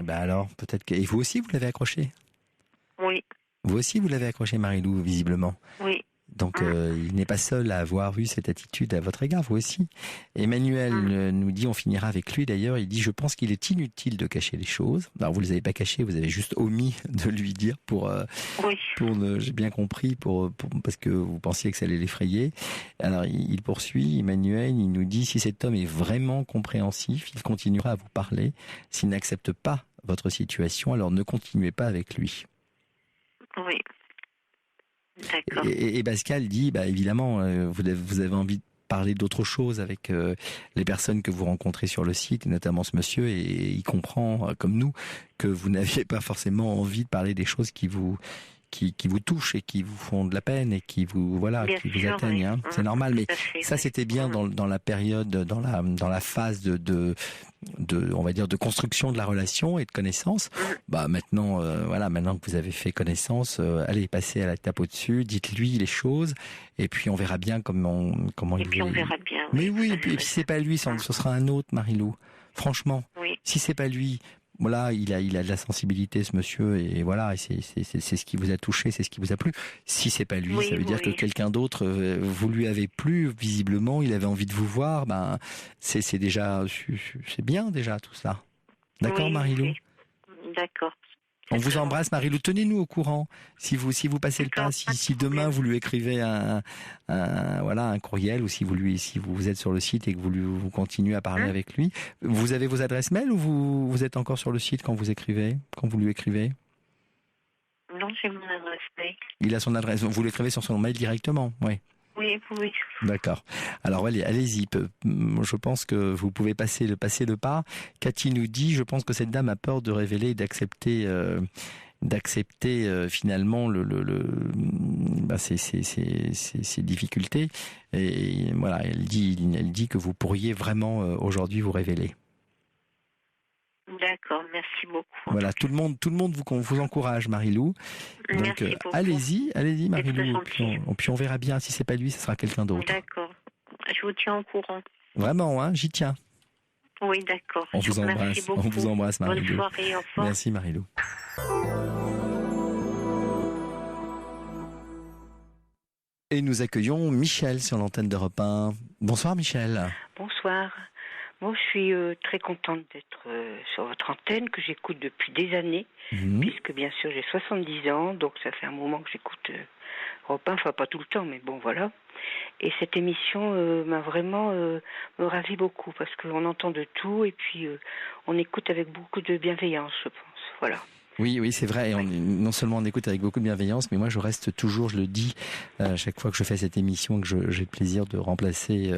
Alors, peut-être que... Et vous aussi, vous l'avez accroché? Oui. Vous aussi, vous l'avez accroché, Marie-Lou, visiblement. Oui. Donc, il n'est pas seul à avoir eu cette attitude à votre égard, vous aussi. Emmanuel nous dit, on finira avec lui d'ailleurs, il dit, je pense qu'il est inutile de cacher les choses. Alors, vous ne les avez pas cachées, vous avez juste omis de lui dire j'ai bien compris, parce que vous pensiez que ça allait l'effrayer. Alors, il poursuit, Emmanuel, il nous dit, si cet homme est vraiment compréhensif, il continuera à vous parler. S'il n'accepte pas votre situation, alors ne continuez pas avec lui. Oui. D'accord. Et Pascal dit, évidemment, vous avez envie de parler d'autre chose avec les personnes que vous rencontrez sur le site, et notamment ce monsieur, et il comprend, comme nous, que vous n'aviez pas forcément envie de parler des choses qui vous touchent et qui vous font de la peine et qui vous atteignent. Hein. C'est normal, mais ça c'était bien dans la période, dans la phase de on va dire de construction de la relation et de connaissance. Maintenant que vous avez fait connaissance, allez, passez à la tape au-dessus, dites-lui les choses et puis on verra bien comment et puis on verra bien. Mais oui, et puis si c'est pas lui, ce sera un autre, Marie-Lou. Franchement, si c'est pas lui, voilà, il a de la sensibilité, ce monsieur, et voilà, c'est ce qui vous a touché, c'est ce qui vous a plu. Si c'est pas lui, ça veut dire que quelqu'un d'autre, vous lui avez plu, visiblement, il avait envie de vous voir, c'est déjà, c'est bien déjà tout ça. D'accord, Marie-Lou? D'accord. On vous embrasse, Marie-Lou. Tenez-nous au courant. Si vous passez le pas, si demain vous lui écrivez un courriel, ou si vous êtes sur le site et que vous continuez à parler avec lui, vous avez vos adresses mail ou vous êtes encore sur le site quand vous lui écrivez? Non, j'ai mon adresse mail. Il a son adresse. Vous l'écrivez sur son mail directement, oui. Oui. D'accord. Alors allez-y. Je pense que vous pouvez passer le pas. Cathy nous dit, je pense que cette dame a peur de révéler et d'accepter finalement ces difficultés. Et voilà, elle dit que vous pourriez vraiment aujourd'hui vous révéler. D'accord, merci beaucoup. Voilà, tout le monde vous encourage, Marie-Lou. Donc allez-y, Marie-Lou. Puis on verra bien, si c'est pas lui, ce sera quelqu'un d'autre. D'accord. Je vous tiens au courant. Vraiment, hein, j'y tiens. Oui, d'accord. On vous embrasse, Marie-Lou. Bonne soirée, au revoir. Merci, Marie-Lou. Et nous accueillons Michel sur l'antenne d'Europe 1. Bonsoir, Michel. Bonsoir. Moi, je suis très contente d'être sur votre antenne, que j'écoute depuis des années, puisque bien sûr j'ai 70 ans, donc ça fait un moment que j'écoute Europe 1, enfin pas tout le temps, mais bon voilà. Et cette émission m'a vraiment me ravit beaucoup, parce qu'on entend de tout, et puis on écoute avec beaucoup de bienveillance, je pense. Voilà. Oui, c'est vrai. Et non seulement on écoute avec beaucoup de bienveillance, mais moi je reste toujours, je le dis, chaque fois que je fais cette émission, que j'ai le plaisir de remplacer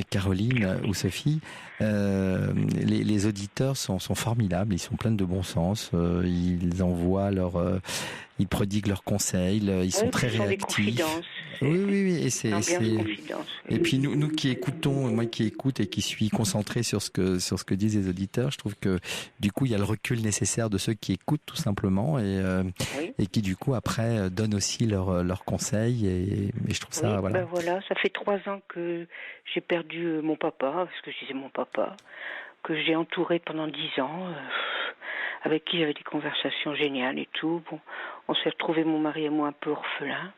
Caroline ou Sophie, les auditeurs sont formidables, ils sont pleins de bon sens, ils envoient ils prodiguent leurs conseils, ils sont très réactifs. Oui, et puis nous qui écoutons, moi qui écoute et qui suis concentré sur ce que disent les auditeurs, je trouve que du coup il y a le recul nécessaire de ceux qui écoutent tout simplement et qui du coup après donnent aussi leurs conseils et je trouve ça voilà. Ben voilà, ça fait 3 ans que j'ai perdu mon papa, parce que je disais mon papa, que j'ai entouré pendant 10 ans. Avec qui j'avais des conversations géniales et tout. Bon, on s'est retrouvés, mon mari et moi, un peu orphelins.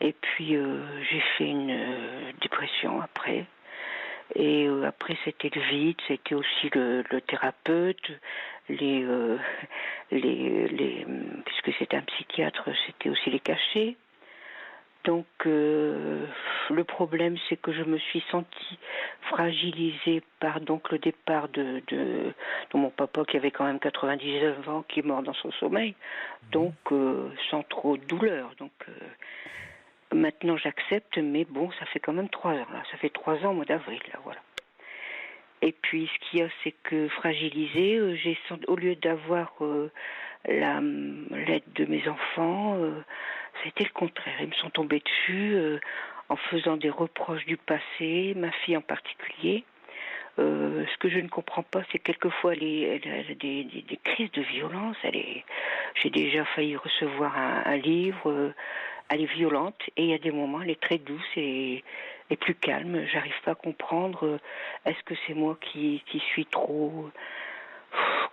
Et puis, j'ai fait une dépression après. Et après, c'était le vide, c'était aussi le thérapeute, puisque c'était un psychiatre, c'était aussi les cachets. Donc, le problème, c'est que je me suis sentie fragilisée par donc le départ de mon papa qui avait quand même 99 ans, qui est mort dans son sommeil, donc sans trop de douleur. Donc, maintenant, j'accepte, mais bon, ça fait quand même 3 ans. Là. Ça fait 3 ans au mois d'avril, là, voilà. Et puis, ce qu'il y a, c'est que fragilisée, au lieu d'avoir l'aide de mes enfants, c'était le contraire. Ils me sont tombés dessus en faisant des reproches du passé, ma fille en particulier. Ce que je ne comprends pas, c'est que quelquefois elle a des crises de violence. J'ai déjà failli recevoir un livre. Elle est violente et il y a des moments, elle est très douce et plus calme. J'arrive pas à comprendre. Est-ce que c'est moi qui suis trop,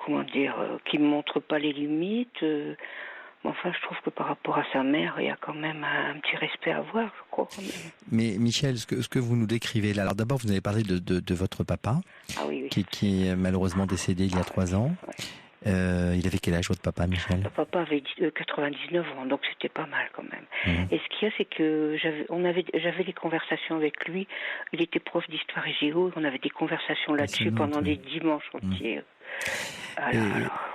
qui me montre pas les limites. Enfin, je trouve que par rapport à sa mère, il y a quand même un petit respect à avoir, je crois. Quand même. Mais Michel, ce que vous nous décrivez là, alors d'abord vous avez parlé de votre papa, qui est malheureusement décédé il y a 3 ans. Ouais. Il avait quel âge votre papa, Michel? Mon papa avait 99 ans, donc c'était pas mal quand même. Et ce qu'il y a, c'est que j'avais des conversations avec lui. Il était prof d'histoire et géo. On avait des conversations là-dessus pendant des dimanches entiers.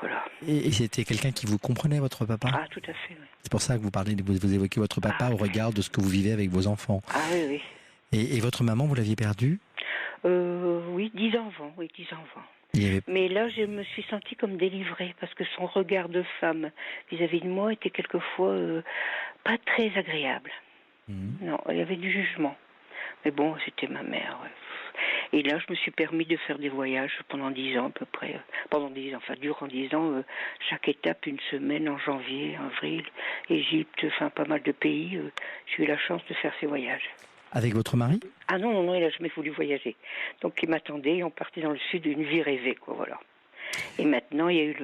Voilà. Et c'était quelqu'un qui vous comprenait, votre papa? Ah, tout à fait, oui. C'est pour ça que vous évoquez votre papa au regard de ce que vous vivez avec vos enfants. Ah oui. Et votre maman, vous l'aviez perdue? Oui, 10 ans avant. Mais là, je me suis sentie comme délivrée parce que son regard de femme vis-à-vis de moi était quelquefois pas très agréable. Non, il y avait du jugement. Mais bon, c'était ma mère. Ouais. Et là, je me suis permis de faire des voyages pendant 10 ans à peu près. Durant 10 ans, chaque étape, une semaine en janvier, avril, Égypte, pas mal de pays. J'ai eu la chance de faire ces voyages. Avec votre mari? Ah non, il n'a jamais voulu voyager. Donc il m'attendait, on partait dans le sud, une vie rêvée, quoi, voilà. Et maintenant, il y a eu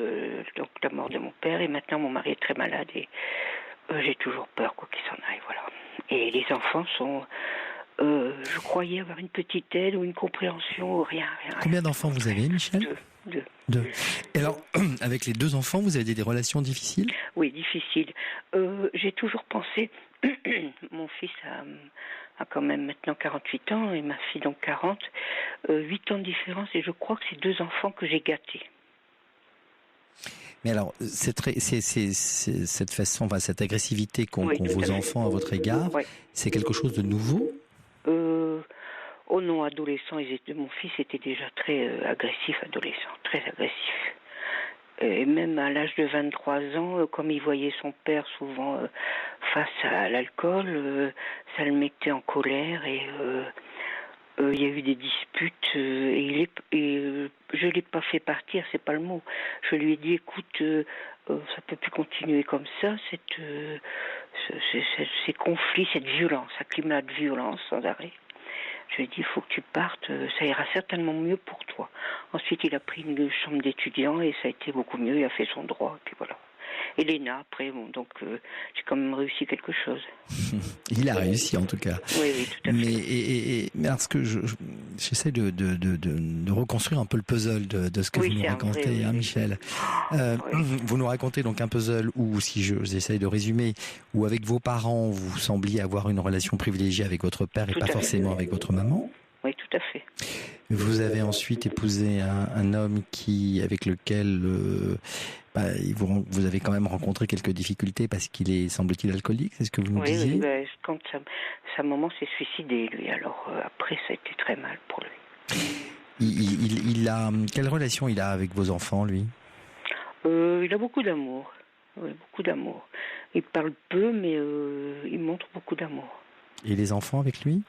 la mort de mon père, et maintenant mon mari est très malade, et j'ai toujours peur, quoi, qu'il s'en aille, voilà. Et les enfants sont... je croyais avoir une petite aide ou une compréhension, rien. Combien d'enfants vous avez, Michel? 2. Et alors, avec les 2 enfants, vous avez des relations difficiles? Oui, difficiles. J'ai toujours pensé... Mon fils a quand même maintenant 48 ans et ma fille donc 40, 8 ans de différence, et je crois que c'est 2 enfants que j'ai gâtés. Mais alors, cette façon, cette agressivité qu'ont vos enfants à votre égard, c'est quelque chose de nouveau? Oh non, adolescent, mon fils était déjà très agressif, très agressif. Et même à l'âge de 23 ans, comme il voyait son père souvent face à l'alcool, ça le mettait en colère et il y a eu des disputes et je l'ai pas fait partir, c'est pas le mot. Je lui ai dit, écoute, ça peut plus continuer comme ça, ces conflits, cette violence, un climat de violence sans arrêt. Je lui ai dit, il faut que tu partes, ça ira certainement mieux pour toi. Ensuite, il a pris une chambre d'étudiant et ça a été beaucoup mieux, il a fait son droit, et puis voilà. Et l'ENA, après, bon, donc j'ai quand même réussi quelque chose. Il a réussi, en tout cas. Oui, tout à fait. Mais alors, ce que j'essaie de reconstruire un peu le puzzle de ce que vous nous racontez, vrai, Michel. Vous nous racontez donc un puzzle où, si j'essaie de résumer, où avec vos parents, vous sembliez avoir une relation privilégiée avec votre père et pas forcément avec votre maman. Oui, tout à fait. Vous avez ensuite épousé un homme avec lequel vous avez quand même rencontré quelques difficultés parce qu'il est, semble-t-il, alcoolique, c'est ce que vous nous disiez? Oui, quand sa maman s'est suicidée, lui, alors après ça a été très mal pour lui. Il a quelle relation il a avec vos enfants, lui? Il a beaucoup d'amour. Oui, beaucoup d'amour. Il parle peu, mais il montre beaucoup d'amour. Et les enfants avec lui?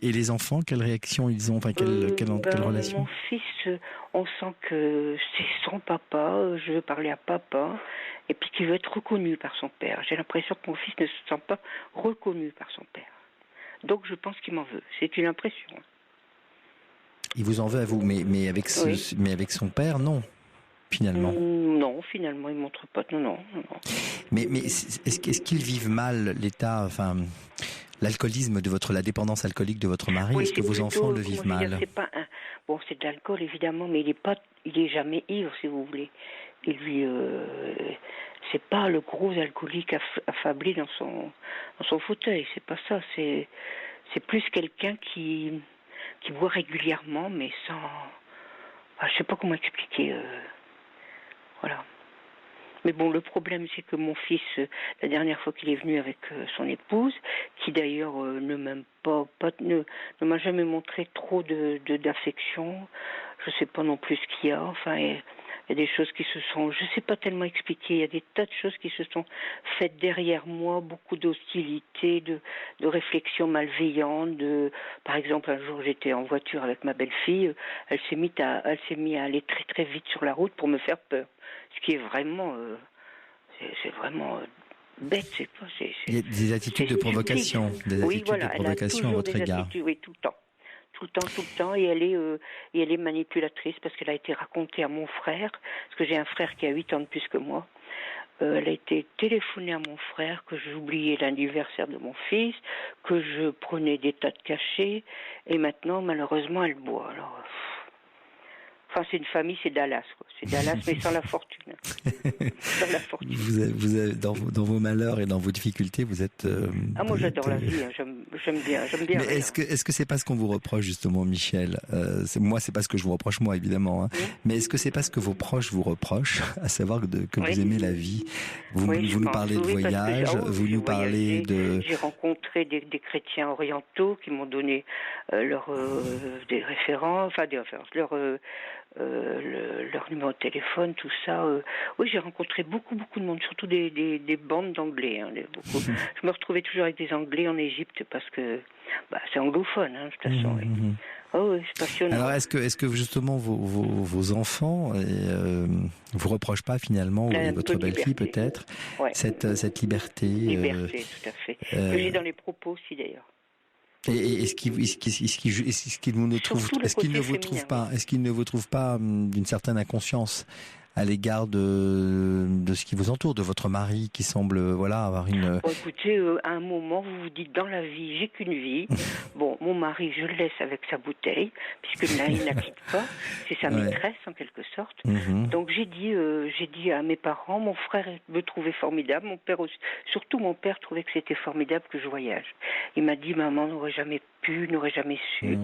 Et les enfants, quelle réaction ils ont, enfin quelle relation? Mon fils, on sent que c'est son papa, je veux parler à papa, et puis qu'il veut être reconnu par son père. J'ai l'impression que mon fils ne se sent pas reconnu par son père. Donc je pense qu'il m'en veut. C'est une impression. Il vous en veut à vous, mais avec son père, non, finalement. Non, finalement, il montre pas. Non. Mais est-ce qu'ils vivent mal l'état, enfin, l'alcoolisme la dépendance alcoolique de votre mari? Est-ce que vos enfants le vivent mal? C'est de l'alcool évidemment, mais il est jamais ivre, si vous voulez. Et lui, c'est pas le gros alcoolique affablé dans son fauteuil. C'est pas ça. C'est plus quelqu'un qui boit régulièrement, mais sans. Enfin, je sais pas comment expliquer. Voilà. Mais bon, le problème, c'est que mon fils, la dernière fois qu'il est venu avec son épouse, qui d'ailleurs ne m'a jamais montré trop d'affection, je sais pas non plus ce qu'il y a. Enfin, il y a des choses qui se sont, je sais pas tellement expliquer. Il y a des tas de choses qui se sont faites derrière moi, beaucoup d'hostilité, de réflexions malveillantes. Par exemple, un jour, j'étais en voiture avec ma belle-fille, elle s'est mise à aller très très vite sur la route pour me faire peur. Ce qui est vraiment, c'est vraiment bête, c'est pas. Il y a des attitudes de provocation, à votre égard. Oui, tout le temps, et elle est manipulatrice parce qu'elle a été racontée à mon frère, parce que j'ai un frère qui a 8 ans de plus que moi. Elle a été téléphonée à mon frère que j'oubliais l'anniversaire de mon fils, que je prenais des tas de cachets, et maintenant, malheureusement, elle boit. Alors. Enfin, c'est une famille, c'est Dallas, quoi. C'est Dallas, mais sans la fortune. Sans la fortune. Vous avez, dans vos malheurs et dans vos difficultés, vous êtes. Moi, j'adore la vie. Hein. J'aime bien. Mais est-ce que c'est pas ce qu'on vous reproche justement, Michel? Moi, c'est pas ce que je vous reproche, moi, évidemment. Hein. Oui. Mais est-ce que c'est pas ce que vos proches vous reprochent, à savoir que vous aimez la vie? Vous nous parlez de voyage, vous nous parlez de. J'ai rencontré des chrétiens orientaux qui m'ont donné des références, leur numéro de téléphone, tout ça. Oui, j'ai rencontré beaucoup de monde, surtout des bandes d'anglais. Hein, Je me retrouvais toujours avec des anglais en Égypte parce que c'est anglophone, hein, de toute façon. Oui. Oh, oui, c'est passionnant. Alors, est-ce que justement vos enfants vous reprochent pas finalement, ou votre belle-fille peut-être, cette liberté? Liberté, tout à fait. Que j'ai dans les propos aussi d'ailleurs. Et est-ce qu'il ne vous trouve pas d'une certaine inconscience à l'égard de ce qui vous entoure, de votre mari qui semble avoir une... Bon, écoutez, à un moment, vous vous dites, dans la vie, j'ai qu'une vie. Bon, mon mari, je le laisse avec sa bouteille, puisque là, il ne la quitte pas. C'est sa maîtresse, en quelque sorte. Donc, j'ai dit à mes parents, mon frère me trouvait formidable, mon père aussi. Surtout, mon père trouvait que c'était formidable que je voyage. Il m'a dit, maman n'aurait jamais su.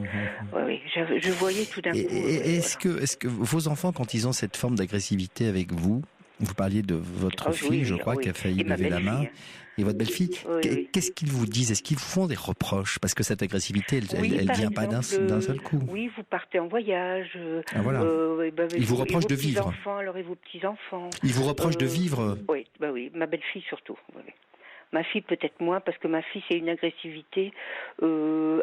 Oui, je voyais tout d'un coup. Est-ce que vos enfants, quand ils ont cette forme d'agressivité avec vous parliez de votre fille, je crois, qui a failli lever la main, et votre belle-fille, qu'est-ce qu'ils vous disent? Est-ce qu'ils vous font des reproches? Parce que cette agressivité, elle ne vient pas d'un seul coup. Oui, vous partez en voyage. Ils vous reprochent de vivre. Alors, et vos petits-enfants. Ils vous reprochent de vivre? Oui, ma belle-fille surtout. Oui. Ma fille peut-être moins, parce que ma fille c'est une agressivité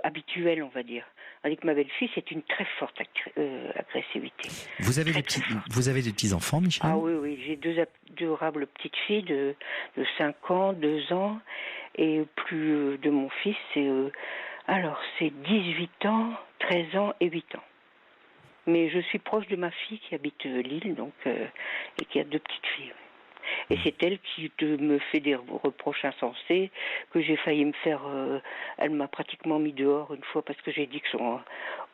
habituelle, on va dire. Avec ma belle-fille, c'est une très forte agressivité. Vous avez des petits-enfants, Michel? Ah oui, j'ai deux adorables petites filles de 5 ans, 2 ans, et plus de mon fils, c'est 18 ans, 13 ans et 8 ans. Mais je suis proche de ma fille qui habite Lille, donc, et qui a 2 petites filles. Et c'est elle qui me fait des reproches insensés, que j'ai failli me faire... elle m'a pratiquement mis dehors une fois parce que j'ai dit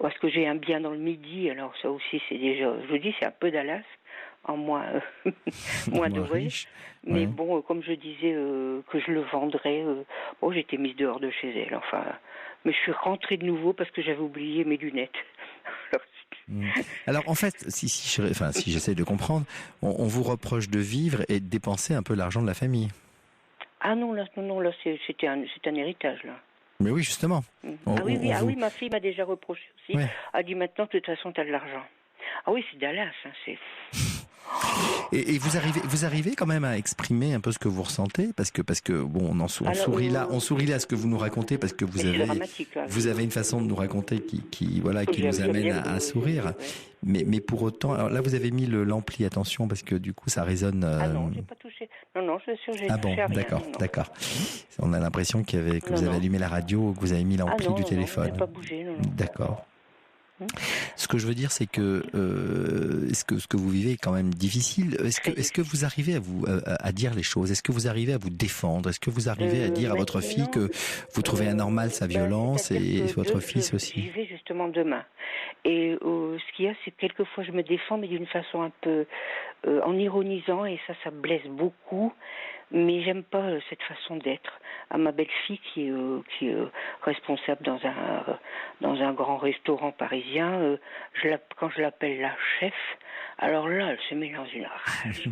parce que j'ai un bien dans le Midi. Alors ça aussi, c'est déjà... Je vous dis, c'est un peu Dallas, en moins doré. Mais bon, comme je disais que je le vendrais, j'ai été mise dehors de chez elle. Enfin, mais je suis rentrée de nouveau parce que j'avais oublié mes lunettes. Alors en fait, si j'essaie de comprendre, on vous reproche de vivre et de dépenser un peu l'argent de la famille. Ah non, là c'est un héritage là. Mais oui, justement. Oui, ma fille m'a déjà reproché aussi. Ouais. A dit maintenant, de toute façon, tu as de l'argent. Ah oui, c'est Dallas, hein, c'est... Et vous arrivez quand même à exprimer un peu ce que vous ressentez, parce que bon, on sourit là à ce que vous nous racontez, parce que vous avez une façon de nous raconter qui nous amène à sourire. Ouais. Mais pour autant, alors là vous avez mis l'ampli, attention, parce que du coup ça résonne. Ah non, j'ai pas touché. Non, je suis sûr, j'ai touché à rien. D'accord. On a l'impression que vous avez allumé la radio ou que vous avez mis l'ampli du téléphone. Non, j'ai pas bougé. Non. D'accord. Ce que je veux dire, c'est que ce que vous vivez est quand même difficile. Est-ce que vous arrivez à dire les choses? Est-ce que vous arrivez à vous défendre? Est-ce que vous arrivez à dire à votre fille que vous trouvez anormal sa violence et votre fils aussi? J'y vais justement demain. Et ce qu'il y a, c'est que quelquefois je me défends, mais d'une façon un peu en ironisant, et ça blesse beaucoup. Mais j'aime pas cette façon d'être. À ma belle-fille qui est responsable dans un grand restaurant parisien, quand je l'appelle la chef, alors là, elle se met dans une rage.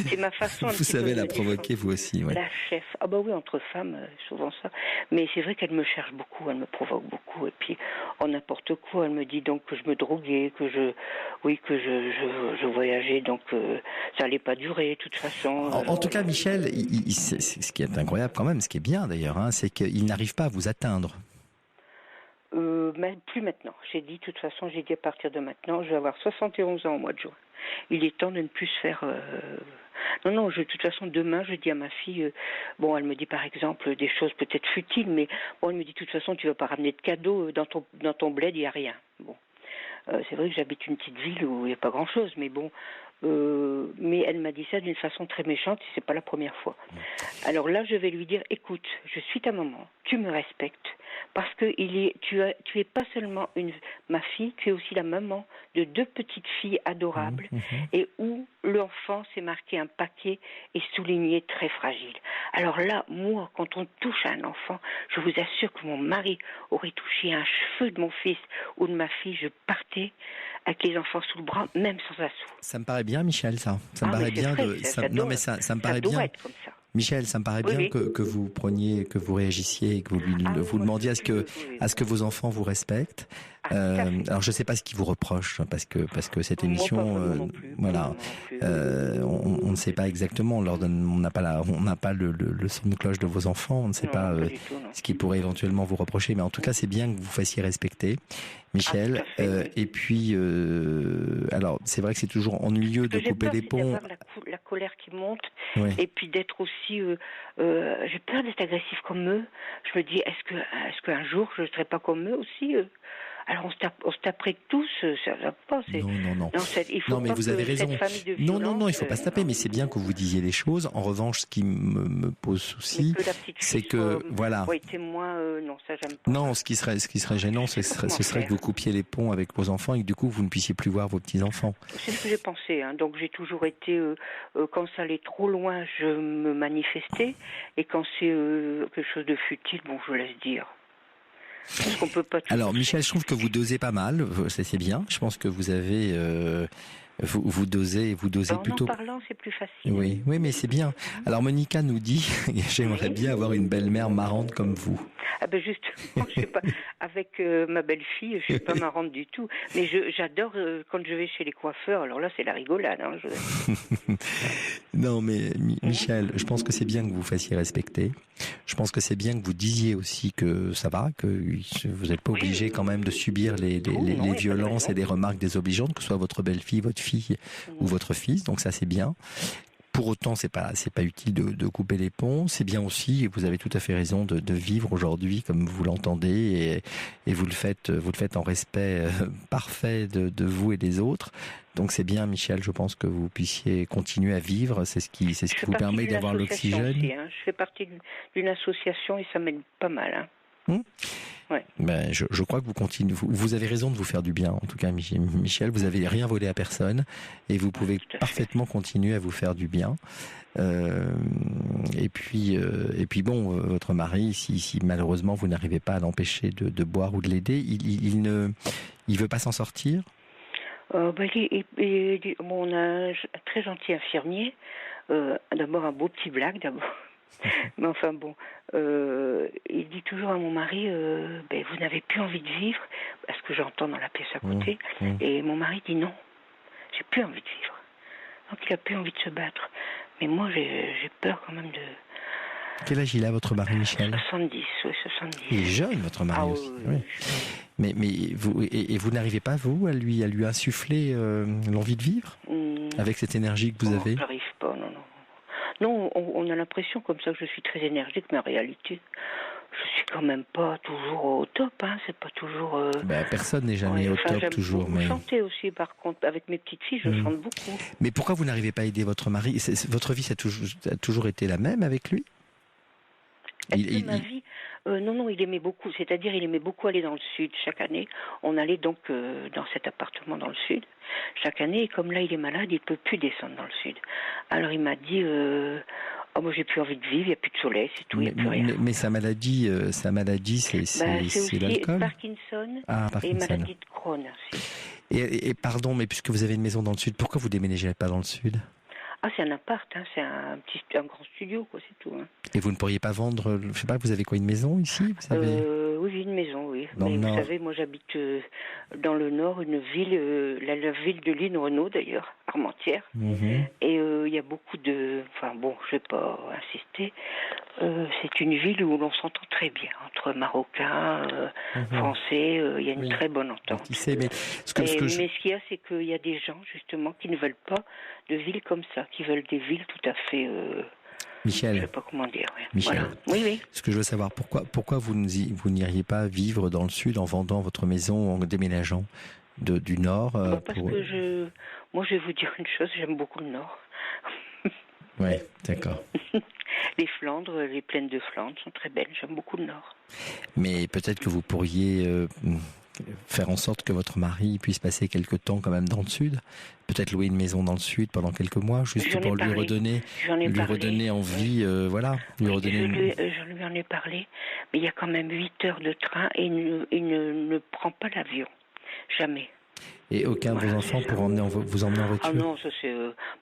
C'est ma façon. Vous savez la provoquer vous aussi, ouais. La chef. Ah bah oui, entre femmes, souvent ça. Mais c'est vrai qu'elle me cherche beaucoup, elle me provoque beaucoup. Et puis, en n'importe quoi, elle me dit donc que je me droguais, que je voyageais, donc ça allait pas durer, de toute façon. En tout cas, Michel, ce qui est incroyable quand même, ce qui est bien d'ailleurs, hein, c'est qu'il n'arrive pas à vous atteindre. Mais plus maintenant. J'ai dit à partir de maintenant, je vais avoir 71 ans au mois de juin. Il est temps de ne plus se faire... Non, de toute façon, demain, je dis à ma fille, elle me dit par exemple des choses peut-être futiles, mais elle me dit de toute façon, tu ne vas pas ramener de cadeaux dans ton bled, il n'y a rien. Bon. C'est vrai que j'habite une petite ville où il n'y a pas grand-chose, mais bon... mais elle m'a dit ça d'une façon très méchante et c'est pas la première fois. Alors là, je vais lui dire, écoute, je suis ta maman, tu me respectes, parce que tu es pas seulement ma fille, tu es aussi la maman de 2 petites filles adorables et où l'enfant s'est marqué un paquet et souligné très fragile. Alors là, moi, quand on touche à un enfant, je vous assure que mon mari aurait touché un cheveu de mon fils ou de ma fille, je partais avec les enfants sous le bras, même sans assaut. Ça me paraît bien, Michel, ça. Ça me paraît bien. Ça me paraît bien. Être comme ça. Michel, ça me paraît bien que vous que vous réagissiez et que vous demandiez à ce que vos enfants vous respectent. Alors je sais pas ce qu'ils vous reprochent parce que cette émission, on ne sait pas exactement. On n'a pas le son de cloche de vos enfants. On ne sait pas ce qu'ils pourraient éventuellement vous reprocher. Mais en tout cas, c'est bien que vous fassiez respecter, Michel. Et puis, alors c'est vrai que c'est toujours ennuyeux de couper les ponts. La colère qui monte, et puis d'être aussi. J'ai peur d'être agressif comme eux. Je me dis, est-ce qu'un jour je ne serai pas comme eux aussi Alors on se taperait tous, ça va pas. Non, mais vous avez raison. Non, il faut pas se taper, mais c'est bien que vous disiez les choses. En revanche, ce qui me pose souci, c'est que voilà. Oui, témoin, non, ça j'aime pas. Non, ce qui serait gênant, ce serait que vous coupiez les ponts avec vos enfants et que du coup vous ne puissiez plus voir vos petits enfants. C'est ce que j'ai pensé. Donc j'ai toujours été, quand ça allait trop loin, je me manifestais, et quand c'est quelque chose de futile, je laisse dire. Parce qu'on peut pas. Alors Michel, je trouve que vous dosez pas mal, c'est bien. Je pense que vous avez vous dosez plutôt. En parlant, c'est plus facile. Oui, mais c'est bien. Alors Monica nous dit, j'aimerais bien avoir une belle-mère marrante comme vous. Ah ben justement, je sais pas. Avec ma belle-fille, je suis pas marrante du tout. Mais j'adore quand je vais chez les coiffeurs. Alors là, c'est la rigolade. Non, mais Michel, je pense que c'est bien que vous fassiez respecter. Je pense que c'est bien que vous disiez aussi que ça va, que vous n'êtes pas obligé quand même de subir les violences et des remarques désobligeantes, que ce soit votre belle-fille, votre fille ou votre fils. Donc ça, c'est bien. pour autant, c'est pas utile de couper les ponts. C'est bien aussi, et vous avez tout à fait raison, de vivre aujourd'hui comme vous l'entendez, et vous le faites en respect parfait de vous et des autres. Donc c'est bien, Michel, je pense que vous puissiez continuer à vivre. C'est ce qui vous permet d'avoir l'oxygène. Aussi, hein. Je fais partie d'une association et ça m'aide pas mal. Hein. Ouais. Ben, je crois que vous continuez. Vous avez raison de vous faire du bien. En tout cas, Michel, vous avez rien volé à personne et vous pouvez parfaitement continuer à vous faire du bien. Et puis bon, votre mari, si malheureusement vous n'arrivez pas à l'empêcher de boire ou de l'aider, il veut pas s'en sortir. On a un très gentil infirmier. D'abord un beau petit blague d'abord. Mais enfin bon, il dit toujours à mon mari, vous n'avez plus envie de vivre, parce que j'entends dans la pièce à côté, et mon mari dit non, j'ai plus envie de vivre. Donc il a plus envie de se battre. Mais moi j'ai peur quand même de... Quel âge il a, votre mari, Michel ? 70, oui, 70. Il est jeune, votre mari aussi. Oui. Mais vous n'arrivez pas, vous, à lui insuffler l'envie de vivre avec cette énergie que vous avez ? J'arrive pas, non. Non, on a l'impression comme ça que je suis très énergique, mais en réalité, je suis quand même pas toujours au top. Hein. C'est pas toujours. Personne n'est jamais au top toujours. Mais chanter aussi, par contre, avec mes petites filles, je chante beaucoup. Mais pourquoi vous n'arrivez pas à aider votre mari ? Votre vie, ça a toujours été la même avec lui ? Ma vie, non, il aimait beaucoup. C'est-à-dire, il aimait beaucoup aller dans le sud. Chaque année, on allait donc dans cet appartement dans le sud. Chaque année, et comme là, il est malade, il peut plus descendre dans le sud. Alors, il m'a dit, moi, j'ai plus envie de vivre. Il n'y a plus de soleil, c'est tout. Il n'y a plus rien. Mais sa maladie, c'est l'alcool. Parkinson, et maladie de Crohn. Et pardon, mais puisque vous avez une maison dans le sud, pourquoi vous déménagez pas dans le sud ? Ah, c'est un appart, hein, c'est un grand studio, quoi, c'est tout. Hein. Et vous ne pourriez pas vendre, je sais pas, vous avez quoi, une maison ici, vous savez ? Oui, j'ai une maison, oui. Dans mais le vous nord. savez, moi j'habite dans le nord, une ville, la ville de Lynn Renault d'ailleurs, Armentières. Et il y a beaucoup de... Enfin bon, je vais pas insister. C'est une ville où l'on s'entend très bien, entre Marocains, Français, il y a une très bonne entente. Qui sait, mais ce qu'il y a, c'est qu'il y a des gens, justement, qui ne veulent pas de villes comme ça, qui veulent des villes tout à fait... Michel, je sais pas comment dire. Ouais. Michel, voilà. Oui. Ce que je veux savoir, pourquoi vous n'iriez pas vivre dans le sud en vendant votre maison, en déménageant du nord parce que moi je vais vous dire une chose, j'aime beaucoup le nord. Oui, d'accord. Les Flandres, les plaines de Flandre sont très belles, j'aime beaucoup le nord. Mais peut-être que vous pourriez faire en sorte que votre mari puisse passer quelque temps quand même dans le sud, peut-être louer une maison dans le sud pendant quelques mois, juste pour lui redonner envie, Je lui en ai parlé, mais il y a quand même 8 heures de train et il ne prend pas l'avion, jamais. Et aucun de vos enfants pour vous emmener en voiture ? Ah non, ça c'est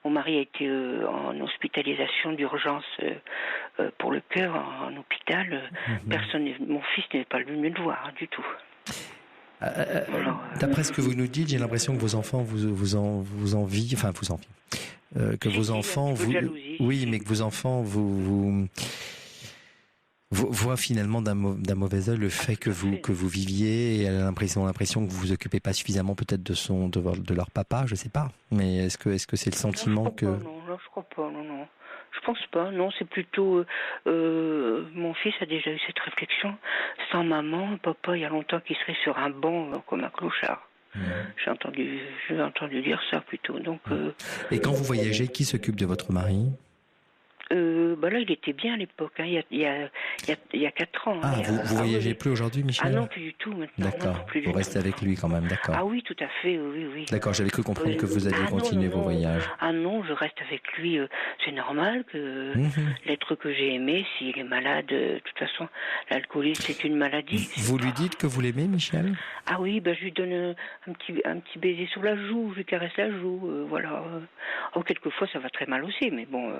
mon mari a été en hospitalisation d'urgence pour le cœur en hôpital. Mon fils n'est pas venu le voir du tout. D'après ce que vous nous dites, j'ai l'impression que vos enfants vous envient, que vos enfants mais que vos enfants vous voient finalement d'un mauvais œil le fait que vous viviez, et elle a l'impression que vous vous occupez pas suffisamment peut-être de leur papa, je sais pas. Mais est-ce que c'est le sentiment que... Non, je crois pas, non. Je pense pas, non, c'est plutôt... mon fils a déjà eu cette réflexion. Sans maman, papa, il y a longtemps qu'il serait sur un banc comme un clochard. J'ai entendu dire ça plutôt. Donc, et quand vous voyagez, qui s'occupe de votre mari ? Là, il était bien à l'époque, hein, il y a 4 ans. Ah, vous voyagez plus aujourd'hui, Michel ? Ah non, plus du tout maintenant. D'accord, vous restez avec lui quand même, d'accord. Ah oui, tout à fait, oui. D'accord, j'avais cru comprendre que vous alliez continuer vos voyages. Ah non, je reste avec lui, c'est normal que l'être que j'ai aimé, s'il est malade, de toute façon, l'alcoolisme c'est une maladie. Vous lui dites que vous l'aimez, Michel ? Ah oui, je lui donne un petit baiser sur la joue, je lui caresse la joue, voilà. Quelquefois ça va très mal aussi, mais bon...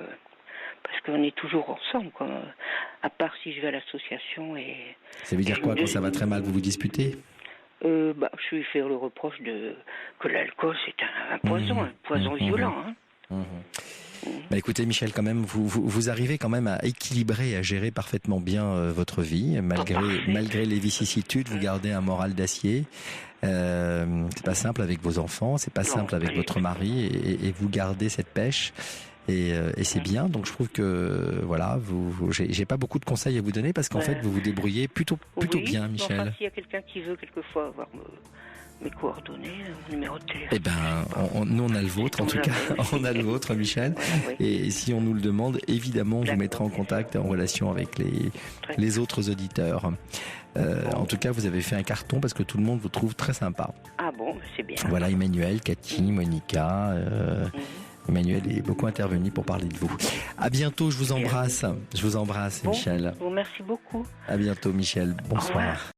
parce qu'on est toujours ensemble, quoi. À part si je vais à l'association et... Ça veut dire quoi, quand ça va très mal, vous vous disputez ? Je lui fais le reproche que l'alcool, c'est un poison violent. Hein. Écoutez, Michel, quand même, vous arrivez quand même à équilibrer et à gérer parfaitement bien votre vie, malgré les vicissitudes, vous gardez un moral d'acier. C'est pas simple avec vos enfants, c'est pas simple avec votre mari, et vous gardez cette pêche. et c'est bien. Donc je trouve que voilà, j'ai pas beaucoup de conseils à vous donner parce qu'en fait vous vous débrouillez plutôt bien, Michel. Enfin, s'il y a quelqu'un qui veut quelquefois avoir mes coordonnées, mon numéro de téléphone. Eh ben, nous on a le vôtre en tout cas, on a le vôtre, Michel. Et si on nous le demande, évidemment, on vous mettra en contact, en relation avec les autres auditeurs. En tout cas, vous avez fait un carton parce que tout le monde vous trouve très sympa. Ah bon, c'est bien. Voilà, Emmanuel, Cathy, Monica. Emmanuel est beaucoup intervenu pour parler de vous. À bientôt, je vous embrasse. Je vous embrasse, Michel. Bon, merci beaucoup. À bientôt, Michel. Bonsoir.